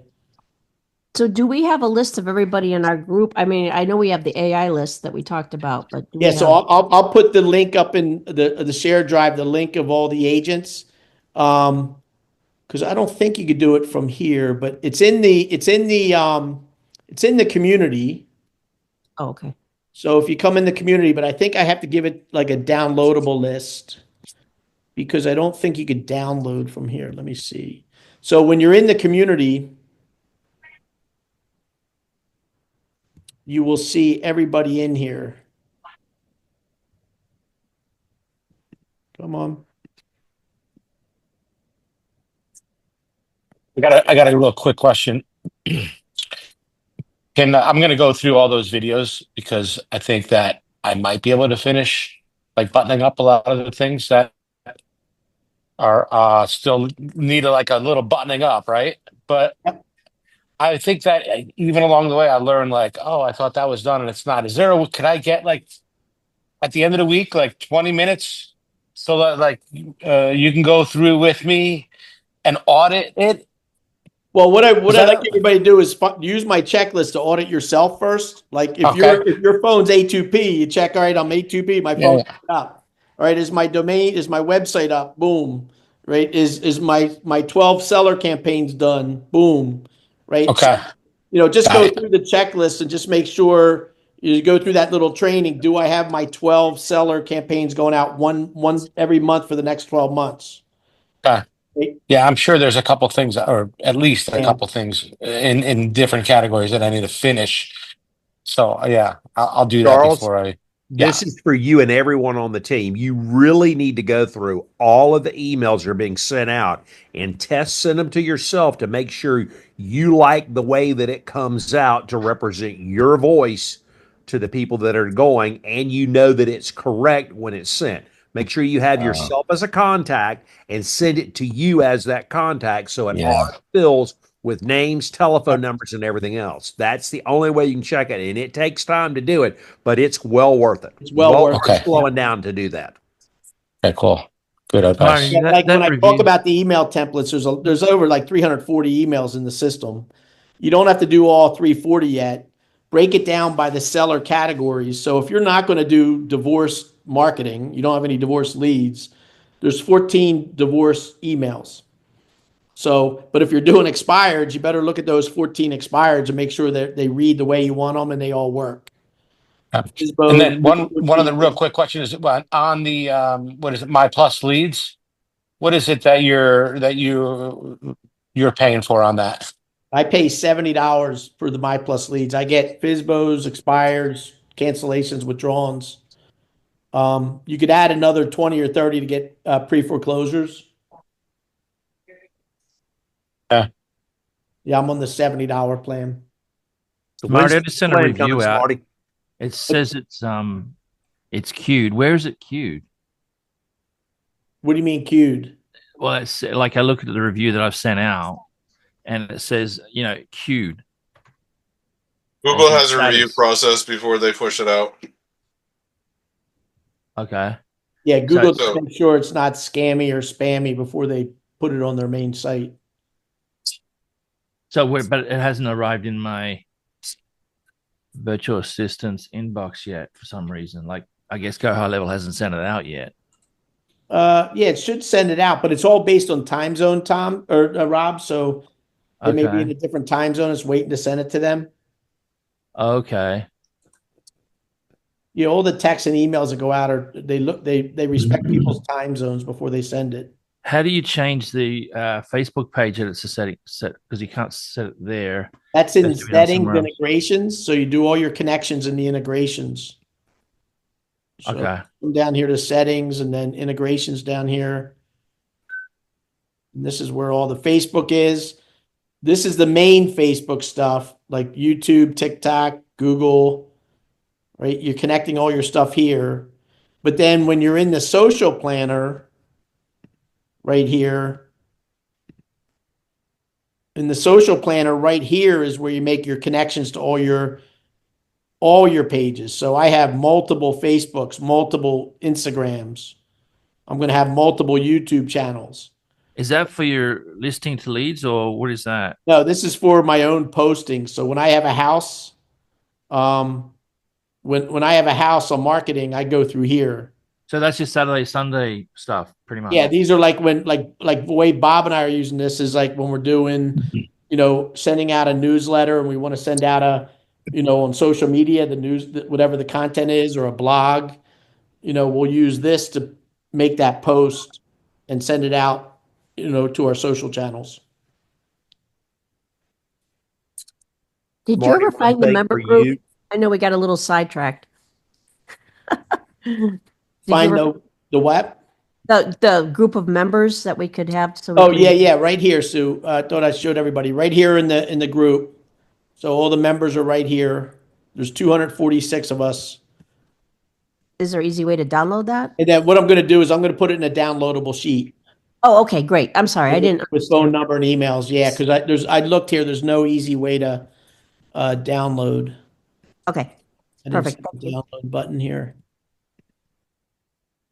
So do we have a list of everybody in our group? I mean, I know we have the AI list that we talked about, but do we Yeah, so have- I'll put the link up in the shared drive, the link of all the agents. Because I don't think you could do it from here, but it's in the community. Oh, okay. So if you come in the community, but I think I have to give it like a downloadable list because I don't think you could download from here. Let me see. So when you're in the community, you will see everybody in here. Come on. I got a real quick question. I'm going to go through all those videos because I think that I might be able to finish like buttoning up a lot of the things that are still need like a little buttoning up, right? But I think that even along the way, I learned like, oh, I thought that was done and it's not. Could I get like at the end of the week, like 20 minutes so that like you can go through with me and audit it? Well, what I'd like everybody to do is use my checklist to audit yourself first. Like if your phone's A2P, you check, all right, I'm A2P, my phone's up. All right, is my website up? Boom. Right? Is my 12 seller campaigns done? Boom. Right? Okay. So, just go through the checklist and just make sure you go through that little training. Do I have my 12 seller campaigns going out one every month for the next 12 months? Okay. Yeah, I'm sure there's a couple things, or at least a couple things in different categories that I need to finish. So yeah, I'll do that Charles, before I. This is for you and everyone on the team. You really need to go through all of the emails that are being sent out and send them to yourself to make sure you like the way that it comes out to represent your voice to the people that are going, and you know that it's correct when it's sent. Make sure you have yourself as a contact and send it to you as that contact so it fills with names, telephone numbers, and everything else. That's the only way you can check it, and it takes time to do it, but it's well worth it. It's well worth it. Slowing down to do that. Okay, cool. Good advice. Yeah, like when I talk about the email templates, there's over like 340 emails in the system. You don't have to do all 340 yet. Break it down by the seller categories. So if you're not going to do divorce marketing, you don't have any divorce leads, there's 14 divorce emails. So, but if you're doing expireds, you better look at those 14 expireds and make sure that they read the way you want them and they all work. And then one of the real quick questions is on the what is it, My Plus leads? What is it that you're paying for on that? I pay $70 for the My Plus leads. I get FSBOs, expires, cancellations, withdrawals. You could add another 20 or 30 to get pre-foreclosures. Yeah, I'm on the $70 plan. So Marty, I just sent a review out. Marty? It says it's queued. Where is it queued? What do you mean queued? Well, it's like I look at the review that I've sent out, and it says, queued. Google has a review process before they push it out. Okay. Yeah, Google to make sure it's not scammy or spammy before they put it on their main site. So, but it hasn't arrived in my virtual assistant's inbox yet for some reason. Like, I guess Go High Level hasn't sent it out yet. Yeah, it should send it out, but it's all based on time zone, Tom or Rob. So they may be in a different time zone. It's waiting to send it to them. Okay. All the texts and emails that go out they respect people's time zones before they send it. How do you change the Facebook page that it's a setting set because you can't set it there? That's in Has to be done settings, somewhere else. integrations. So you do all your connections in the integrations. So Okay. come down here to settings and then integrations down here. And this is where all the Facebook is. This is the main Facebook stuff like YouTube, TikTok, Google, right? You're connecting all your stuff here. But then when you're in the social planner right here, in the social planner right here is where you make your connections to all your pages. So I have multiple Facebooks, multiple Instagrams. I'm going to have multiple YouTube channels. Is that for your listing to leads or what is that? No, this is for my own posting. So when I have a house, when I have a house on marketing, I go through here. So that's your Saturday, Sunday stuff, pretty much. Yeah, these are like when like the way Bob and I are using this is like when we're doing, sending out a newsletter and we want to send out on social media, the news, whatever the content is, or a blog, we'll use this to make that post and send it out, to our social channels. Did you Marty, ever find one the thing member for group? you. I know we got a little sidetracked. Find the what? The group of members that we could have so we Oh, can yeah, right here, Sue. I thought I showed everybody right here in the group. So all the members are right here. There's 246 of us. Is there an easy way to download that? And then what I'm going to do is I'm going to put it in a downloadable sheet Oh, okay, great. I'm sorry, I didn't. with phone number and emails. Yeah, because I looked here. There's no easy way to download. Okay, I didn't perfect. see the download button here.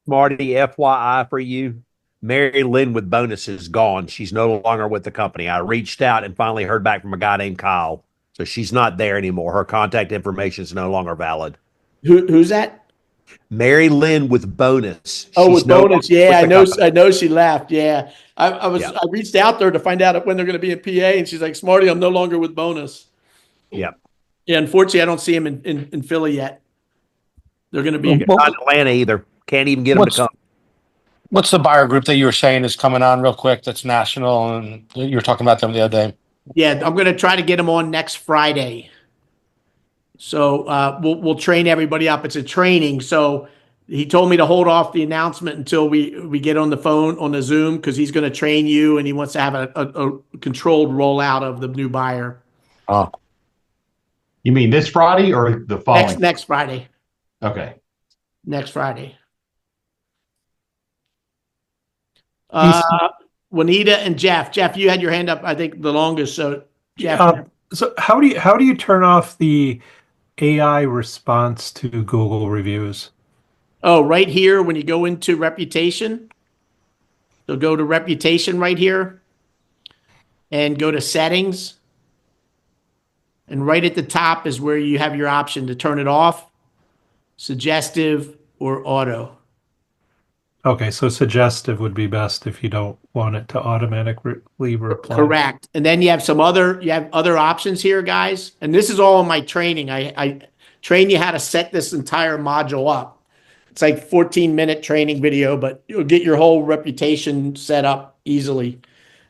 Marty, FYI for you, Mary Lynn with bonus is gone. She's no longer with the company. I reached out and finally heard back from a guy named Kyle. So she's not there anymore. Her contact information is no longer valid. Who's that? Mary Lynn with bonus. Oh, She's with no bonus. longer Yeah, with the company. I know she left. Yeah. I Yeah. reached out there to find out when they're going to be in PA, and she's like, Smarty, I'm no longer with bonus. Yep. Yeah, unfortunately, I don't see him in Philly yet. They're going to be Not in Atlanta either. Can't even get them to come. What's the buyer group that you were saying is coming on real quick? That's national, and you were talking about them the other day. Yeah, I'm going to try to get them on next Friday. So we'll train everybody up. It's a training. So he told me to hold off the announcement until we get on the phone on the Zoom because he's going to train you and he wants to have a controlled rollout of the new buyer. Oh. You mean this Friday or the following? Next Friday. Okay. Next Friday. Juanita and Jeff. Jeff, you had your hand up, I think, the longest. So Jeff. So how do you turn off the AI response to Google reviews? Oh, right here when you go into reputation. So go to reputation right here and go to settings. And right at the top is where you have your option to turn it off, suggestive, or auto. Okay, so suggestive would be best if you don't want it to automatically reply. Correct. And then you have other options here, guys. And this is all in my training. I train you how to set this entire module up. It's like 14-minute training video, but you'll get your whole reputation set up easily.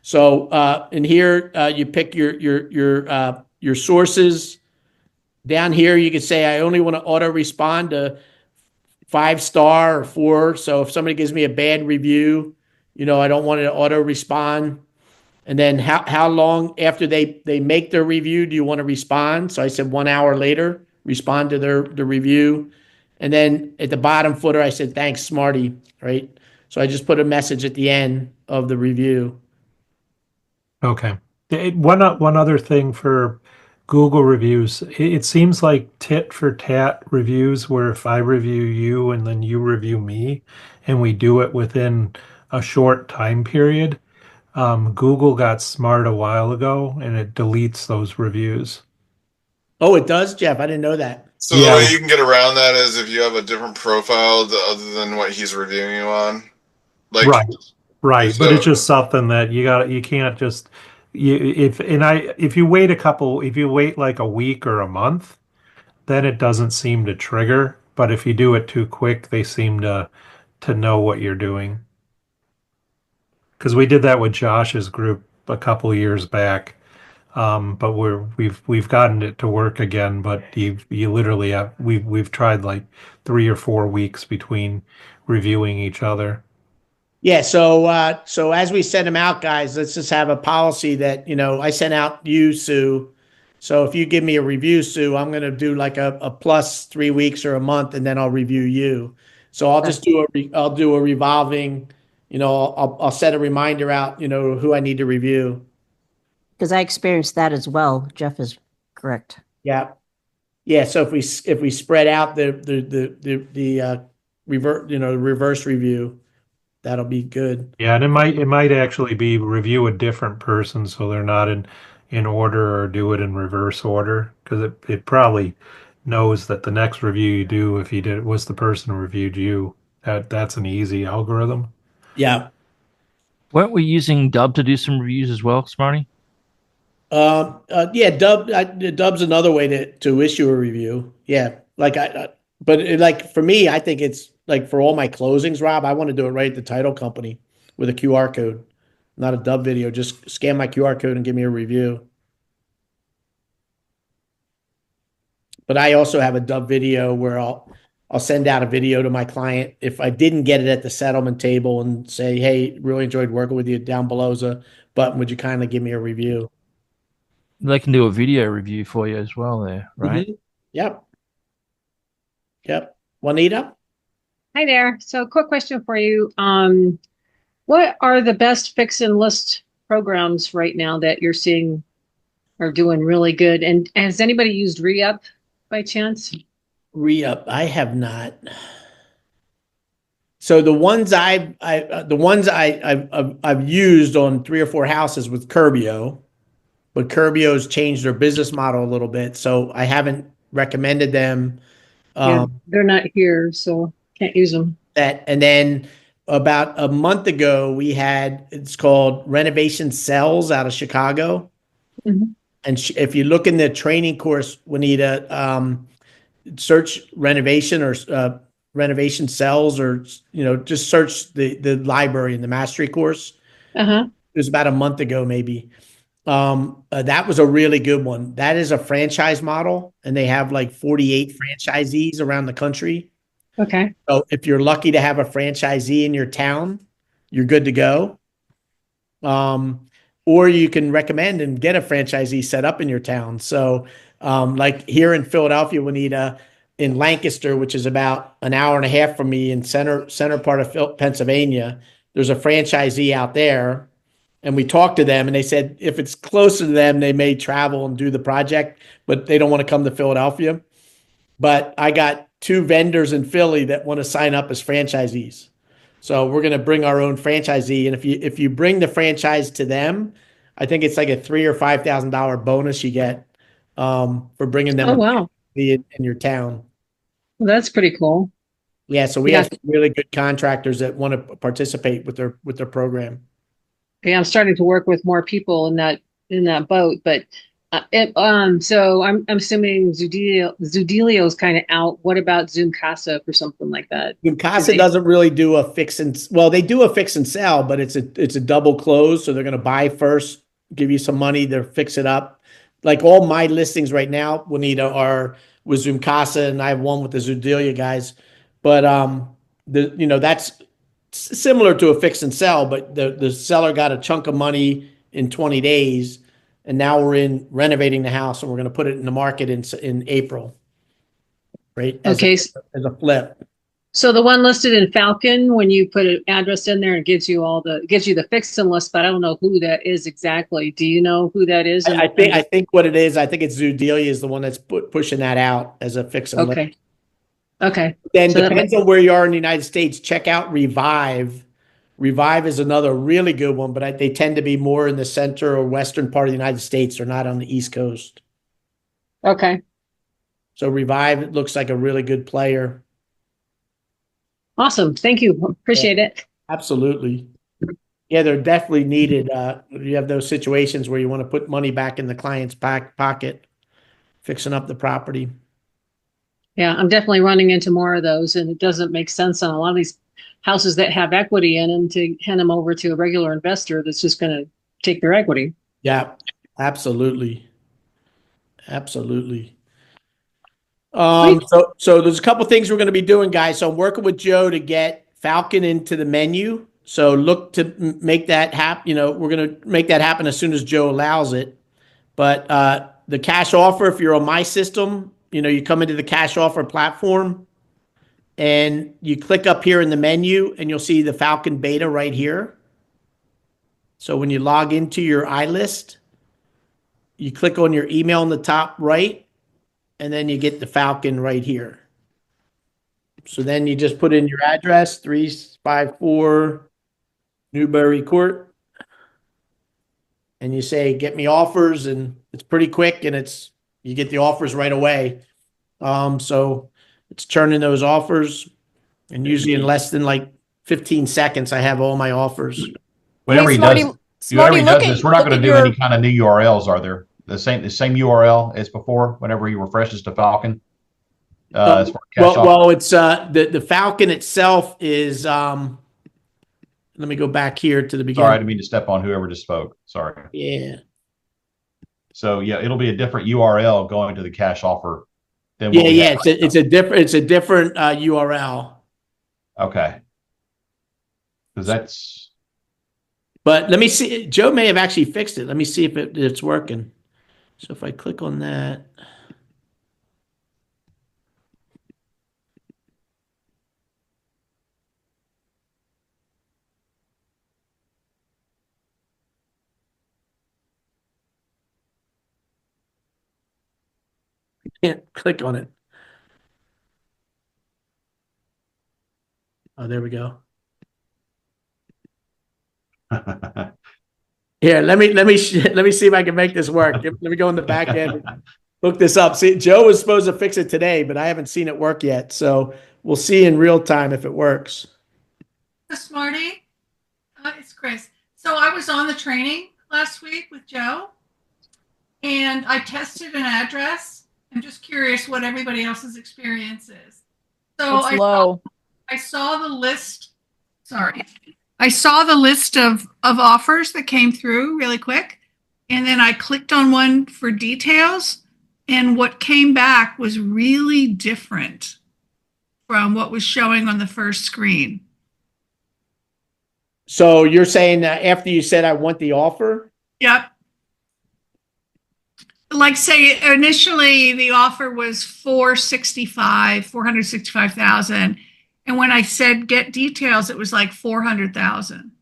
So in here, you pick your sources. Down here, you could say, I only want to auto respond to 5-star or 4. So if somebody gives me a bad review, I don't want it to auto respond. And then how long after they make their review do you want to respond? So I said 1 hour later, respond to the review. And then at the bottom footer, I said, thanks, Smarty, right? So I just put a message at the end of the review. Okay. One other thing for Google reviews, it seems like tit for tat reviews where if I review you and then you review me and we do it within a short time period, Google got smart a while ago and it deletes those reviews. Oh, it does, Jeff? I didn't know that. So the way you can get around that is if you have a different profile other than what he's reviewing you on. Like, right. So, but it's just something that you can't just if you wait like a week or a month, then it doesn't seem to trigger. But if you do it too quick, they seem to know what you're doing. because we did that with Josh's group a couple years back. But we've gotten it to work again. But you literally have we've tried like 3 or 4 weeks between reviewing each other. Yeah, so as we send them out, guys, let's just have a policy that, I sent out you, Sue. So if you give me a review, Sue, I'm going to do like a plus 3 weeks or a month, and then I'll review you. So I'll just I'll do a revolving, I'll set a reminder out, who I need to review. Because I experienced that as well. Jeff is correct. Yeah. Yeah. So if we spread out the reverse review, that'll be good. Yeah, and it might actually be review a different person so they're not in order, or do it in reverse order, because it probably knows that the next review you do, if you did was the person who reviewed you, that's an easy algorithm. Yeah. Weren't we using Dub to do some reviews as well, Smarty? Yeah, Dub's another way to issue a review. Yeah, but for me, I think it's like for all my closings, Rob, I want to do it right at the title company with a QR code, not a Dub video. Just scan my QR code and give me a review. But I also have a Dub video where I'll send out a video to my client if I didn't get it at the settlement table and say, "Hey, really enjoyed working with you. Down below is a button. Would you kindly give me a review?" They can do a video review for you as well there, right? Mm-hmm. Yep. Yep. Juanita? Hi there. So quick question for you. What are the best fix and list programs right now that you're seeing are doing really good? And has anybody used Re-Up by chance? Re-Up, I have not. So the ones I've used on 3 or 4 houses with Curbio, but Curbio's changed their business model a little bit, so I haven't recommended them. Yeah, they're not here, so can't use them. And then about a month ago, it's called Renovation Cells out of Chicago. Mm-hmm. And if you look in the training course, Juanita, search renovation or renovation cells, or just search the library in the mastery course. Uh-huh. It was about a month ago, maybe. That was a really good one. That is a franchise model, and they have like 48 franchisees around the country. Okay. So if you're lucky to have a franchisee in your town, you're good to go. Or you can recommend and get a franchisee set up in your town. So, like here in Philadelphia, Juanita, in Lancaster, which is about an hour and a half from me in center part of Pennsylvania, there's a franchisee out there. And we talked to them, and they said if it's closer to them, they may travel and do the project, but they don't want to come to Philadelphia. But I got 2 vendors in Philly that want to sign up as franchisees. So we're going to bring our own franchisee, and if you bring the franchise to them, I think it's like a $3,000 or $5,000 bonus you get for bringing them. Oh, wow. In your town. Well, that's pretty cool. Yeah, so we have some really good contractors that want to participate with their program. Yeah, I'm starting to work with more people in that boat, but so I'm assuming Zudilio's kind of out. What about Zoom Casa for something like that? Zoom Casa doesn't really do a fix and they do a fix and sell, but it's a double close. So they're going to buy first, give you some money, they'll fix it up. Like all my listings right now, Juanita, are with Zoom Casa, and I have one with the Zudilia guys. But that's similar to a fix and sell, but the seller got a chunk of money in 20 days, and now we're in renovating the house, and we're going to put it in the market in April, right? As a flip. So the one listed in Falcon, when you put an address in there, it gives you the fix and list, but I don't know who that is exactly. Do you know who that is? I think what it is, I think it's Zudilia is the one that's pushing that out as a fix and list. Okay. Then depends on where you are in the United States. Check out Revive. Revive is another really good one, but they tend to be more in the center or western part of the United States. They're not on the East Coast. Okay. So Revive looks like a really good player. Awesome. Thank you. Appreciate it. Absolutely. Yeah, they're definitely needed. You have those situations where you want to put money back in the client's pocket, fixing up the property. Yeah, I'm definitely running into more of those, and it doesn't make sense on a lot of these houses that have equity in them to hand them over to a regular investor that's just going to take their equity. Yeah, absolutely. Absolutely. So there's a couple things we're going to be doing, guys. So I'm working with Joe to get Falcon into the menu. So look to make that happen. You know, we're going to make that happen as soon as Joe allows it. But the cash offer, if you're on my system, you know, you come into the cash offer platform and you click up here in the menu and you'll see the Falcon beta right here. So when you log into your iList, you click on your email in the top right, and then you get the Falcon right here. So then you just put in your address, 354 Newbury Court, and you say, get me offers, and it's pretty quick, and you get the offers right away. So it's turning those offers, and usually in less than like 15 seconds, I have all my offers. Whenever Hey, he Smarty, does, Smarty, whenever he look does at this, we're not look going at to do your any kind of new URLs, are there? The same URL as before whenever he refreshes to Falcon. As far as cash Well, it's the Falcon itself is let me go back here to the beginning. Sorry, I didn't mean to step on whoever just spoke. Sorry. Yeah. So yeah, it'll be a different URL going to the cash offer than Yeah, what we yeah. have It's a different URL. Okay. Because that's. But let me see. Joe may have actually fixed it. Let me see if it's working. So if I click on that. Can't click on it. Oh, there we go. Here, let me see if I can make this work. Let me go in the back end and look this up. See, Joe was supposed to fix it today, but I haven't seen it work yet. So we'll see in real time if it works. Smarty, it's Chris. So I was on the training last week with Joe, and I tested an address. I'm just curious what everybody else's experience is. So it's low. I saw the list. Sorry. I saw the list of offers that came through really quick. And then I clicked on one for details. And what came back was really different from what was showing on the first screen. So you're saying that after you said I want the offer? Yep. Like say initially the offer was 465,000. And when I said get details, it was like 400,000.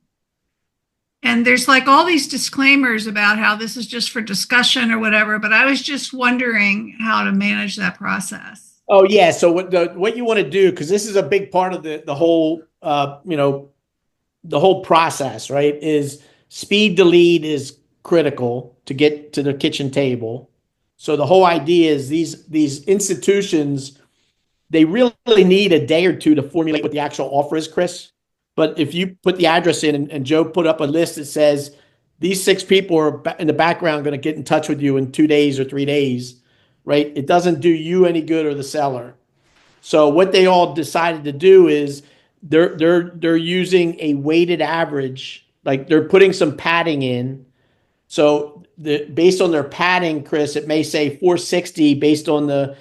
And there's like all these disclaimers about how this is just for discussion or whatever, but I was just wondering how to manage that process. Oh yeah. So what you want to do, because this is a big part of the whole the whole process, right? Is speed to lead is critical to get to the kitchen table. So the whole idea is these institutions, they really need a day or two to formulate what the actual offer is, Chris. But if you put the address in and Joe put up a list that says these 6 people are in the background going to get in touch with you in 2 days or 3 days, right? It doesn't do you any good or the seller. So what they all decided to do is they're using a weighted average, like they're putting some padding in. So based on their padding, Chris, it may say 460 based on the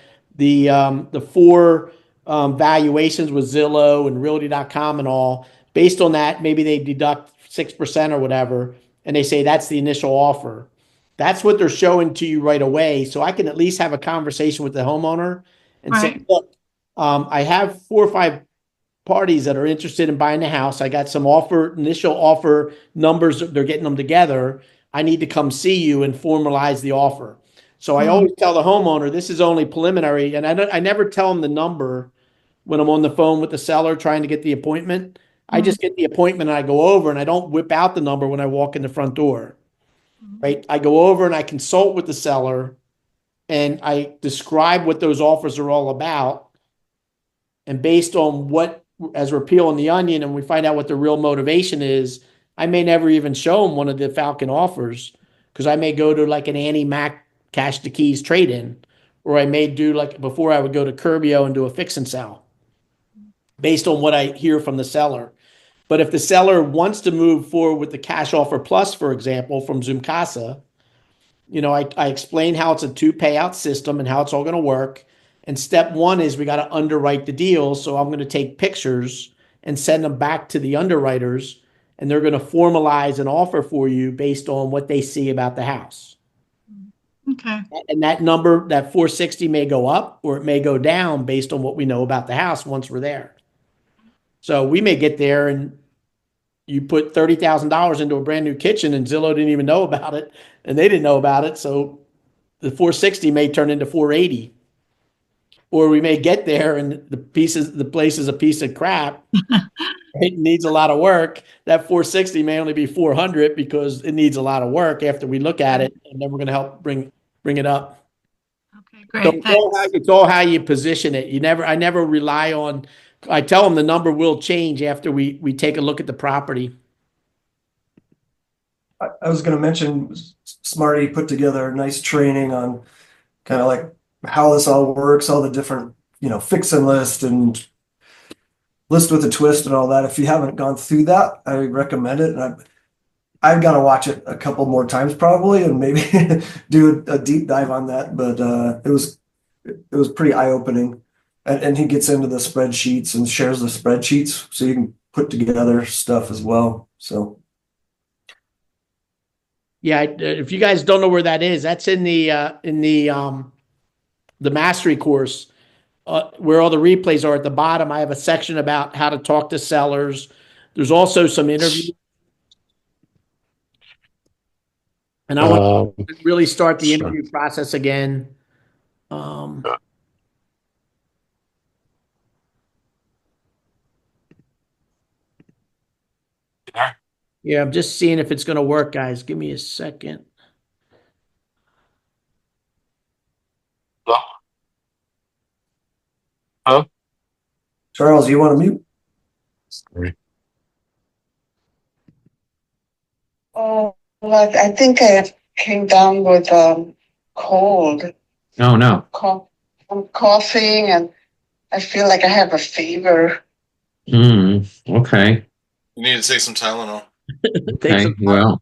4 valuations with Zillow and Realty.com and all. Based on that, maybe they deduct 6% or whatever, and they say that's the initial offer. That's what they're showing to you right away. So I can at least have a conversation with the homeowner and say, look, I have 4 or 5 parties that are interested in buying the house. I got some initial offer numbers. They're getting them together. I need to come see you and formalize the offer. So I always tell the homeowner, this is only preliminary. And I never tell them the number when I'm on the phone with the seller trying to get the appointment. I just get the appointment and I go over, and I don't whip out the number when I walk in the front door, right? I go over and I consult with the seller and I describe what those offers are all about. And based on as we're peeling the onion and we find out what the real motivation is, I may never even show them one of the Falcon offers, because I may go to like an Annie Mac cash to keys trade in, or I may do like before I would go to Curbio and do a fix and sell. based on what I hear from the seller. But if the seller wants to move forward with the cash offer plus, for example, from Zoomkasa, I explain how it's a two payout system and how it's all going to work. And step one is we got to underwrite the deal. So I'm going to take pictures and send them back to the underwriters, and they're going to formalize an offer for you based on what they see about the house. Okay. And that number, that 460 may go up or it may go down based on what we know about the house once we're there. So we may get there and you put $30,000 into a brand new kitchen and Zillow didn't even know about it and they didn't know about it. So the 460 may turn into 480. Or we may get there and the place is a piece of crap. It needs a lot of work. That 460 may only be 400 because it needs a lot of work after we look at it, and then we're going to help bring it up. Okay, great. So it's all how you position it. I never rely on. I tell them the number will change after we take a look at the property. I was going to mention, Smarty put together a nice training on kind of like how this all works, all the different, fix and list and list with a twist and all that. If you haven't gone through that, I recommend it. And I've got to watch it a couple more times probably, and maybe do a deep dive on that. But it was pretty eye opening. And he gets into the spreadsheets and shares the spreadsheets so you can put together stuff as well. So. Yeah, if you guys don't know where that is, that's in the mastery course, where all the replays are at the bottom. I have a section about how to talk to sellers. There's also some interviews, and I want to really start the interview process again. Yeah, I'm just seeing if it's going to work, guys. Give me a second. Oh, Charles, you want to mute? sorry. Oh, well, I think I came down with cold. Oh no. I'm coughing and I feel like I have a fever. Okay. You need to take some Tylenol. Okay. Well,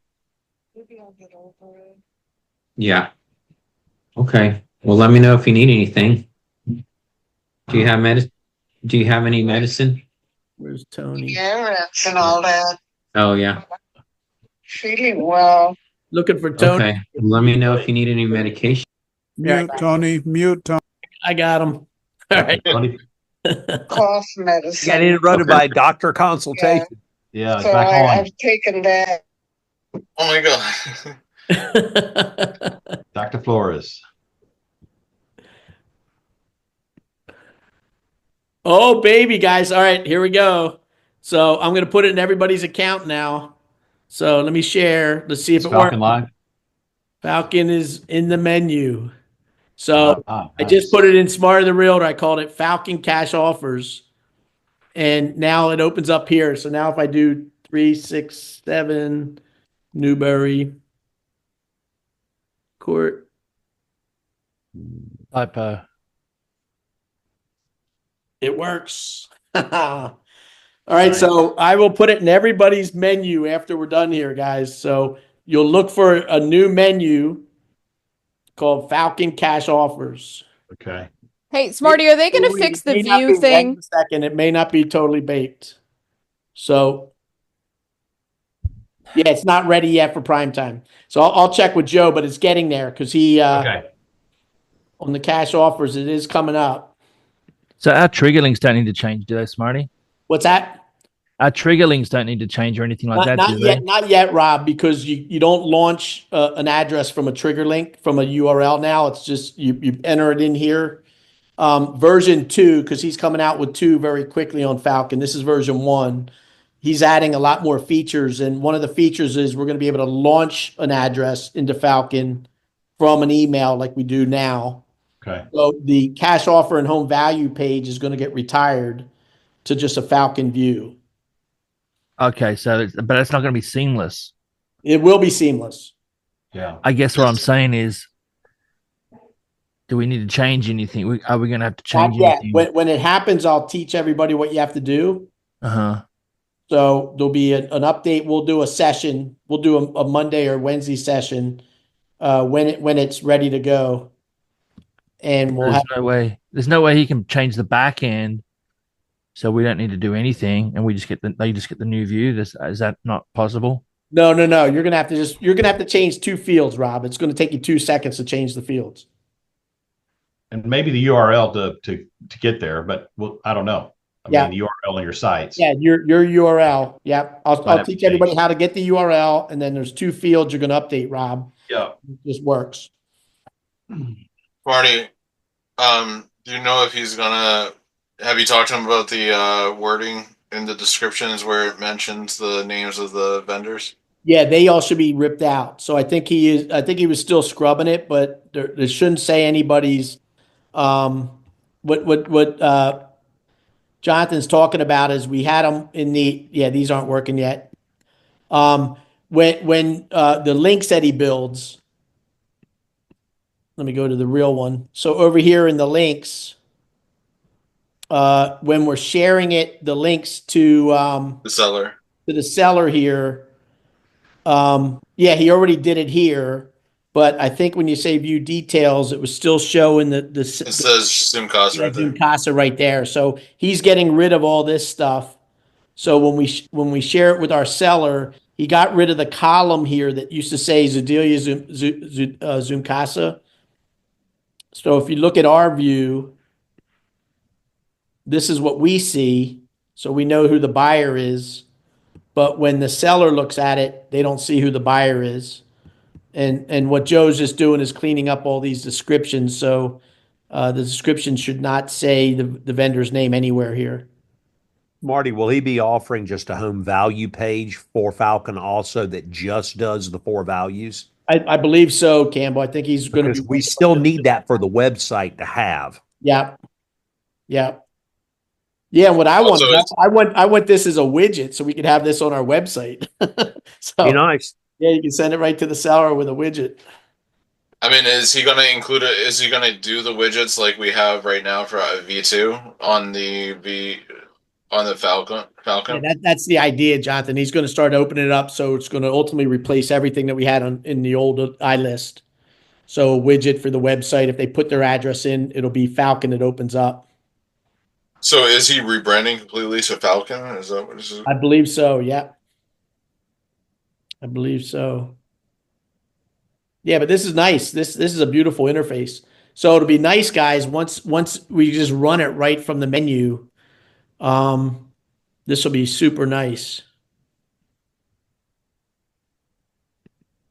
Maybe I'll get over it. yeah. Okay. Well, let me know if you need anything. Do you have Do you have any medicine? Where's Tony? Carrots and all that. Oh yeah. Feeling well. Looking for Tony. Okay. Let me know if you need any medication. Mute Tony. Mute Tony. I got him. All right. Cough medicine. Got interrupted by doctor consultation. Yeah, So I've taken that. Oh my God. Dr. Flores. Oh, baby, guys. All right, here we go. So I'm going to put it in everybody's account now. So let me share. Let's see if it works. Falcon Live. Falcon is in the menu. So nice. I just put it in Smarter the Realtor. I called it Falcon Cash Offers. And now it opens up here. So now if I do 367 Newbury Court. Typo. It works. All right. So I will put it in everybody's menu after we're done here, guys. So you'll look for a new menu called Falcon Cash Offers. Okay. Hey, Smarty, are they going to fix the view thing? Wait a second. It may not be totally baked. So yeah, it's not ready yet for prime time. So I'll check with Joe, but it's getting there because he on the cash offers, it is coming up. So our trigger links don't need to change, do they, Smarty? What's that? Our trigger links don't need to change or anything like that, do they? Not yet, Rob, because you don't launch an address from a trigger link from a URL now. It's just you enter it in here. Version 2, because he's coming out with 2 very quickly on Falcon. This is version 1. He's adding a lot more features, and one of the features is we're going to be able to launch an address into Falcon from an email like we do now. Okay. So the cash offer and home value page is going to get retired to just a Falcon view. Okay, but it's not going to be seamless. It will be seamless. Yeah. I guess what I'm saying is Do we need to change anything? Are we going to have to Not change yet. anything? When it happens, I'll teach everybody what you have to do. Uh huh. So there'll be an update. We'll do a session. We'll do a Monday or Wednesday session when it's ready to go, and we'll There's have. no way. There's no way he can change the back end, so we don't need to do anything, and we just get they just get the new view. Is that not possible? No. You're gonna have to change 2 fields, Rob. It's gonna take you 2 seconds to change the fields. And maybe the URL to get there, but well, I don't know. I Yeah. mean, the URL on your sites. Yeah, your URL. Yep. I'll have teach to everybody change. how to get the URL, and then there's 2 fields you're gonna update, Rob. Yeah. This works. Marty, do you know if he's gonna have you talked to him about the wording in the descriptions where it mentions the names of the vendors? Yeah, they all should be ripped out. So I think he is. I think he was still scrubbing it, but there shouldn't say anybody's. What Jonathan's talking about is we had them in the. Yeah, these aren't working yet. When the links that he builds. Let me go to the real one. So over here in the links, when we're sharing it, the links to The seller. the seller here. Yeah, he already did it here, but I think when you say view details, it was still showing It says Zoom cost right there. Zoom Casa right there. So he's getting rid of all this stuff. So when we share it with our seller, he got rid of the column here that used to say Zedelia Zoom Casa. So if you look at our view, this is what we see. So we know who the buyer is. But when the seller looks at it, they don't see who the buyer is. And what Joe's just doing is cleaning up all these descriptions. So the description should not say the vendor's name anywhere here. Marty, will he be offering just a home value page for Falcon also that just does the 4 values? I believe so, Campbell. I think he's going to Because be. we still need that for the website to have. Yeah. Yeah. Yeah. What I Also, I want this as a widget so we could have this on our website. So Be nice. yeah, you can send it right to the seller with a widget. I mean, is he going to include it? Is he going to do the widgets like we have right now for V2 on the Falcon? Yeah, that's the idea, Jonathan. He's going to start opening it up, so it's going to ultimately replace everything that we had in the old iList. So a widget for the website, if they put their address in, it'll be Falcon that opens up. So is he rebranding completely to Falcon? Is that what this is? I believe so. Yeah, I believe so. Yeah, but this is nice. This is a beautiful interface. So it'll be nice, guys. Once we just run it right from the menu, this will be super nice.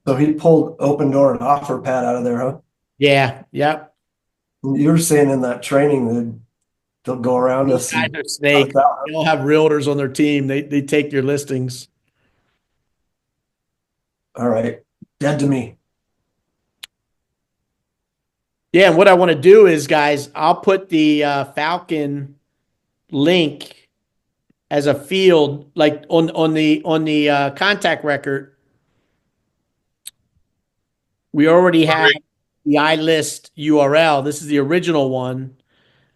So he pulled Open Door and OfferPad out of there, huh? Yeah, yeah. You were saying in that training that they'll go around These us. guys are snake. They all have realtors on their team. They take your listings. All right, dead to me. Yeah, and what I want to do is, guys, I'll put the Falcon link as a field, like on the contact record. We already have the iList URL. This is the original one.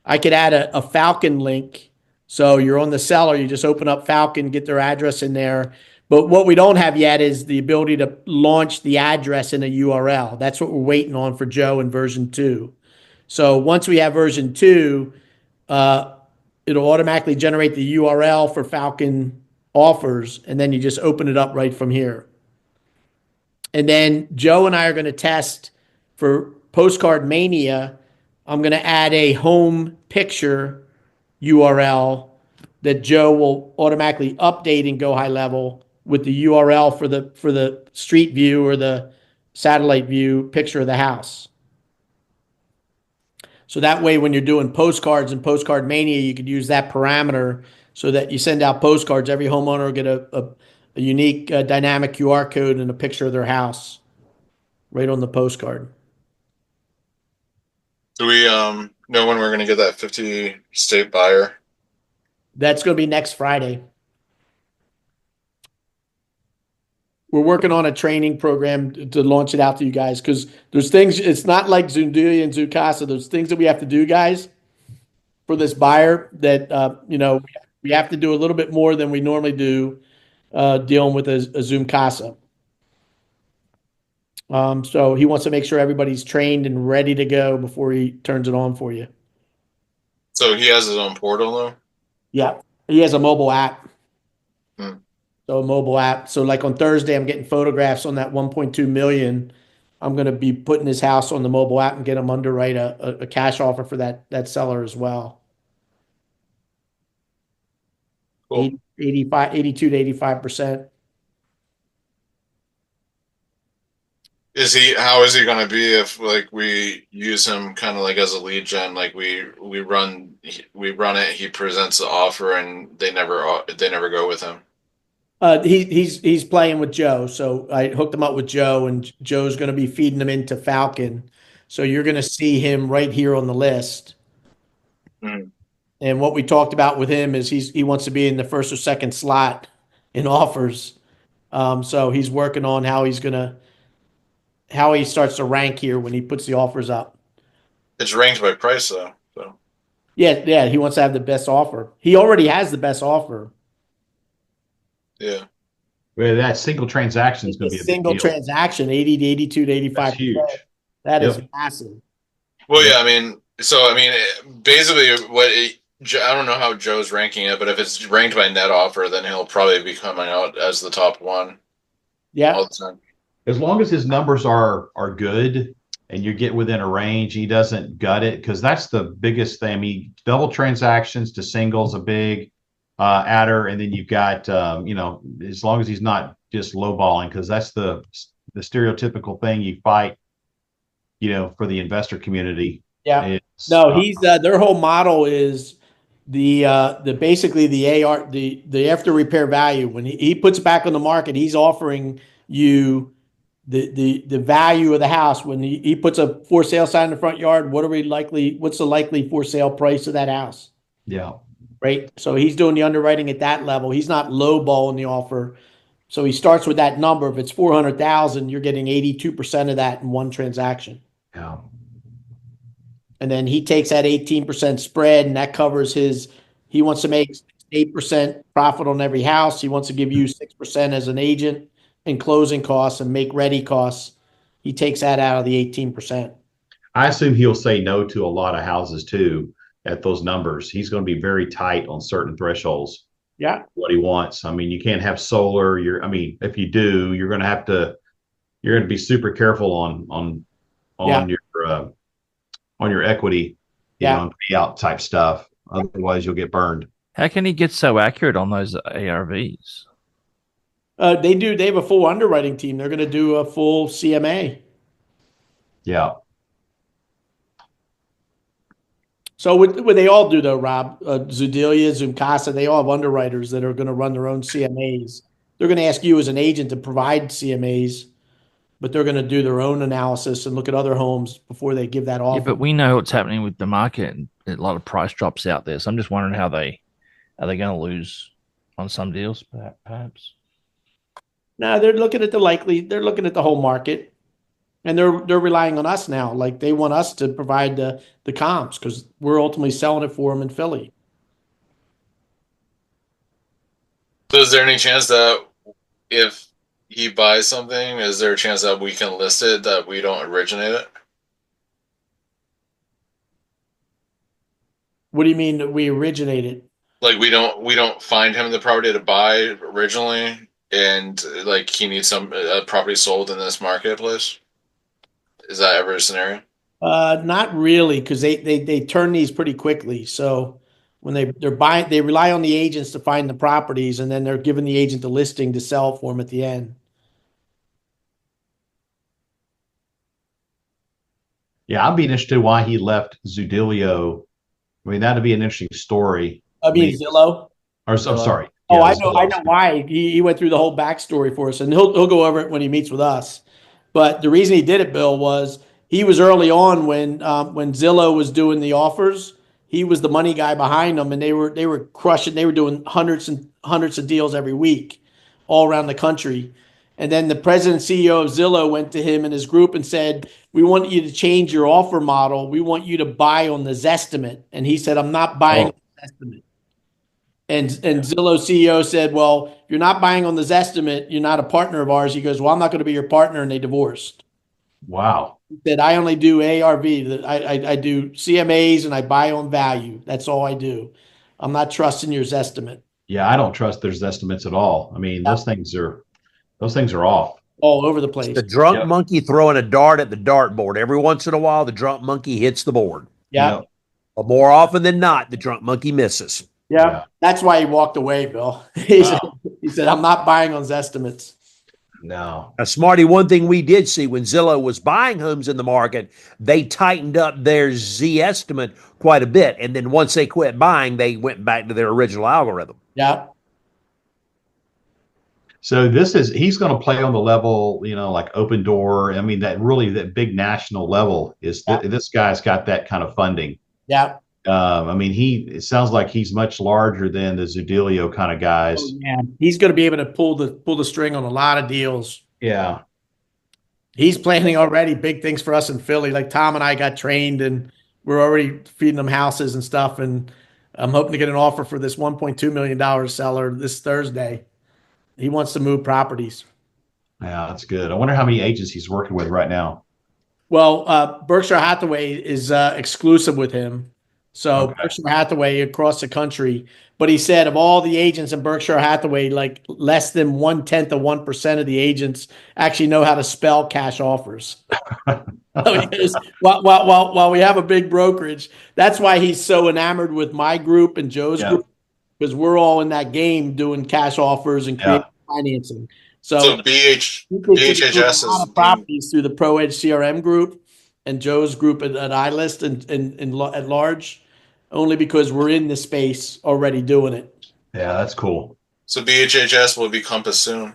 I could add a Falcon link. So you're on the seller, you just open up Falcon, get their address in there. But what we don't have yet is the ability to launch the address in a URL. That's what we're waiting on for Joe in version 2. So once we have version 2, it'll automatically generate the URL for Falcon offers, and then you just open it up right from here. And then Joe and I are going to test for Postcard Mania. I'm going to add a home picture URL that Joe will automatically update and go high level with the URL for the street view or the satellite view picture of the house. So that way, when you're doing postcards and Postcard Mania, you could use that parameter so that you send out postcards. Every homeowner will get a unique dynamic QR code and a picture of their house right on the postcard. Do we know when we're going to get that 50 state buyer? That's going to be next Friday. we're working on a training program to launch it out to you guys because there's things. It's not like Zundulia and Zoocasa. There's things that we have to do, guys, for this buyer that we have to do a little bit more than we normally do dealing with a Zoom Casa. So he wants to make sure everybody's trained and ready to go before he turns it on for you. So he has his own portal though? Yeah, he has a mobile app. Hmm. So a mobile app. So like on Thursday, I'm getting photographs on that 1.2 million. I'm going to be putting his house on the mobile app and get him underwrite a cash offer for that seller as well. Cool. 82 to 85%. How is he going to be if like we use him kind of like as a lead gen, like we run it, he presents the offer and they never go with him? He's playing with Joe, so I hooked him up with Joe, and Joe's going to be feeding him into Falcon. So you're going to see him right here on the list. Mm. And what we talked about with him is he wants to be in the first or second slot in offers. So he's working on how he starts to rank here when he puts the offers up. It's ranked by price though. So Yeah, he wants to have the best offer. He already has the best offer. yeah. Well, that single transaction is going to be a Single big deal. transaction, 80 to 82 to 85%. That's huge. That is Yep. massive. Well, yeah, I mean, basically, I don't know how Joe's ranking it, but if it's ranked by net offer, then he'll probably be coming out as the top one. Yeah. All the time. As long as his numbers are good and you get within a range, he doesn't gut it, because that's the biggest thing. I mean, double transactions to singles a big adder, and then you've got as long as he's not just lowballing, because that's the stereotypical thing you fight, for the investor community. Yeah. No, he's their whole model is the basically the after repair value. When he puts it back on the market, he's offering you the value of the house. When he puts a for sale sign in the front yard, what's the likely for sale price of that house? Yeah. Right. So he's doing the underwriting at that level. He's not lowballing the offer. So he starts with that number. If it's 400,000, you're getting 82% of that in one transaction. Yeah. And then he takes that 18% spread, and that covers he wants to make 8% profit on every house. He wants to give you 6% as an agent in closing costs and make ready costs. He takes that out of the 18%. I assume he'll say no to a lot of houses too at those numbers. He's going to be very tight on certain thresholds. Yeah. What he wants. I mean, you can't have solar. If you do, you're going to be super careful on your equity, and payout type stuff. Otherwise you'll get burned. How can he get so accurate on those ARVs? They have a full underwriting team. They're going to do a full CMA. Yeah. So what they all do though, Rob, Zudelia, Zoomkasa, they all have underwriters that are going to run their own CMAs. They're going to ask you as an agent to provide CMAs, but they're going to do their own analysis and look at other homes before they give that offer. Yeah, but we know what's happening with the market. A lot of price drops out there. So I'm just wondering are they going to lose on some deals, perhaps? No, they're looking at they're looking at the whole market, and they're relying on us now. Like they want us to provide the comps because we're ultimately selling it for them in Philly. So is there any chance that if he buys something, is there a chance that we can list it, that we don't originate it? What do you mean that we originated? Like we don't find him the property to buy originally, and like he needs some property sold in this marketplace. Is that ever a scenario? Not really, because they turn these pretty quickly. So when they're buying, they rely on the agents to find the properties, and then they're giving the agent the listing to sell for them at the end. Yeah, I'd be interested why he left Zudilio. I mean, that'd be an interesting story. Zillow. I'm sorry. Oh, Yeah, I know why. He went through the whole backstory for us, and he'll go over it when he meets with us. But the reason he did it, Bill, was he was early on when Zillow was doing the offers. He was the money guy behind them, and they were crushing. They were doing hundreds and hundreds of deals every week, all around the country. And then the president CEO of Zillow went to him and his group and said, we want you to change your offer model. We want you to buy on the Zestimate. And he said, I'm not buying on the Zestimate. And Zillow CEO said, well, you're not buying on the Zestimate. You're not a partner of ours. He goes, well, I'm not going to be your partner. And they divorced. Wow. He said, I only do ARV. I do CMAs and I buy on value. That's all I do. I'm not trusting your Zestimate. Yeah, I don't trust their estimates at all. I mean, those things are off. All over the place. The drunk Yep. monkey throwing a dart at the dartboard. Every once in a while, the drunk monkey hits the board. Yeah. Yep. But more often than not, the drunk monkey misses. Yeah. That's why he walked away, Bill. He said, I'm not buying on Zestimates. No. Now, Smarty, one thing we did see when Zillow was buying homes in the market, they tightened up their Z estimate quite a bit. And then once they quit buying, they went back to their original algorithm. Yeah. So he's going to play on the level, like Open Door. I mean, that big national level is this guy's got that kind of funding. Yeah. I mean, it sounds like he's much larger than the Zudilio kind of guys. Oh, yeah. He's going to be able to pull the string on a lot of deals. Yeah. He's planning already big things for us in Philly. Like Tom and I got trained and we're already feeding them houses and stuff. And I'm hoping to get an offer for this $1.2 million seller this Thursday. He wants to move properties. Yeah, that's good. I wonder how many agents he's working with right now. Well, Berkshire Hathaway is exclusive with him. So Okay. Berkshire Hathaway across the country. But he said of all the agents in Berkshire Hathaway, like less than 1/10 of 1% of the agents actually know how to spell cash offers. So he goes, while we have a big brokerage, that's why he's so enamored with my group and Joe's group, because we're all in that game doing cash offers and creating financing. So BHHS a lot of properties through the ProEdge CRM group and Joe's group at iList and at large, only because we're in the space already doing it. Yeah, that's cool. So BHHS will be Compass soon.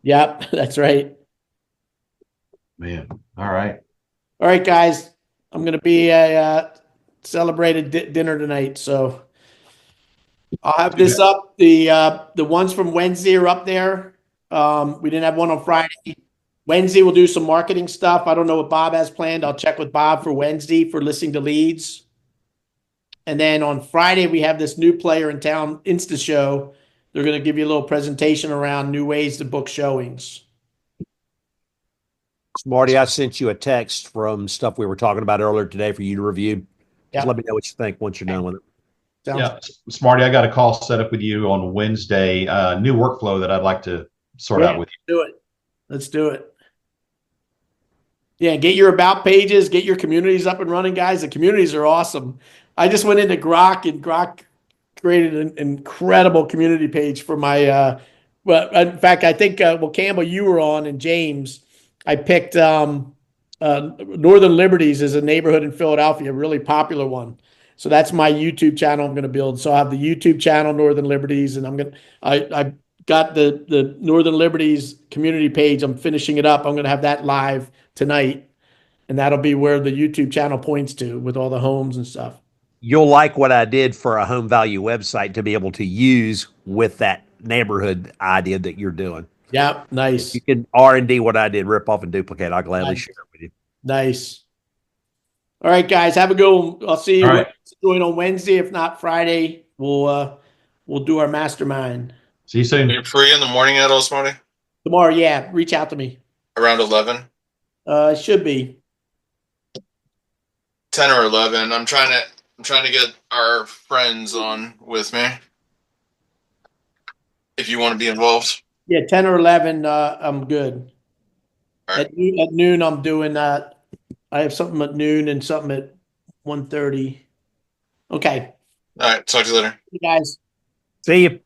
Yep, that's right. Man, all right. All right, guys, I'm going to be a celebrated dinner tonight, so I'll have this up. The ones from Wednesday are up there. We didn't have one on Friday. Wednesday we'll do some marketing stuff. I don't know what Bob has planned. I'll check with Bob for Wednesday for listening to leads. And then on Friday we have this new player in town, Insta Show. They're going to give you a little presentation around new ways to book showings. Smarty, I sent you a text from stuff we were talking about earlier today for you to review. Just let me know what you think once you're done with it. Yeah, Smarty, I got a call set up with you on Wednesday. New workflow that I'd like to sort out with you. Let's do it. Yeah, get your about pages, get your communities up and running, guys. The communities are awesome. I just went into Grok and Grok created an incredible community page for my. Well, in fact, I think Campbell, you were on, and James. I picked Northern Liberties as a neighborhood in Philadelphia, a really popular one. So that's my YouTube channel I'm going to build. So I have the YouTube channel Northern Liberties, and I got the Northern Liberties community page. I'm finishing it up. I'm going to have that live tonight, and that'll be where the YouTube channel points to with all the homes and stuff. You'll like what I did for a home value website to be able to use with that neighborhood idea that you're doing. Yeah, nice. If you can R&D what I did, rip off and duplicate, I'll gladly share it with you. Nice. All right, guys, have a good one. I'll see you right. join on Wednesday. If not Friday, we'll do our mastermind. See you soon. Are you free in the morning at all, Smarty? Tomorrow, yeah. Reach out to me. Around 11? Should be 10 or 11. I'm trying to get our friends on with me. If you want to be involved. Yeah, 10 or 11. I'm good. Right. At noon, I'm doing that. I have something at noon and something at 1:30. Okay. All right. Talk to you later. Hey, guys. See you.